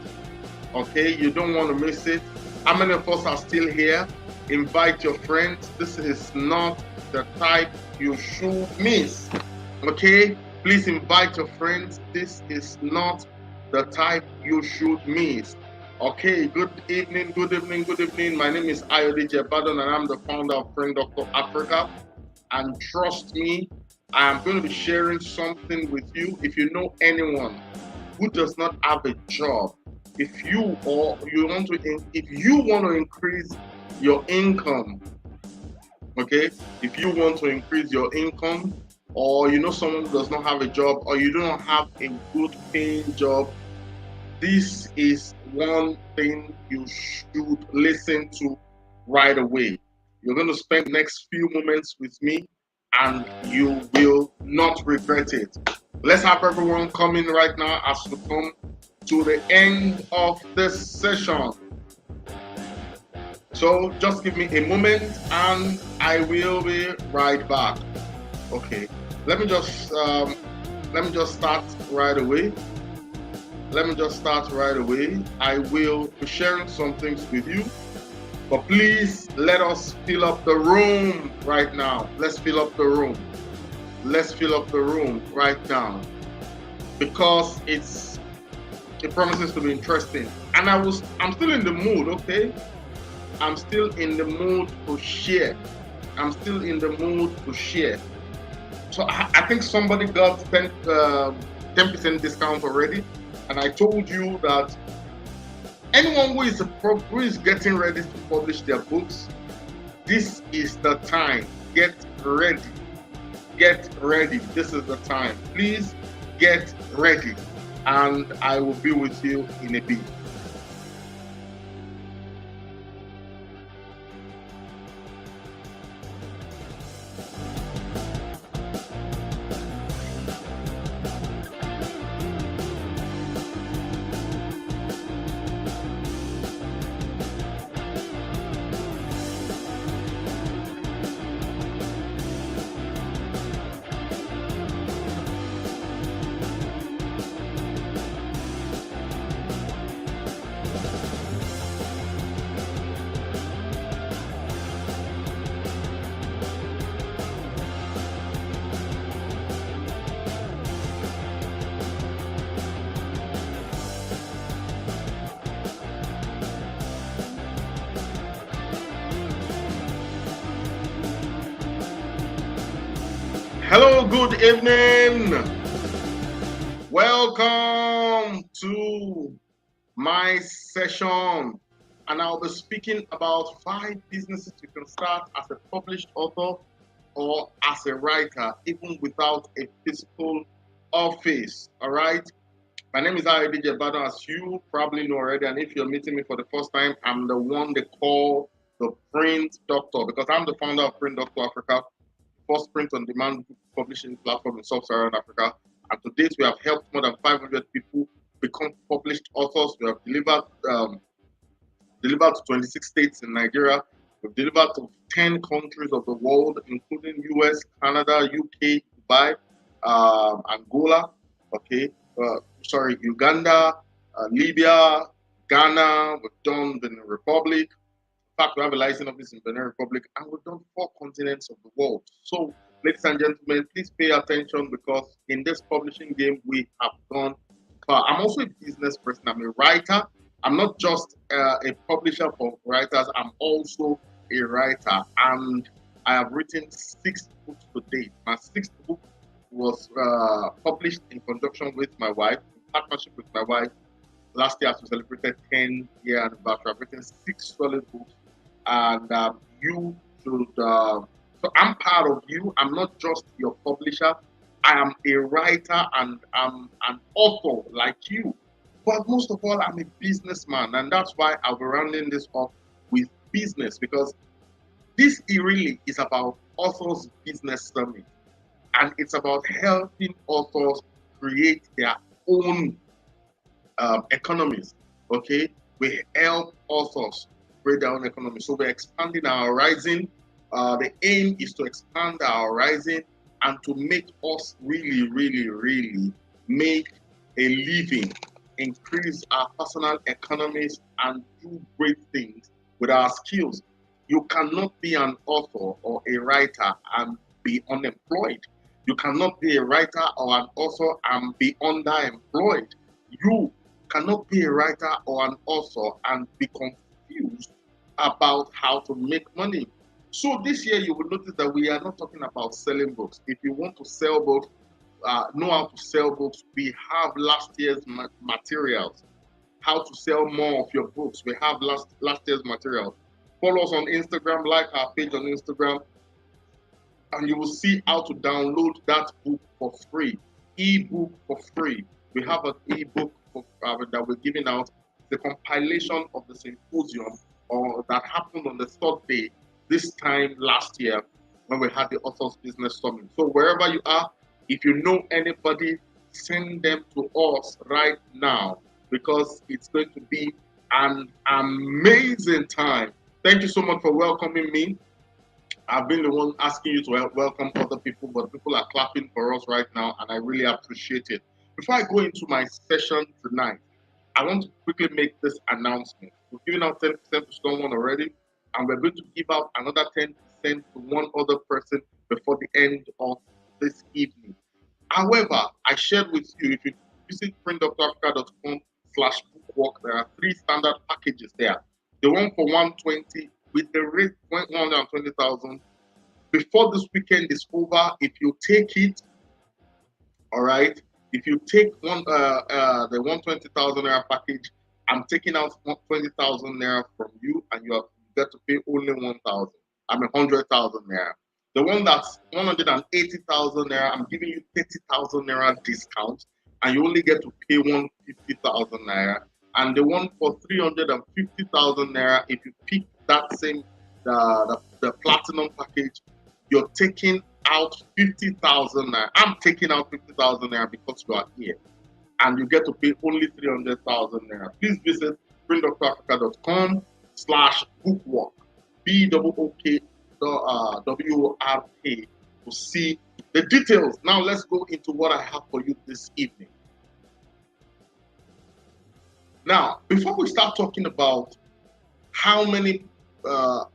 Okay, you don't want to miss it. How many of us are still here? Invite your friends. This is not the type you should miss. Okay, please invite your friends. This is not the type you should miss. Okay, good evening. My name is Ayodele Badon, and I'm the founder of Friend Doctor Africa. And trust me, I am going to be sharing something with you. If you know anyone who does not have a job, if you want to increase your income, okay, if you want to increase your income, or you know someone who does not have a job, or you don't have a good paying job, this is one thing you should listen to right away. You're going to spend the next few moments with me, and you will not regret it. Let's have everyone come in right now as we come to the end of this session. So just give me a moment and I will be right back. Okay, let me just let me just start right away. I will be sharing some things with you, but please let us fill up the room right now. Let's fill up the room. Right now, because it promises to be interesting. And I'm still in the mood, okay? I'm still in the mood to share. So I think somebody got 10% discount already, and I told you that anyone who is getting ready to publish their books, this is the time. Get ready. This is the time. Please get ready, and I will be with you in a bit. Hello, good evening. Welcome to my session, and I'll be speaking about 5 businesses you can start as a published author or as a writer, even without a physical office. All right. My name is Ayodele Badon, as you probably know already, and if you're meeting me for the first time, I'm the one they call the Print Doctor, because I'm the founder of Print Doctor Africa, first print-on-demand publishing platform in Sub-Saharan Africa. And to date, we have helped more than 500 people become published authors. We have delivered to 26 states in Nigeria. We've delivered to 10 countries of the world, including US, Canada, UK, Dubai, Angola, Uganda, Libya, Ghana. We've done Benin Republic. In fact, we have a license office in Benin Republic, and we've done 4 continents of the world. So, ladies and gentlemen, please pay attention, because in this publishing game, we have done far. I'm also a business person. I'm a writer. I'm not just a publisher for writers. I'm also a writer, and I have written 6 books to date. My 6th book was published in conjunction with my wife, in partnership with my wife. Last year, as we celebrated 10-year anniversary, I've written 6 solid books. And you should, so I'm part of you. I'm not just your publisher. I am a writer and I'm an author like you. But most of all, I'm a businessman. And that's why I'll be rounding this off with business, because this really is about Authors Business Summit. And it's about helping authors create their own economies. Okay? We help authors create their own economy. So we're expanding our horizon. The aim is to expand our horizon and to make us really make a living, increase our personal economies, and do great things with our skills. You cannot be an author or a writer and be unemployed. You cannot be a writer or an author and be underemployed. You cannot be a writer or an author and be confused about how to make money. So this year you will notice that we are not talking about selling books. If you want to sell books, know how to sell books, we have last year's materials. How to sell more of your books, we have last year's materials. Follow us on Instagram, like our page on Instagram, and you will see how to download that book for free, ebook for free. We have an ebook that we're giving out, the compilation of the symposium that happened on the 3rd day this time last year when we had the Authors Business Summit. So wherever you are, if you know anybody, send them to us right now, because it's going to be an amazing time. Thank you so much for welcoming me. I've been the one asking you to welcome other people, but people are clapping for us right now, and I really appreciate it. Before I go into my session tonight, I want to quickly make this announcement. We've given out 10% to someone already, and we're going to give out another 10% to one other person before the end of this evening. However, I shared with you, if you visit printdoctorafrica.com/bookwork, there are 3 standard packages there. The one for 120 with the rate 120,000. Before this weekend is over, if you take it, all right, if you take the 120,000 naira package, I'm taking out 20,000 naira from you, and you get to pay only 1,000. 100,000 naira. The one that's 180,000 naira, I'm giving you 30,000 naira discount, and you only get to pay 150,000 naira. And the one for 350,000 naira, if you pick that same the platinum package, you're taking out 50,000 naira. I'm taking out 50,000 naira because you are here, and you get to pay only 300,000 naira. Please visit printdoctorafrica.com/bookwork, BOOKWORK, to see the details. Now let's go into what I have for you this evening. Now, before we start talking about how many the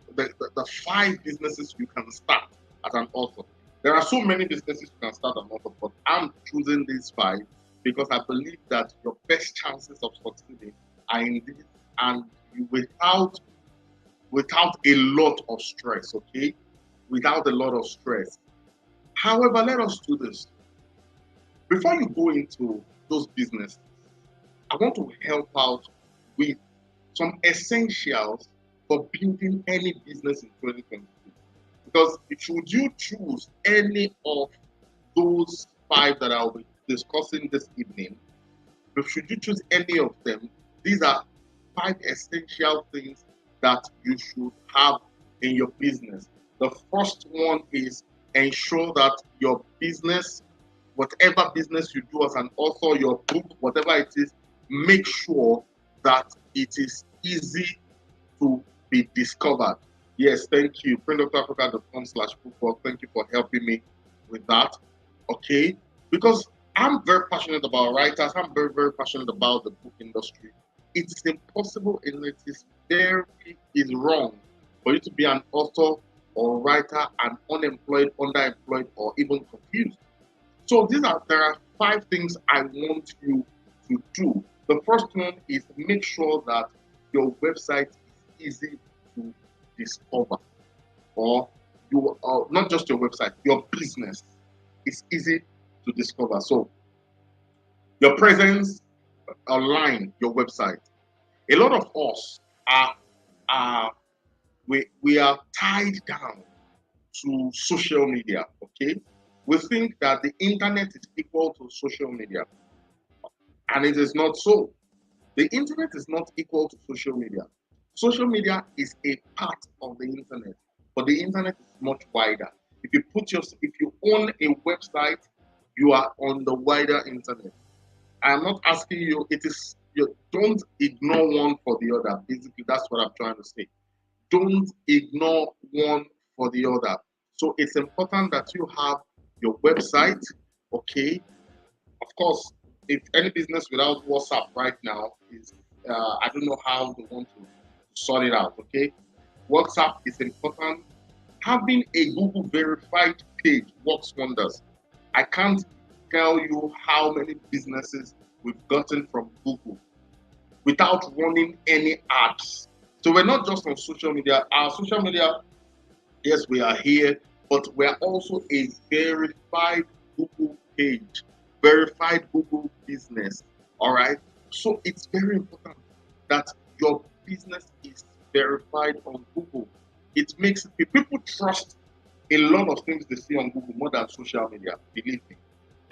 5 businesses you can start as an author. There are so many businesses you can start an author, but I'm choosing these 5 because I believe that your best chances of succeeding are in this, and without a lot of stress, okay? Without a lot of stress. However, let us do this. Before you go into those businesses, I want to help out with some essentials for building any business in 2022. Because should you choose any of those 5 that I'll be discussing this evening, should you choose any of them, these are 5 essential things that you should have in your business. The first one is ensure that your business, whatever business you do as an author, your book, whatever it is, make sure that it is easy to be discovered. Yes, thank you. printdoctorafrica.com/bookwork. Thank you for helping me with that. Okay, because I'm very passionate about writers. I'm very, very passionate about the book industry. It is impossible and it is wrong for you to be an author or writer and unemployed, underemployed, or even confused. So there are 5 things I want you to do. The first one is make sure that your website is easy to discover, or not just your website, your business is easy to discover. So your presence online, your website. A lot of us we are tied down to social media. Okay, we think that the internet is equal to social media, and it is not so. The internet is not equal to social media. Social media is a part of the internet, but the internet is much wider. If you own a website, you are on the wider internet. I am not asking you. Don't ignore one for the other. Basically, that's what I'm trying to say. Don't ignore one for the other. So it's important that you have your website, okay? Of course, if any business without WhatsApp right now is, I don't know how they want to sort it out, okay? WhatsApp is important. Having a Google verified page works wonders. I can't tell you how many businesses we've gotten from Google without running any ads. So we're not just on social media. Our social media, yes, we are here, but we're also a verified Google page, verified Google business. All right. So it's very important that your business is verified on Google. It makes people trust a lot of things they see on Google more than social media, believe me.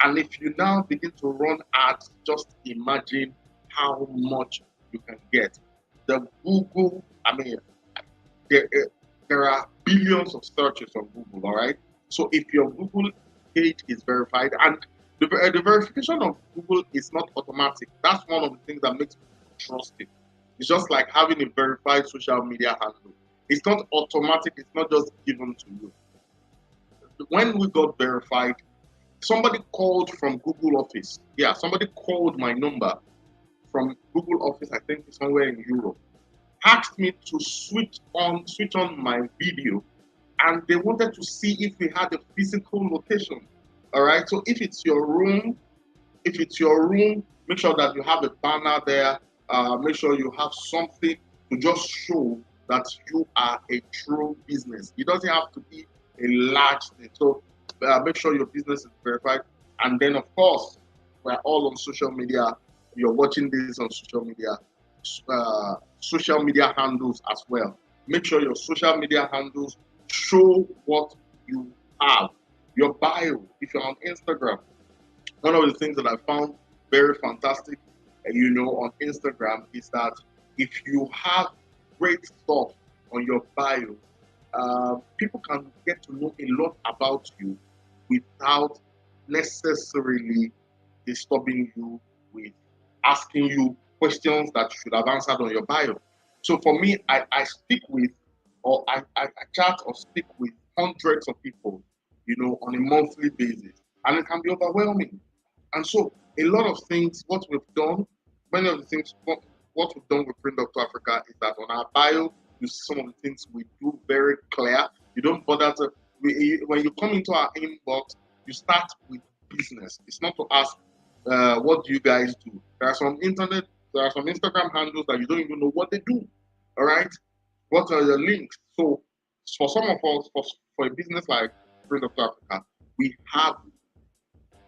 And if you now begin to run ads, just imagine how much you can get. The Google, there are billions of searches on Google, all right? So if your Google page is verified, and the verification of Google is not automatic, that's one of the things that makes people trust it. It's just like having a verified social media handle. It's not automatic. It's not just given to you. When we got verified, somebody called from Google office. Yeah, somebody called my number from Google office, I think somewhere in Europe, asked me to switch on my video, and they wanted to see if we had a physical location. All right. So if it's your room, make sure that you have a banner there. Make sure you have something to just show that you are a true business. It doesn't have to be a large thing. So make sure your business is verified. And then, of course, we're all on social media. You're watching this on social media handles as well. Make sure your social media handles show what you have. Your bio, if you're on Instagram, one of the things that I found very fantastic, on Instagram is that if you have great stuff on your bio, people can get to know a lot about you without necessarily disturbing you with asking you questions that you should have answered on your bio. So for me, I speak with, or I chat or speak with hundreds of people, on a monthly basis, and it can be overwhelming. And so a lot of things, what we've done, many of the things, what we've done with Print Doctor Africa is that on our bio, you see some of the things we do very clear. You don't bother to, when you come into our inbox, you start with business. It's not to ask, what do you guys do? There are some Instagram handles that you don't even know what they do. All right? What are the links? So for some of us, for a business like Print Doctor Africa, we have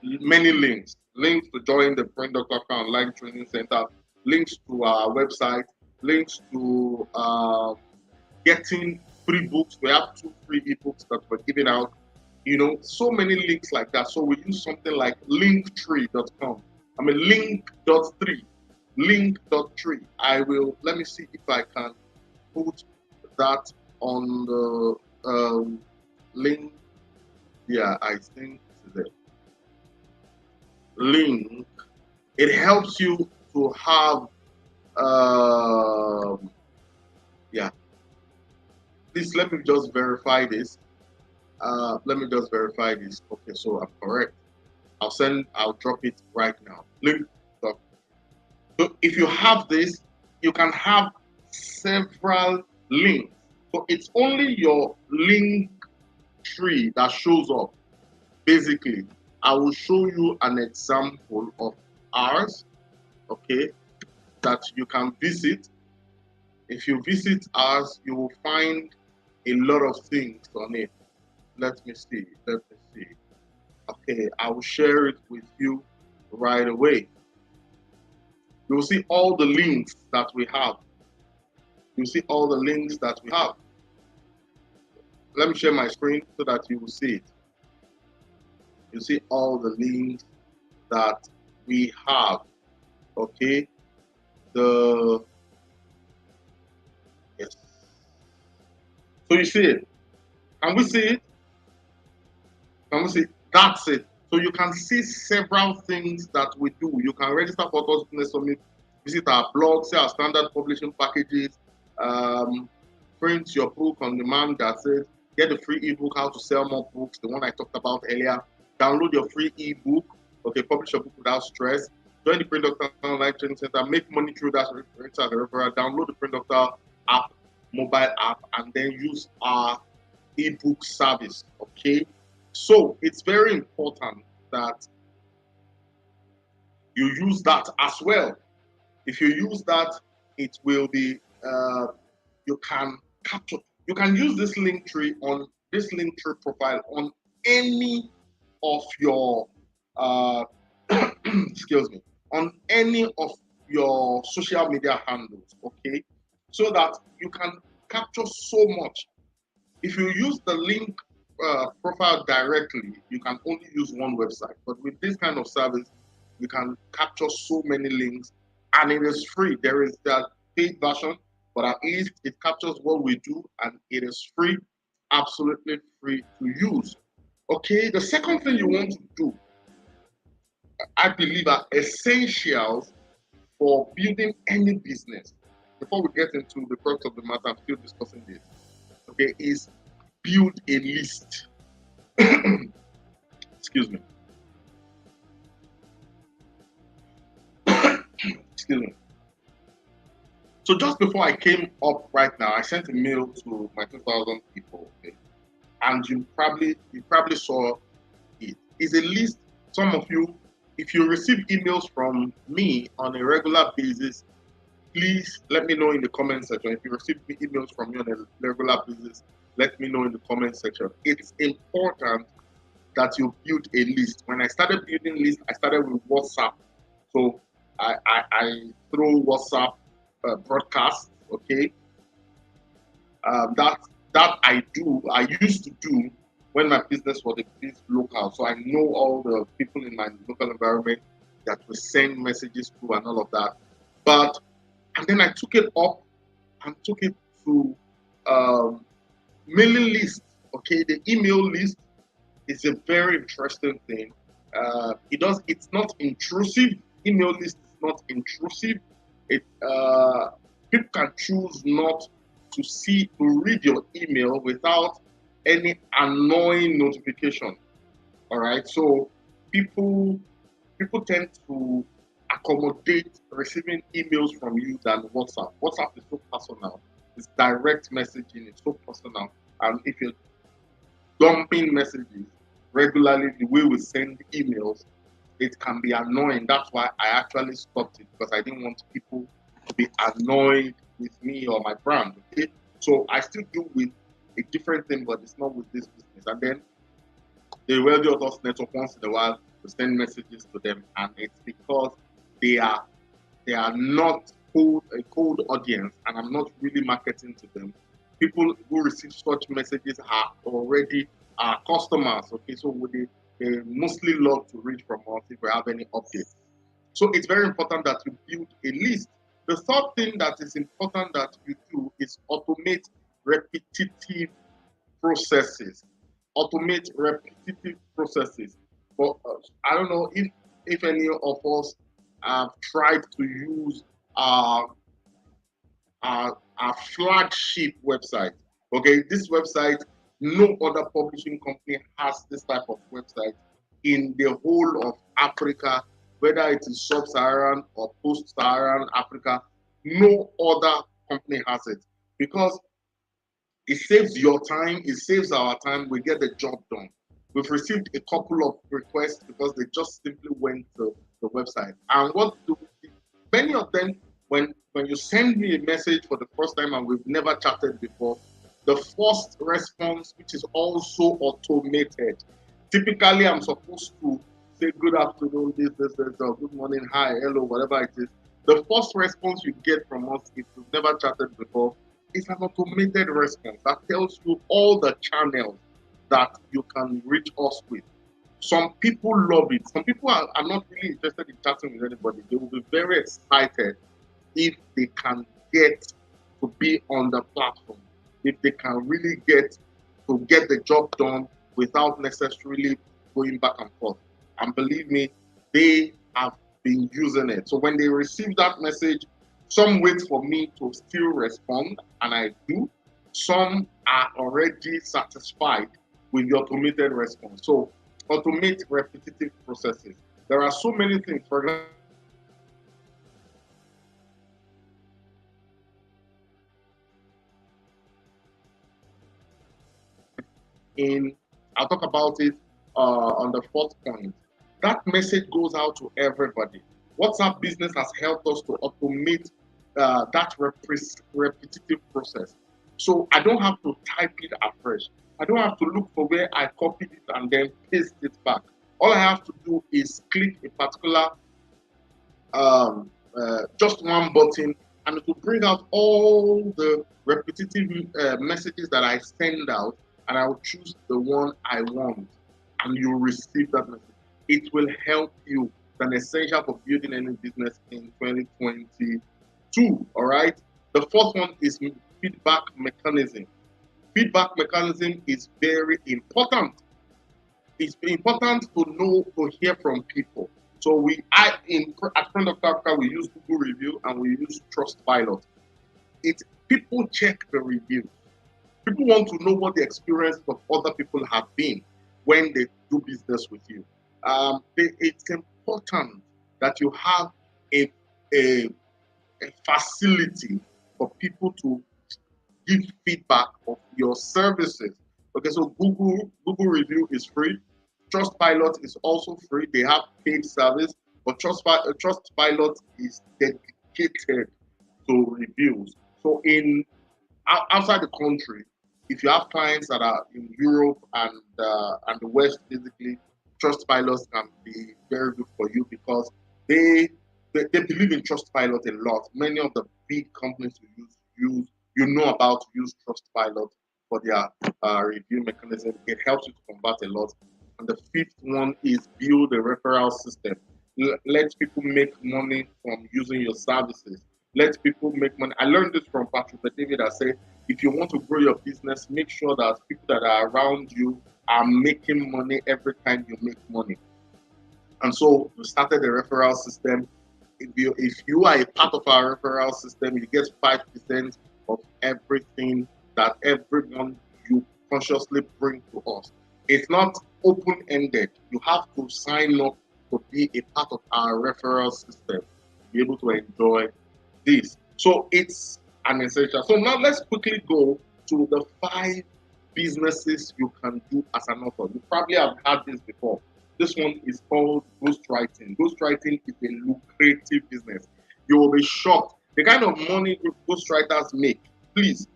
many links to join the Print Doctor Africa Online Training Center, links to our website, links to getting free books. We have 2 free ebooks that we're giving out. So many links like that. So we use something like linktree.com. I mean, link.tree. Let me see if I can put that on the link. Yeah, I think this is it. Link. It helps you to have, yeah. Please let me just verify this. Okay, so I'm correct. I'll drop it right now. Link. So if you have this, you can have several links. So it's only your link tree that shows up. Basically, I will show you an example of ours, okay, that you can visit. If you visit ours, you will find a lot of things on it. Let me see. Okay, I will share it with you right away. You will see all the links that we have. Let me share my screen so that you will see it. You see all the links that we have. Okay. Yes. So you see it. Can we see it? That's it. So you can see several things that we do. You can register for Authors Business Summit, visit our blog, see our standard publishing packages, print your book on demand. That's it. Get the free ebook, How to Sell More Books, the one I talked about earlier. Download your free ebook. Okay, publish your book without stress. Join the Print Doctor Online Training Center. Make money through that referral. Download the Print Doctor app, mobile app, and then use our ebook service. Okay. So it's very important that you use that as well. If you use that, it will be, you can use this link tree profile on any of your, excuse me, on any of your social media handles, okay? So that you can capture so much. If you use the link profile directly, you can only use one website. But with this kind of service, you can capture so many links, and it is free. There is that paid version, but at least it captures what we do, and it is free, absolutely free to use. Okay, the second thing you want to do, I believe, are essentials for building any business. Before we get into the crux of the matter, I'm still discussing this. okay, is build a list. Excuse me. Excuse me. So just before I came up right now, I sent a mail to my 2,000 people, okay? And you probably saw it. It's a list. Some of you, if you receive emails from me on a regular basis, please let me know in the comment section. If you receive emails from me on a regular basis, let me know in the comment section. It's important that you build a list. When I started building lists, I started with WhatsApp. So I throw WhatsApp broadcasts, okay? That I used to do when my business was a bit local. So I know all the people in my local environment that will send messages to and all of that. And then I took it up and took it to mailing list. Okay, the email list is a very interesting thing. It's not intrusive. Email list is not intrusive. People can choose not to read your email without any annoying notification. All right, so people tend to accommodate receiving emails from you than WhatsApp. WhatsApp is so personal. It's direct messaging. It's so personal. And if you're dumping messages regularly, the way we send emails, it can be annoying. That's why I actually stopped it, because I didn't want people to be annoyed with me or my brand. Okay? So I still do with a different thing, but it's not with this business. And then the Wealthy Authors Network, once in a while, to send messages to them, and it's because they are not a cold audience, and I'm not really marketing to them. People who receive such messages are already our customers. Okay, so they mostly love to read from us if we have any updates. So it's very important that you build a list. The third thing that is important that you do is automate repetitive processes. Automate repetitive processes. But I don't know if any of us have tried to use our flagship website. Okay, this website, no other publishing company has this type of website in the whole of Africa, whether it is sub-Saharan or post-Saharan Africa. No other company has it, because it saves your time, it saves our time, we get the job done. We've received a couple of requests because they just simply went to the website. And many of them, when you send me a message for the first time and we've never chatted before, the first response, which is also automated. Typically, I'm supposed to say good afternoon, this, good morning, hi, hello, whatever it is. The first response you get from us, if you've never chatted before, is an automated response that tells you all the channels that you can reach us with. Some people love it. Some people are not really interested in chatting with anybody. They will be very excited if they can get to be on the platform, if they can really get the job done without necessarily going back and forth. And believe me, they have been using it. So when they receive that message, some wait for me to still respond, and I do. Some are already satisfied with the automated response. So automate repetitive processes. There are so many things. For example, I'll talk about it on the fourth point. That message goes out to everybody. WhatsApp Business has helped us to automate that repetitive process. So I don't have to type it afresh. I don't have to look for where I copied it and then paste it back. All I have to do is click a particular, just one button, and it will bring out all the repetitive messages that I send out, and I will choose the one I want, and you'll receive that message. It will help you. It's an essential for building any business in 2022. All right. The fourth one is feedback mechanism. Feedback mechanism is very important. It's important to hear from people. So at Friend of Africa, we use Google Review and we use Trustpilot. People check the reviews. People want to know what the experience of other people have been when they do business with you. It's important that you have a, a, a facility for people to give feedback of your services. Okay, so Google review is free. Trustpilot is also free. They have paid service, but Trustpilot is dedicated to reviews. So outside the country, if you have clients that are in Europe and the West, basically, Trustpilot can be very good for you because they believe in Trustpilot a lot. Many of the big companies you know about use Trustpilot for their review mechanism. It helps you to convert a lot. And the fifth one is build a referral system. Let people make money from using your services. Let people make money. I learned this from Patrick David. I said, if you want to grow your business, make sure that people that are around you are making money every time you make money. And so we started a referral system. If you are a part of our referral system, you get 5% of everything that everyone you consciously bring to us. It's not open-ended. You have to sign up to be a part of our referral system to be able to enjoy this. So it's an essential. So now let's quickly go to the 5 businesses you can do as an author. You probably have had this before. This one is called ghostwriting. Ghostwriting is a lucrative business. You will be shocked. The kind of money ghostwriters make. Please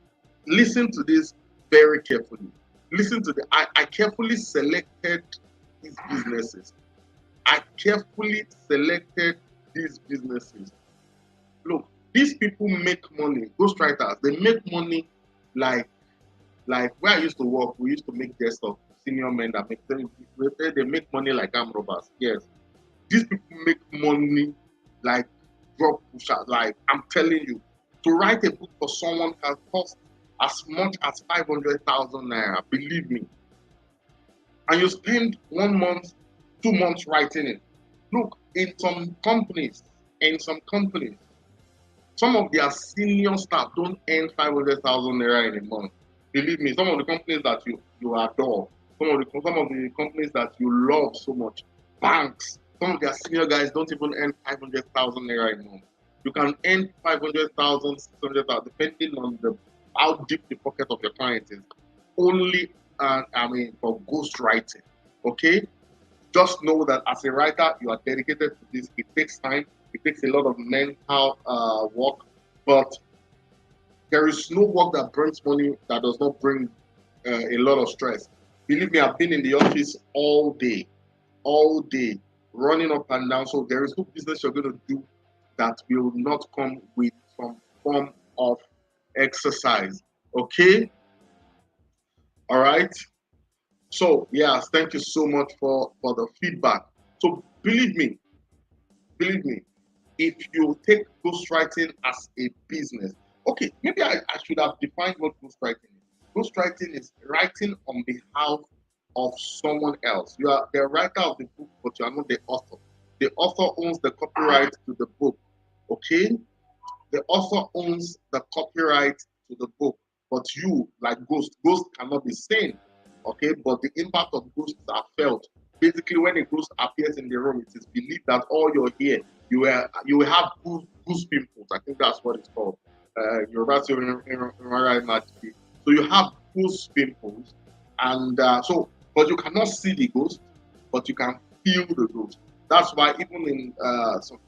listen to this very carefully. Listen to I carefully selected these businesses. I carefully selected these businesses. Look, these people make money. Ghostwriters, they make money like where I used to work. We used to make desktop. Senior men that make them, they make money like arm robbers. Yes, these people make money like drug pushers. Like I'm telling you, to write a book for someone can cost as much as 500,000 naira. Believe me. And you spend 1 month, 2 months writing it. Look, in some companies, some of their senior staff don't earn 500,000 naira in a month. Believe me, some of the companies that you adore, some of the companies that you love so much, banks, some of their senior guys don't even earn 500,000 naira a month. You can earn 500,000, 600,000, depending on how deep the pocket of your client is. Only, for ghostwriting. Okay, just know that as a writer, you are dedicated to this. It takes time. It takes a lot of mental work, but there is no work that brings money that does not bring a lot of stress. Believe me, I've been in the office all day, running up and down. So there is no business you're going to do that will not come with some form of exercise. Okay? All right? So, yes, thank you so much for the feedback. So believe me, if you take ghostwriting as a business, okay, maybe I should have defined what ghostwriting is. Ghostwriting is writing on behalf of someone else. You are the writer of the book, but you are not the author. The author owns the copyright to the book. Okay? The author owns the copyright to the book, but you, like Ghost cannot be seen. Okay, but the impact of ghosts are felt. Basically, when a ghost appears in the room, it is believed that all you're here, you will have goose pimples. I think that's what it's called. So you have goose pimples, and but you cannot see the ghost, but you can feel the ghost. That's why even in some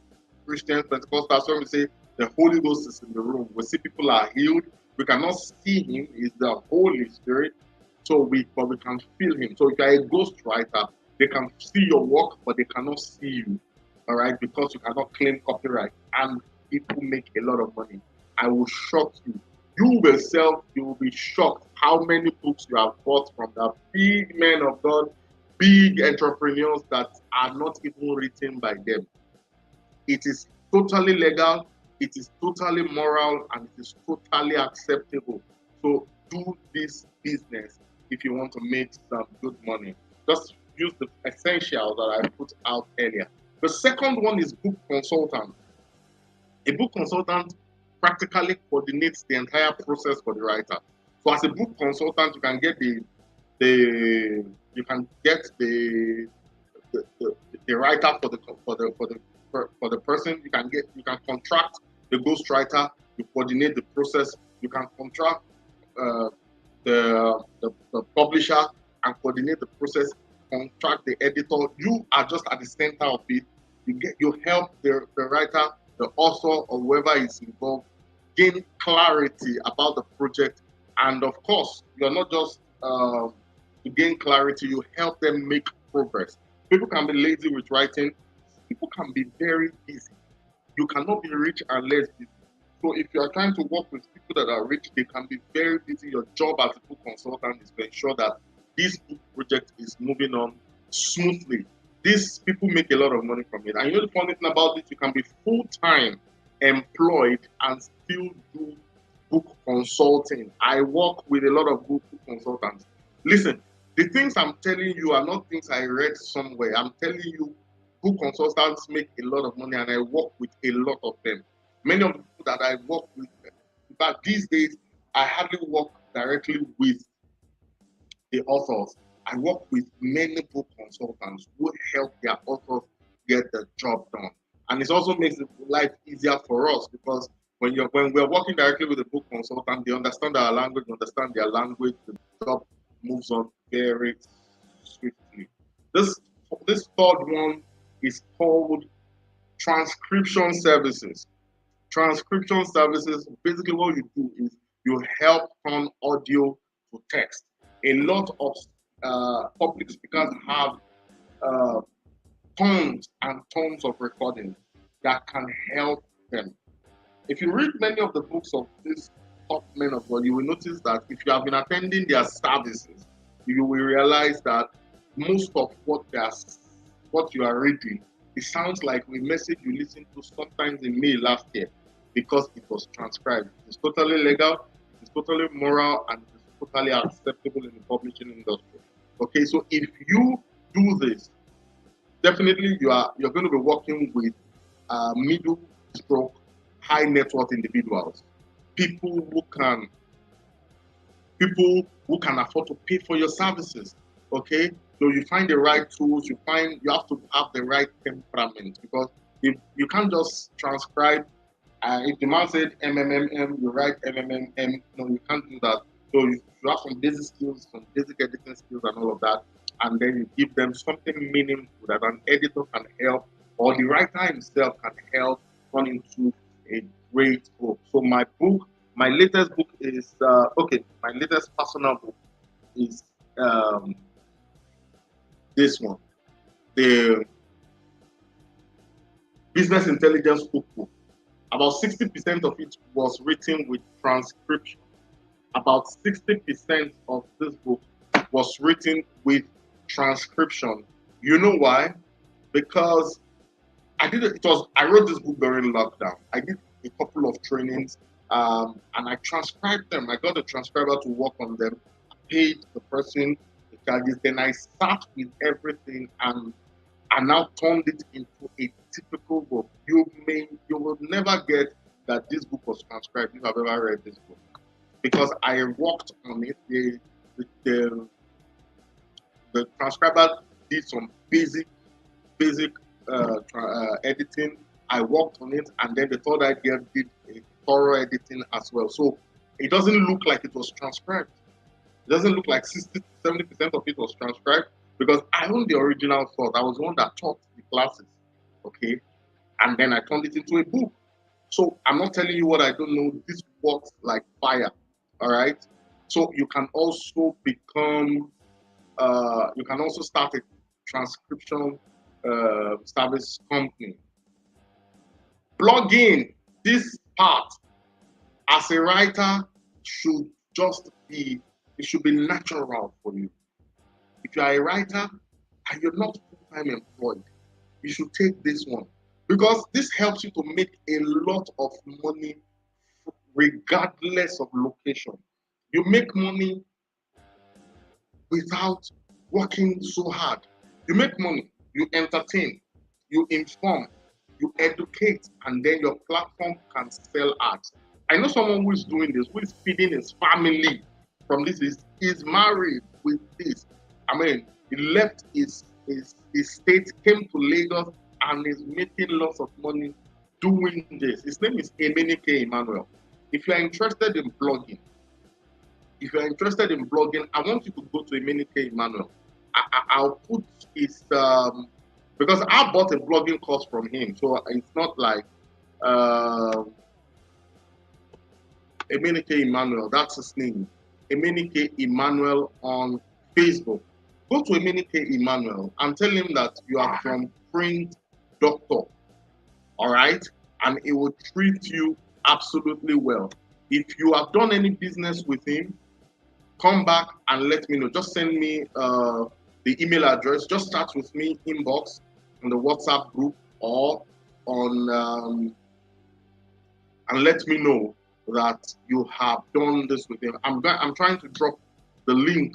Christian Pentecostals, when we say the Holy Ghost is in the room, we see people are healed. We cannot see him; it's the Holy Spirit. But we can feel him. So if you're a ghostwriter, they can see your work, but they cannot see you. All right, because you cannot claim copyright, and people make a lot of money. I will shock you. You will be shocked how many books you have bought from the big men of God, big entrepreneurs that are not even written by them. It is totally legal, it is totally moral, and it is totally acceptable. So do this business if you want to make some good money. Just use the essentials that I put out earlier. The second one is book consultant. A book consultant practically coordinates the entire process for the writer. So as a book consultant, you can get the writer for the person. You can contract the ghostwriter. You coordinate the process. You can contract uh, the publisher and coordinate the process. Contract the editor. You are just at the center of it. You help the writer, the author, or whoever is involved gain clarity about the project. And of course, you're not just to gain clarity, you help them make progress. People can be lazy with writing. People can be very busy. You cannot be rich unless busy. So if you are trying to work with people that are rich, they can be very busy. Your job as a book consultant is to ensure that this book project is moving on smoothly. These people make a lot of money from it. And you know the funny thing about it, you can be full-time employed and still do book consulting. I work with a lot of book consultants. Listen, the things I'm telling you are not things I read somewhere. I'm telling you, book consultants make a lot of money, and I work with a lot of them. Many of the people that I work with, in fact, these days, I hardly work directly with the authors. I work with many book consultants who help their authors get the job done. And it also makes life easier for us because when we're working directly with a book consultant, they understand our language, understand their language, the job moves on very swiftly. This third one is called transcription services. Transcription services, basically what you do is you help turn audio to text. A lot of public speakers have uh, tons and tons of recordings that can help them. If you read many of the books of these top men of God, you will notice that if you have been attending their services, you will realize that most of what you are reading, it sounds like a message you listened to sometimes in May last year because it was transcribed. It's totally legal, it's totally moral, and it's totally acceptable in the publishing industry. Okay, so if you do this, definitely you're going to be working with middle stroke high net worth individuals, people who can afford to pay for your services. Okay, so you find the right tools. You have to have the right temperament because you can't just transcribe. If the man said MMMM, you write MMMM. No, you can't do that. So you have some basic skills, some basic editing skills, and all of that, and then you give them something meaningful that an editor can help, or the writer himself can help turn into a great book. So my latest book is my latest personal book is this one, the Business Intelligence Cookbook. About 60% of it was written with transcription. About 60% of this book was written with transcription. You know why? Because I wrote this book during lockdown. I did a couple of trainings and I transcribed them. I got a transcriber to work on them, paid the person the charges, then I sat with everything and I now turned it into a typical book. You will never get that this book was transcribed if I've ever read this book. Because I worked on it. The transcriber did some basic editing. I worked on it, and then the third idea did a thorough editing as well. So it doesn't look like it was transcribed. It doesn't look like 60 to 70% of it was transcribed because I own the original thought. I was the one that taught the classes, okay? And then I turned it into a book. So I'm not telling you what I don't know. This works like fire, all right? So you can also start a transcription service company. Blogging, this part, as a writer, should be natural for you. If you are a writer and you're not full-time employed, you should take this one because this helps you to make a lot of money regardless of location. You make money without working so hard. You make money, you entertain, you inform, you educate, and then your platform can sell ads. I know someone who is doing this, who is feeding his family from this is he's married with this. I mean, he left his state, came to Lagos, and is making lots of money doing this. His name is Emenike Emmanuel. If you are interested in blogging, I want you to go to Emenike Emmanuel. I'll put his because I bought a blogging course from him, so it's not like Emenike Emmanuel, that's his name. Emenike Emmanuel on Facebook. Go to Emenike Emmanuel and tell him that you are from Print Doctor. All right? And he will treat you absolutely well. If you have done any business with him, come back and let me know. Just send me the email address. Just start with me, inbox, on the WhatsApp group, or on and let me know that you have done this with him. I'm trying to drop the link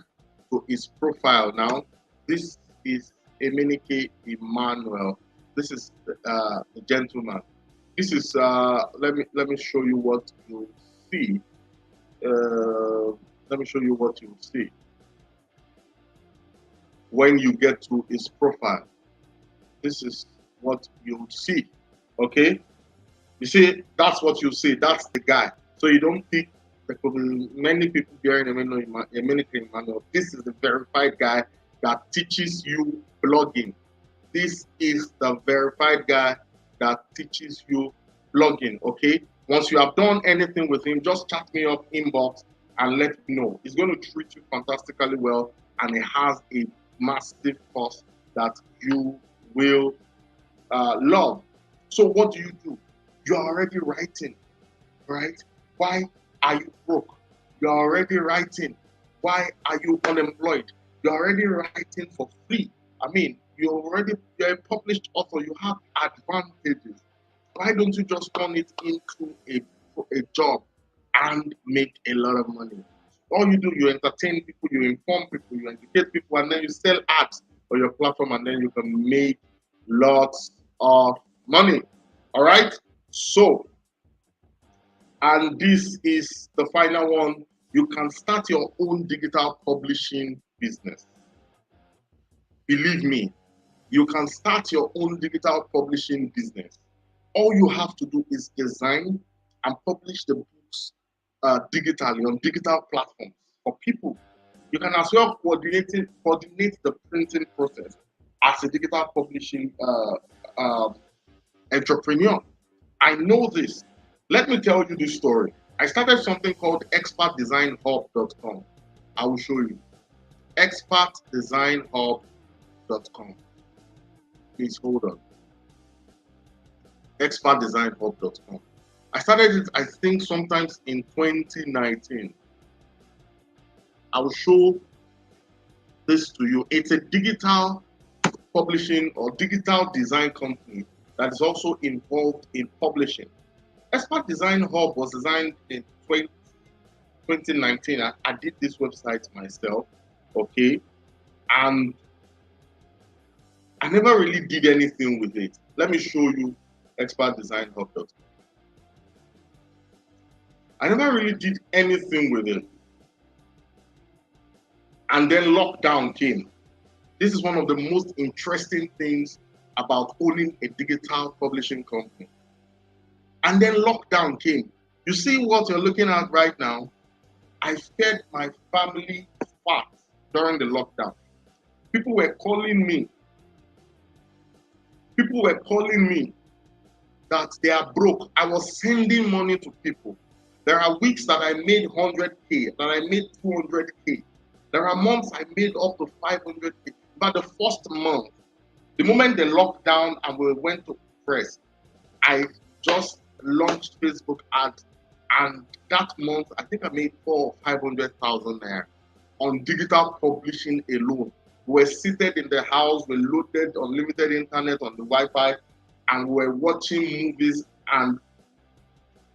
to his profile now. This is Emenike Emmanuel. This is the gentleman. This is let me show you what you see. Let me show you what you see when you get to his profile. This is what you see. Okay, you see, that's what you see. That's the guy. So you don't think there could be many people bearing Emenike Emmanuel. This is the verified guy that teaches you blogging. This is the verified guy that teaches you blogging. Okay. Once you have done anything with him, just chat me up, inbox, and let me know. He's going to treat you fantastically well, and he has a massive course that you will love. So what do? You're already writing, right? Why are you broke? You're already writing. Why are you unemployed? You're already writing for free. I mean, you're a published author. You have advantages. Why don't you just turn it into a job and make a lot of money? All you do, you entertain people, you inform people, you educate people, and then you sell ads on your platform, and then you can make lots of money. All right? So, and this is the final one. You can start your own digital publishing business. Believe me, you can start your own digital publishing business. All you have to do is design and publish the books digitally on digital platforms for people. You can as well coordinate the printing process as a digital publishing entrepreneur. I know this. Let me tell you this story. I started something called expertdesignhub.com. I will show you. expertdesignhub.com. Please hold on. expertdesignhub.com. I started it, I think, sometimes in 2019. I will show this to you. It's a digital publishing or digital design company that is also involved in publishing. Expert Design Hub was designed in 2019. I did this website myself, okay? And I never really did anything with it. Let me show you expertdesignhub.com. I never really did anything with it. And then lockdown came. This is one of the most interesting things about owning a digital publishing company. And then lockdown came. You see what you're looking at right now? I fed my family fat during the lockdown. People were calling me. That they are broke. I was sending money to people. There are weeks that I made 100K, that I made 200K. There are months I made up to 500K. But the first month, the moment they locked down and we went to press, I just launched Facebook ads, and that month I think I made 400,000 or 500,000 naira on digital publishing alone. We were seated in the house, we loaded unlimited internet on the Wi-Fi, and we were watching movies. And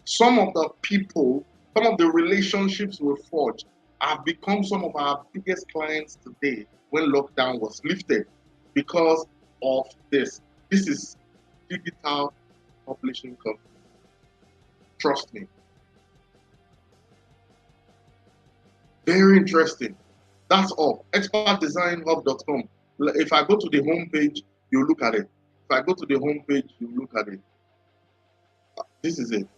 some of the people, some of the relationships we forged have become some of our biggest clients today when lockdown was lifted because of this. This is digital publishing company. Trust me. Very interesting. That's all. Expertdesignhub.com. If I go to the home page, you look at it. If I go to the home page, you look at it. This is it.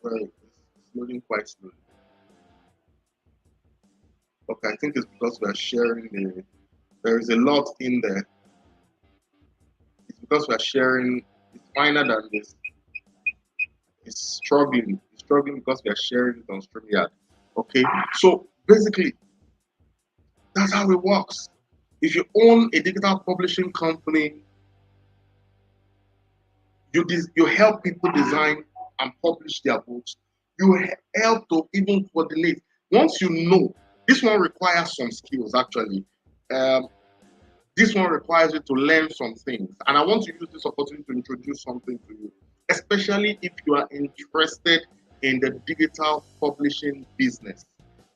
Right. It's loading quite slowly. Okay, I think it's because we are sharing there is a lot in there. It's because we are sharing, it's finer than this. It's struggling. It's struggling because we are sharing it on StreamYard. Okay, so basically, that's how it works. If you own a digital publishing company, you help people design and publish their books. You help to even coordinate. Once you know, this one requires some skills actually. Um, this one requires you to learn some things. And I want to use this opportunity to introduce something to you, especially if you are interested in the digital publishing business.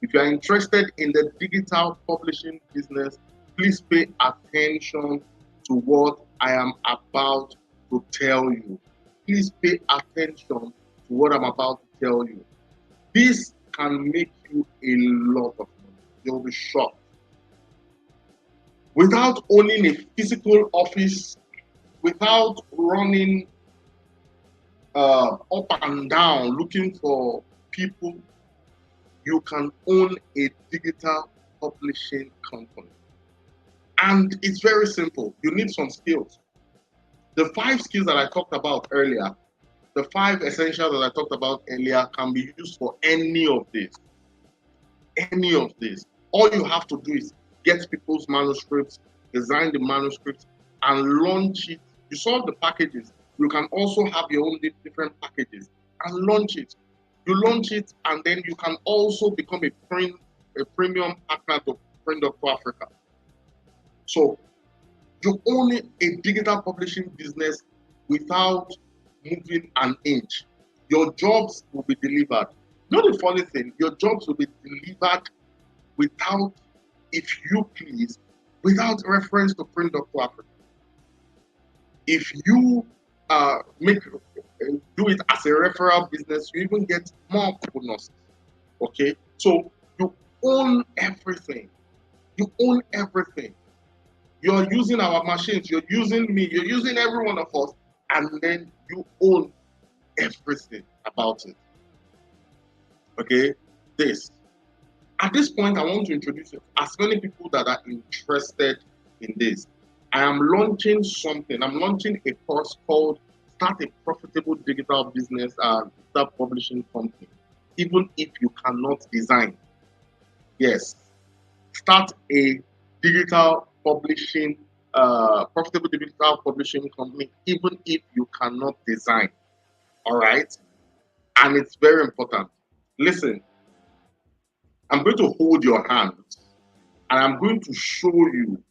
If you are interested in the digital publishing business, please pay attention to what I am about to tell you. Please pay attention to what I'm about to tell you. This can make you a lot of money. You'll be shocked. Without owning a physical office, without running up and down looking for people, you can own a digital publishing company. And it's very simple. You need some skills. The 5 skills that I talked about earlier, the 5 essentials that I talked about earlier can be used for any of this. Any of this. All you have to do is get people's manuscripts, design the manuscripts, and launch it. You saw the packages. You can also have your own different packages and launch it. You launch it, and then you can also become a premium partner to Print Doctor Africa. So you own a digital publishing business without moving an inch. Your jobs will be delivered. Not the funny thing, your jobs will be delivered without, if you please, without reference to Print Doctor Africa. If you do it as a referral business, you even get more bonuses. Okay, so you own everything. You own everything. You're using our machines. You're using me. You're using every one of us, and then you own everything about it. Okay, this. At this point, I want to introduce you as many people that are interested in this. I am launching something. I'm launching a course called Start a Profitable Digital Business and Digital Publishing Company, even if you cannot design. Yes, start a digital publishing, profitable digital publishing company, even if you cannot design. All right, and it's very important. Listen, I'm going to hold your hand and I'm going to show you.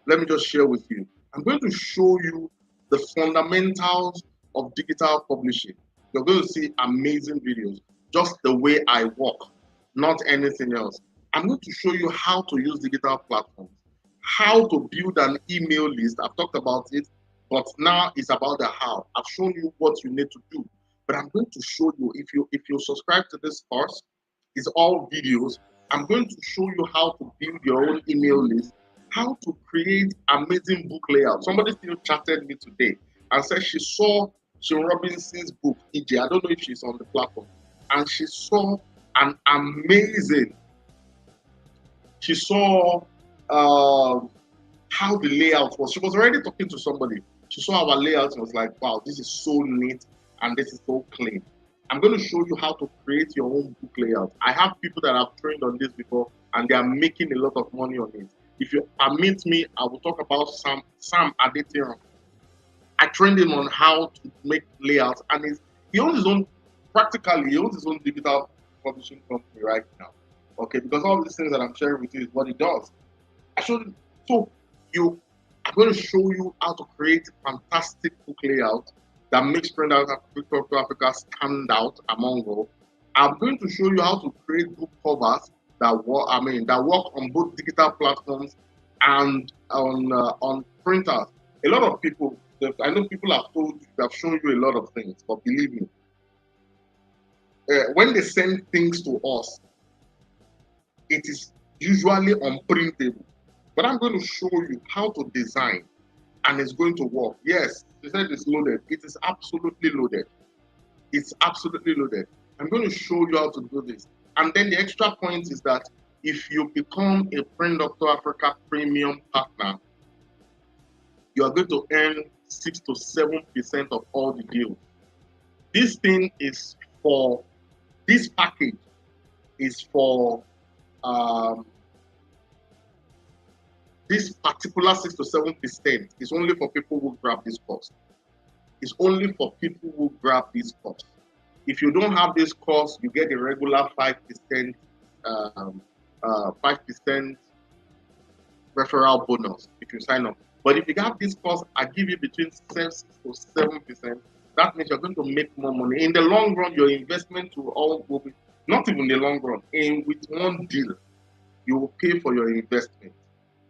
Let me just share with you. I'm going to show you the fundamentals of digital publishing. You're going to see amazing videos, just the way I work, not anything else. I'm going to show you how to use digital platforms, how to build an email list. I've talked about it, but now it's about the how. I've shown you what you need to do, but I'm going to show you, if you subscribe to this course, it's all videos. I'm going to show you how to build your own email list, how to create amazing book layout. Somebody still chatted me today and said she saw Sean Robinson's book, EJ. I don't know if she's on the platform. And she saw an amazing, she saw how the layout was. She was already talking to somebody. She saw our layout and was like, wow, this is so neat and this is so clean. I'm going to show you how to create your own book layout. I have people that have trained on this before and they are making a lot of money on it. If you permit me, I will talk about Sam Adetiran. I trained him on how to make layouts, and he owns his own, practically, he owns his own digital publishing company right now. Okay, because all these things that I'm sharing with you is what he does. I'm going to show you how to create fantastic book layout that makes Print Doctor Africa stand out among all. I'm going to show you how to create book covers that work on both digital platforms and on printers. A lot of people, I know people have shown you a lot of things, but believe me, when they send things to us, it is usually unprintable. But I'm going to show you how to design, and it's going to work. Yes, they said it's loaded. It is absolutely loaded. It's absolutely loaded. I'm going to show you how to do this. And then the extra point is that if you become a Print Doctor Africa premium partner, you are going to earn 6 to 7% of all the deals. This thing is for, this package is for this particular 6 to 7% is only for people who grab this course. It's only for people who grab this course. If you don't have this course, you get a regular 5% 5% referral bonus if you sign up. But if you have this course, I give you between 6 to 7%. That means you're going to make more money. In the long run, your investment will be, not even the long run, with one deal, you will pay for your investment.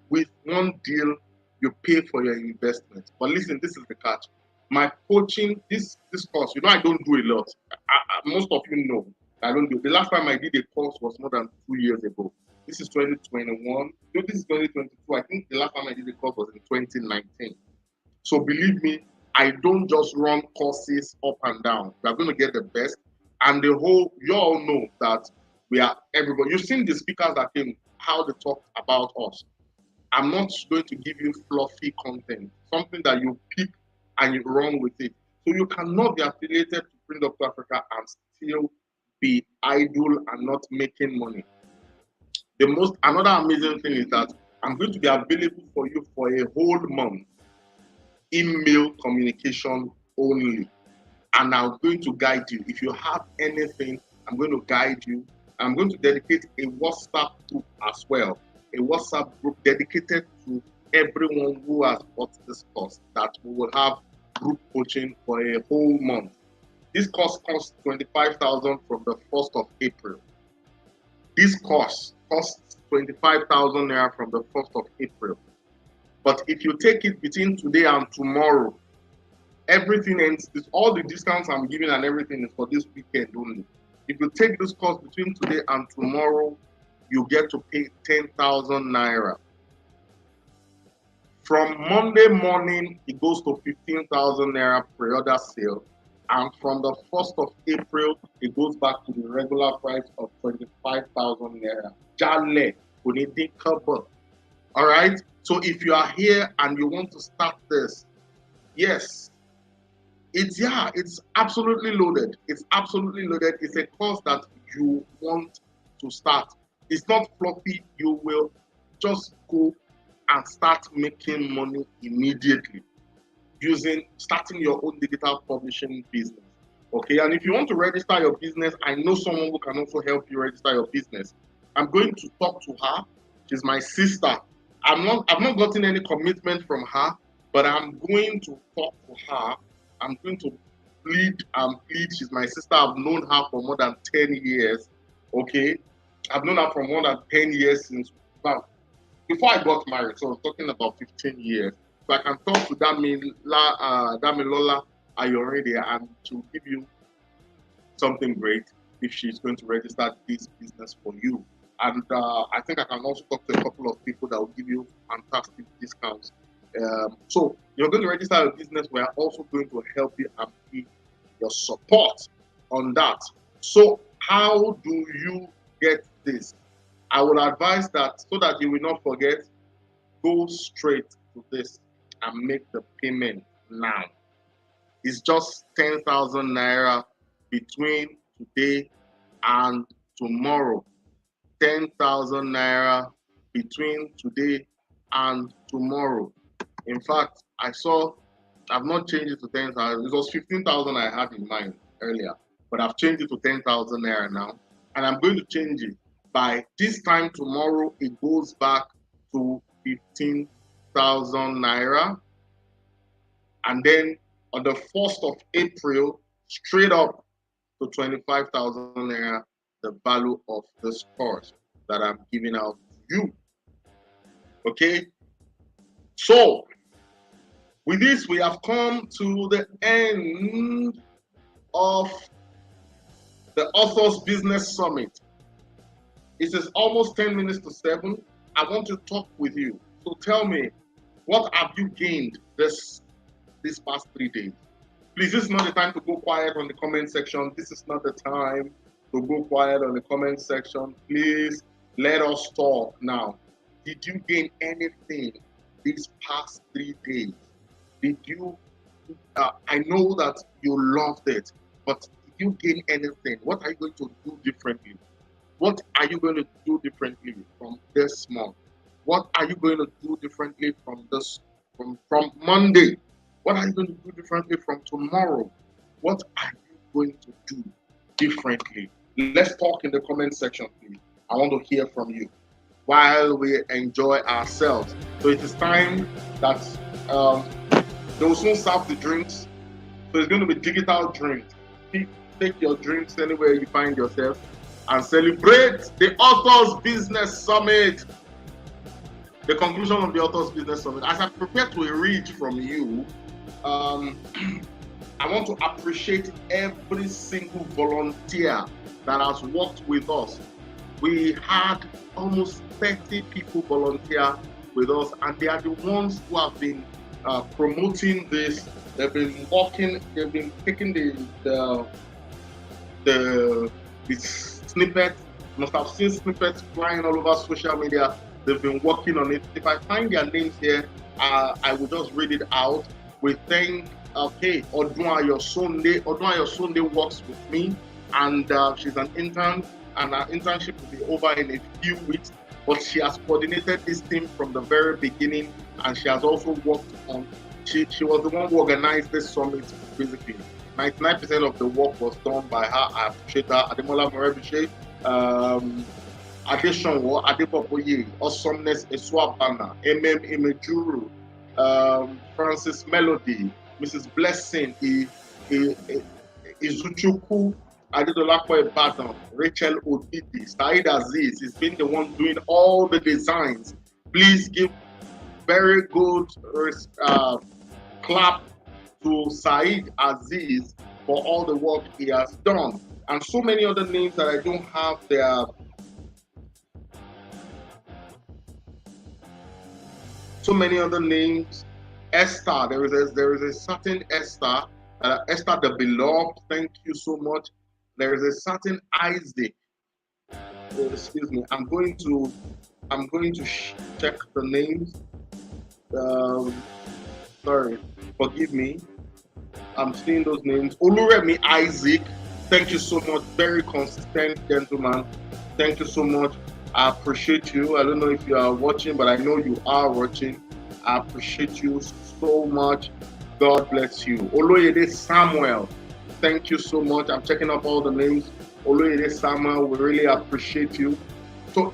With one deal, you pay for your investment. But listen, this is the catch. My coaching, this course, I don't do a lot. Most of you know I don't do. The last time I did a course was more than 2 years ago. This is 2021. No, this is 2022. I think the last time I did a course was in 2019. So believe me, I don't just run courses up and down. We are going to get the best. And you all know that we are everybody. You've seen the speakers that came, how they talk about us. I'm not going to give you fluffy content, something that you pick and you run with it. So you cannot be affiliated to Print Doctor Africa and still be idle and not making money. Another amazing thing is that I'm going to be available for you for a whole month, email communication only. And I'm going to guide you. If you have anything, I'm going to guide you. I'm going to dedicate a WhatsApp group as well. A WhatsApp group dedicated to everyone who has bought this course, that we will have group coaching for a whole month. This course costs 25,000 from the 1st of April. This course costs 25,000 naira from the 1st of April. But if you take it between today and tomorrow, everything ends. All the discounts I'm giving and everything is for this weekend only. If you take this course between today and tomorrow, you get to pay 10,000 naira. From Monday morning, it goes to 15,000 naira pre-order sale. And from the 1st of April, it goes back to the regular price of 25,000 naira. Jale, all right? So if you are here and you want to start this, yes, it's absolutely loaded. It's absolutely loaded. It's a course that you want to start. It's not fluffy. You will just go and start making money immediately starting your own digital publishing business. Okay, and if you want to register your business, I know someone who can also help you register your business. I'm going to talk to her. She's my sister. I've not gotten any commitment from her, but I'm going to talk to her. I'm going to plead and plead. She's my sister. I've known her for more than 10 years. Okay, I've known her for more than 10 years since before I got married. So I'm talking about 15 years. So I can talk to Damilola Ayorede and she'll give you something great if she's going to register this business for you. And I think I can also talk to a couple of people that will give you fantastic discounts. So you're going to register your business. We are also going to help you and give your support on that. So how do you get this? I would advise that so that you will not forget, go straight to this and make the payment now. It's just 10,000 naira between today and tomorrow. 10,000 naira between today and tomorrow. In fact, I've not changed it to 10,000. It was 15,000 I had in mind earlier, but I've changed it to 10,000 naira now. And I'm going to change it. By this time tomorrow, it goes back to 15,000 naira. And then on the 1st of April, straight up to 25,000 naira, the value of this course that I'm giving out to you. Okay? So, with this, we have come to the end of the Authors Business Summit. It is almost 10 minutes to 7. I want to talk with you. So tell me, what have you gained these past 3 days? Please, this is not the time to go quiet on the comment section. This is not the time to go quiet on the comment section. Please, let us talk now. Did you gain anything these past 3 days? Did you, I know that you loved it, but did you gain anything? What are you going to do differently? What are you going to do differently from this month? What are you going to do differently from Monday? What are you going to do differently from tomorrow? What are you going to do differently? Let's talk in the comment section, please. I want to hear from you while we enjoy ourselves. So it is time that they will soon serve the drinks. So it's going to be digital drinks. Take your drinks anywhere you find yourself and celebrate the Authors Business Summit. The conclusion of the Authors Business Summit. As I prepare to read from you, I want to appreciate every single volunteer that has worked with us. We had almost 30 people volunteer with us, and they are the ones who have been promoting this. They've been working, they've been taking the snippets. You must have seen snippets flying all over social media. They've been working on it. If I find their names here, I will just read it out. We thank Odunayo Sunday. Odunayo Sunday works with me, and she's an intern, and our internship will be over in a few weeks. But she has coordinated this team from the very beginning, and she has also worked on. She was the one who organized this summit. Basically, 99% of the work was done by her. I appreciate her. Ademola Morebise, Adeshonwo, Adepopoye, Awesomeness Eswabana, Imejuru, Francis Melody, Mrs. Blessing, Izuchuku, Adedolapo Ibadan, Rachel Odidi, Said Aziz has been the one doing all the designs. Please give very good clap to Said Aziz for all the work he has done. And so many other names that I don't have there. So many other names. Esther, there is a certain Esther, Esther the Beloved. Thank you so much. There is a certain Isaac. Excuse me. I'm going to check the names. Sorry, forgive me. I'm seeing those names. Oluremi Isaac. Thank you so much. Very consistent gentleman. Thank you so much. I appreciate you. I don't know if you are watching, but I know you are watching. I appreciate you so much. God bless you. Oloyede Samuel, thank you so much. I'm checking up all the names. Oloyede Samuel, we really appreciate you. So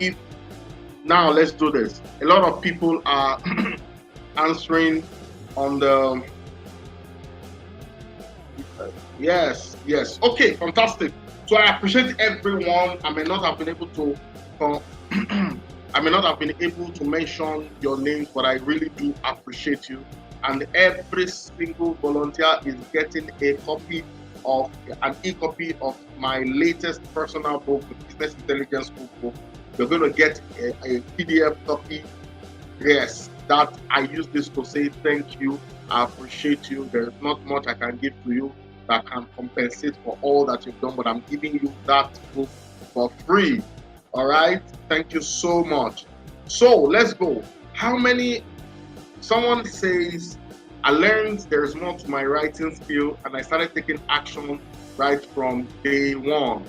now let's do this. A lot of people are answering on the yes. Okay, fantastic. So I appreciate everyone. I may not have been able to mention your names, but I really do appreciate you. And every single volunteer is getting an e-copy of my latest personal book, the Business Intelligence Book. You're going to get a PDF copy. Yes, that I use this to say thank you. I appreciate you. There is not much I can give to you that can compensate for all that you've done, but I'm giving you that book for free. All right, thank you so much. So let's go. How many? Someone says, I learned there's more to my writing skill and I started taking action right from day one.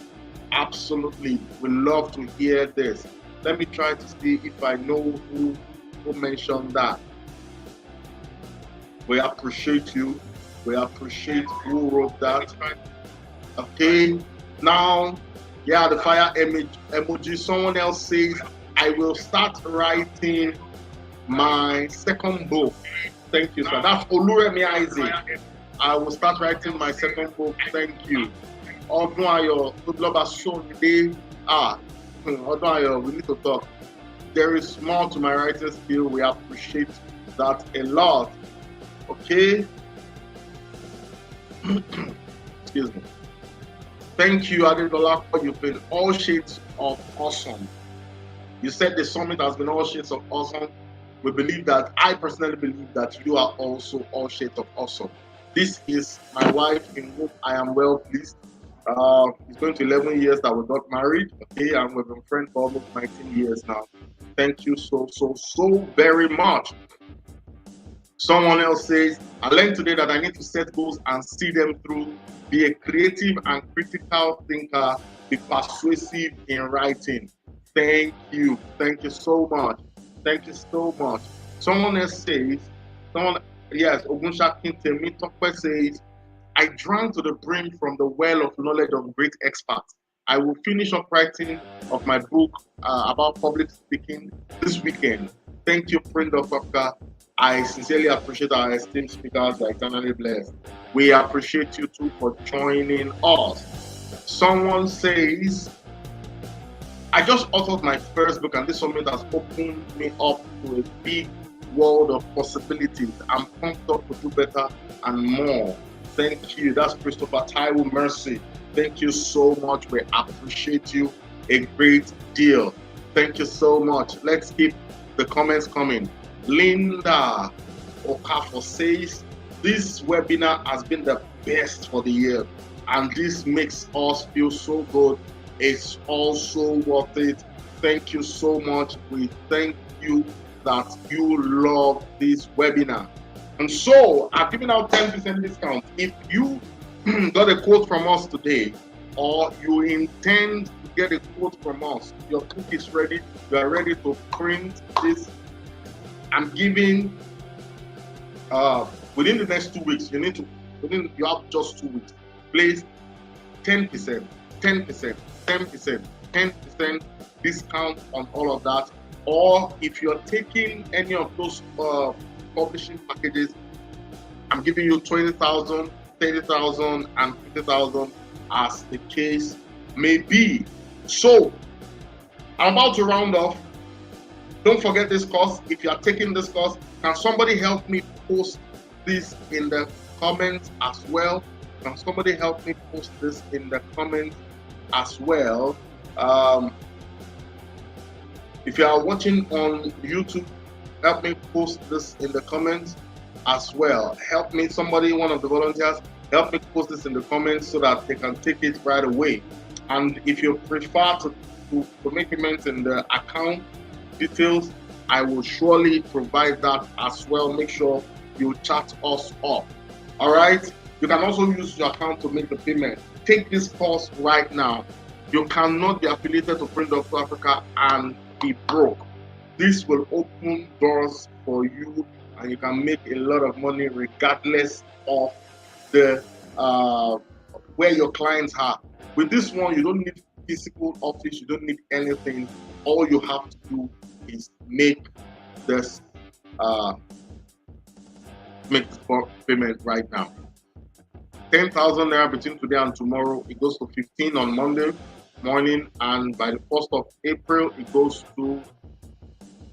Absolutely, we love to hear this. Let me try to see if I know who mentioned that. We appreciate you. We appreciate who wrote that. Okay, now, yeah, the fire emoji. Someone else says, I will start writing my second book. Thank you, sir. That's Oluremi Isaac. I will start writing my second book. Thank you. Odunayo, Odunayo, we need to talk. There is more to my writing skill. We appreciate that a lot. Okay. Excuse me. Thank you, Adedola. You've been all shades of awesome. You said the summit has been all shades of awesome. We believe that, I personally believe that you are also all shades of awesome. This is my wife, in whom I am well pleased. It's going to 11 years that we got married, okay, and we've been friends for almost 19 years now. Thank you so very much. Someone else says, I learned today that I need to set goals and see them through, be a creative and critical thinker, be persuasive in writing. Thank you so much. Thank you so much. Someone else says, Ogunshakin Temitope says, I drank to the brim from the well of knowledge of great experts. I will finish up writing of my book about public speaking this weekend. Thank you, friend of Africa. I sincerely appreciate our esteemed speakers. They are eternally blessed. We appreciate you too for joining us. Someone says, I just authored my first book, and this summit has opened me up to a big world of possibilities. I'm pumped up to do better and more. Thank you. That's Christopher Taiwo Mercy. Thank you so much. We appreciate you a great deal. Thank you so much. Let's keep the comments coming. Linda Okafor says, this webinar has been the best for the year, and this makes us feel so good. It's also worth it. Thank you so much. We thank you that you love this webinar. And so I've given out 10% discount. If you got a quote from us today, or you intend to get a quote from us, your book is ready, you are ready to print this. I'm giving within the next 2 weeks, you have just 2 weeks. Please, 10% discount on all of that. Or if you're taking any of those publishing packages, I'm giving you 20,000, 30,000, and 50,000 as the case may be. So I'm about to round off. Don't forget this course. If you are taking this course, can somebody help me post this in the comments as well? Can somebody help me post this in the comments as well? If you are watching on YouTube, help me post this in the comments as well. Help me, somebody, one of the volunteers, help me post this in the comments so that they can take it right away. And if you prefer to make payments in the account details, I will surely provide that as well. Make sure you chat us up. All right. You can also use your account to make the payment. Take this course right now. You cannot be affiliated to Print Doctor Africa and be broke. This will open doors for you, and you can make a lot of money regardless of the where your clients are. With this one, you don't need physical office. You don't need anything. All you have to do is make this payment right now. 10,000 naira between today and tomorrow. It goes to 15 on Monday morning, and by the 1st of April, it goes to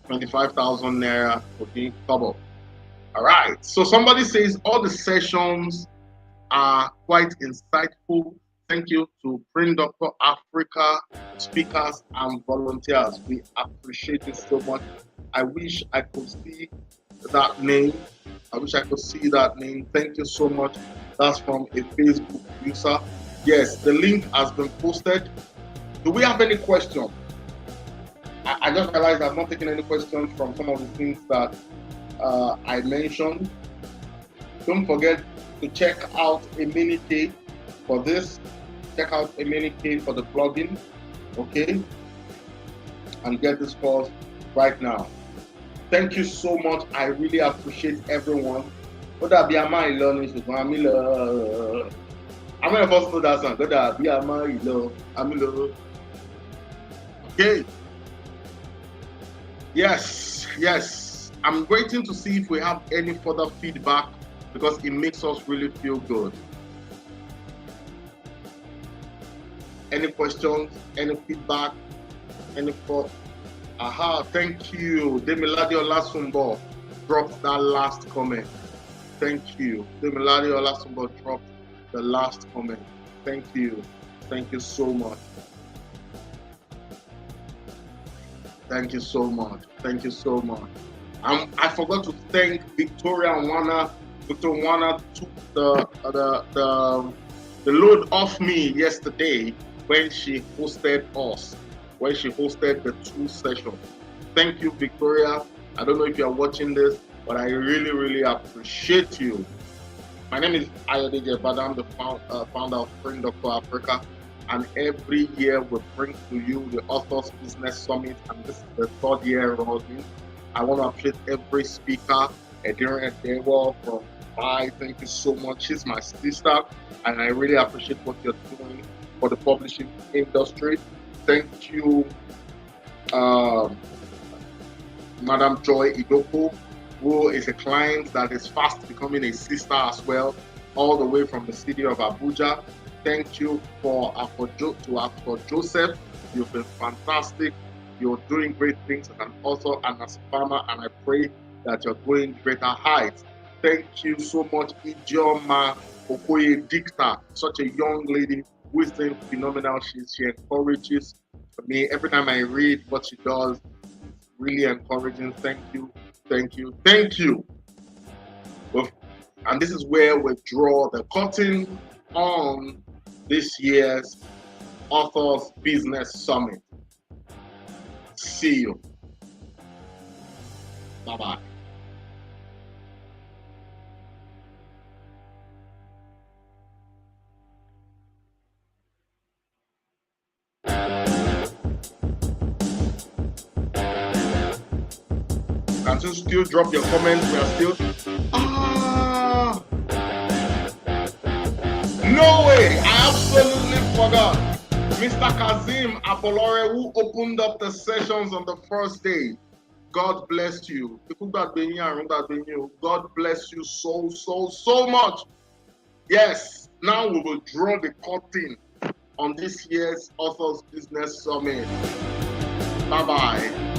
25,000 naira for being double. All right. So somebody says all the sessions are quite insightful. Thank you to Print Doctor Africa speakers and volunteers. We appreciate it so much. I wish I could see that name. Thank you so much. That's from a Facebook user. Yes, the link has been posted. Do we have any questions? I just realized I'm not taking any questions from some of the things that I mentioned. Don't forget to check out Emenike for this. Check out Emenike for the plugin, okay? And get this course right now. Thank you so much. I really appreciate everyone. How many of us know that song? Okay. Yes. I'm waiting to see if we have any further feedback, because it makes us really feel good. Any questions? Any feedback? Any thoughts? Aha, thank you. Demilade Olasumbo dropped that last comment. Thank you. Demilade Olasumbo dropped the last comment. Thank you. Thank you so much. Thank you so much. Thank you so much. I forgot to thank Victoria Wana. Victoria Wana took the load off me yesterday when she hosted us, when she hosted the 2 sessions. Thank you, Victoria. I don't know if you are watching this, but I really, really appreciate you. My name is Ayodeji Ebada. I'm the founder of Spring Doctor Africa. And every year we bring to you the Authors Business Summit, and this is the 3rd year running. I want to appreciate every speaker, Ediran Edewo from Dubai. Thank you so much. She's my sister, and I really appreciate what you're doing for the publishing industry. Thank you, Madam Joy Idoko, who is a client that is fast becoming a sister as well, all the way from the city of Abuja. Thank you to Afro Joseph. You've been fantastic. You're doing great things as an author and as a farmer, and I pray that you're going greater heights. Thank you so much, Ijeoma Okoye Dicta, such a young lady who is doing phenomenal. She encourages me every time I read what she does. It's really encouraging. Thank you, thank you, thank you. And this is where we draw the curtain on this year's Authors Business Summit. See you. Bye-bye. Can you still drop your comments? We are still... No way! I absolutely forgot. Mr. Kazim Apolore, who opened up the sessions on the first day. God bless you. God bless you so much. Yes, now we will draw the curtain on this year's Authors Business Summit. Bye-bye.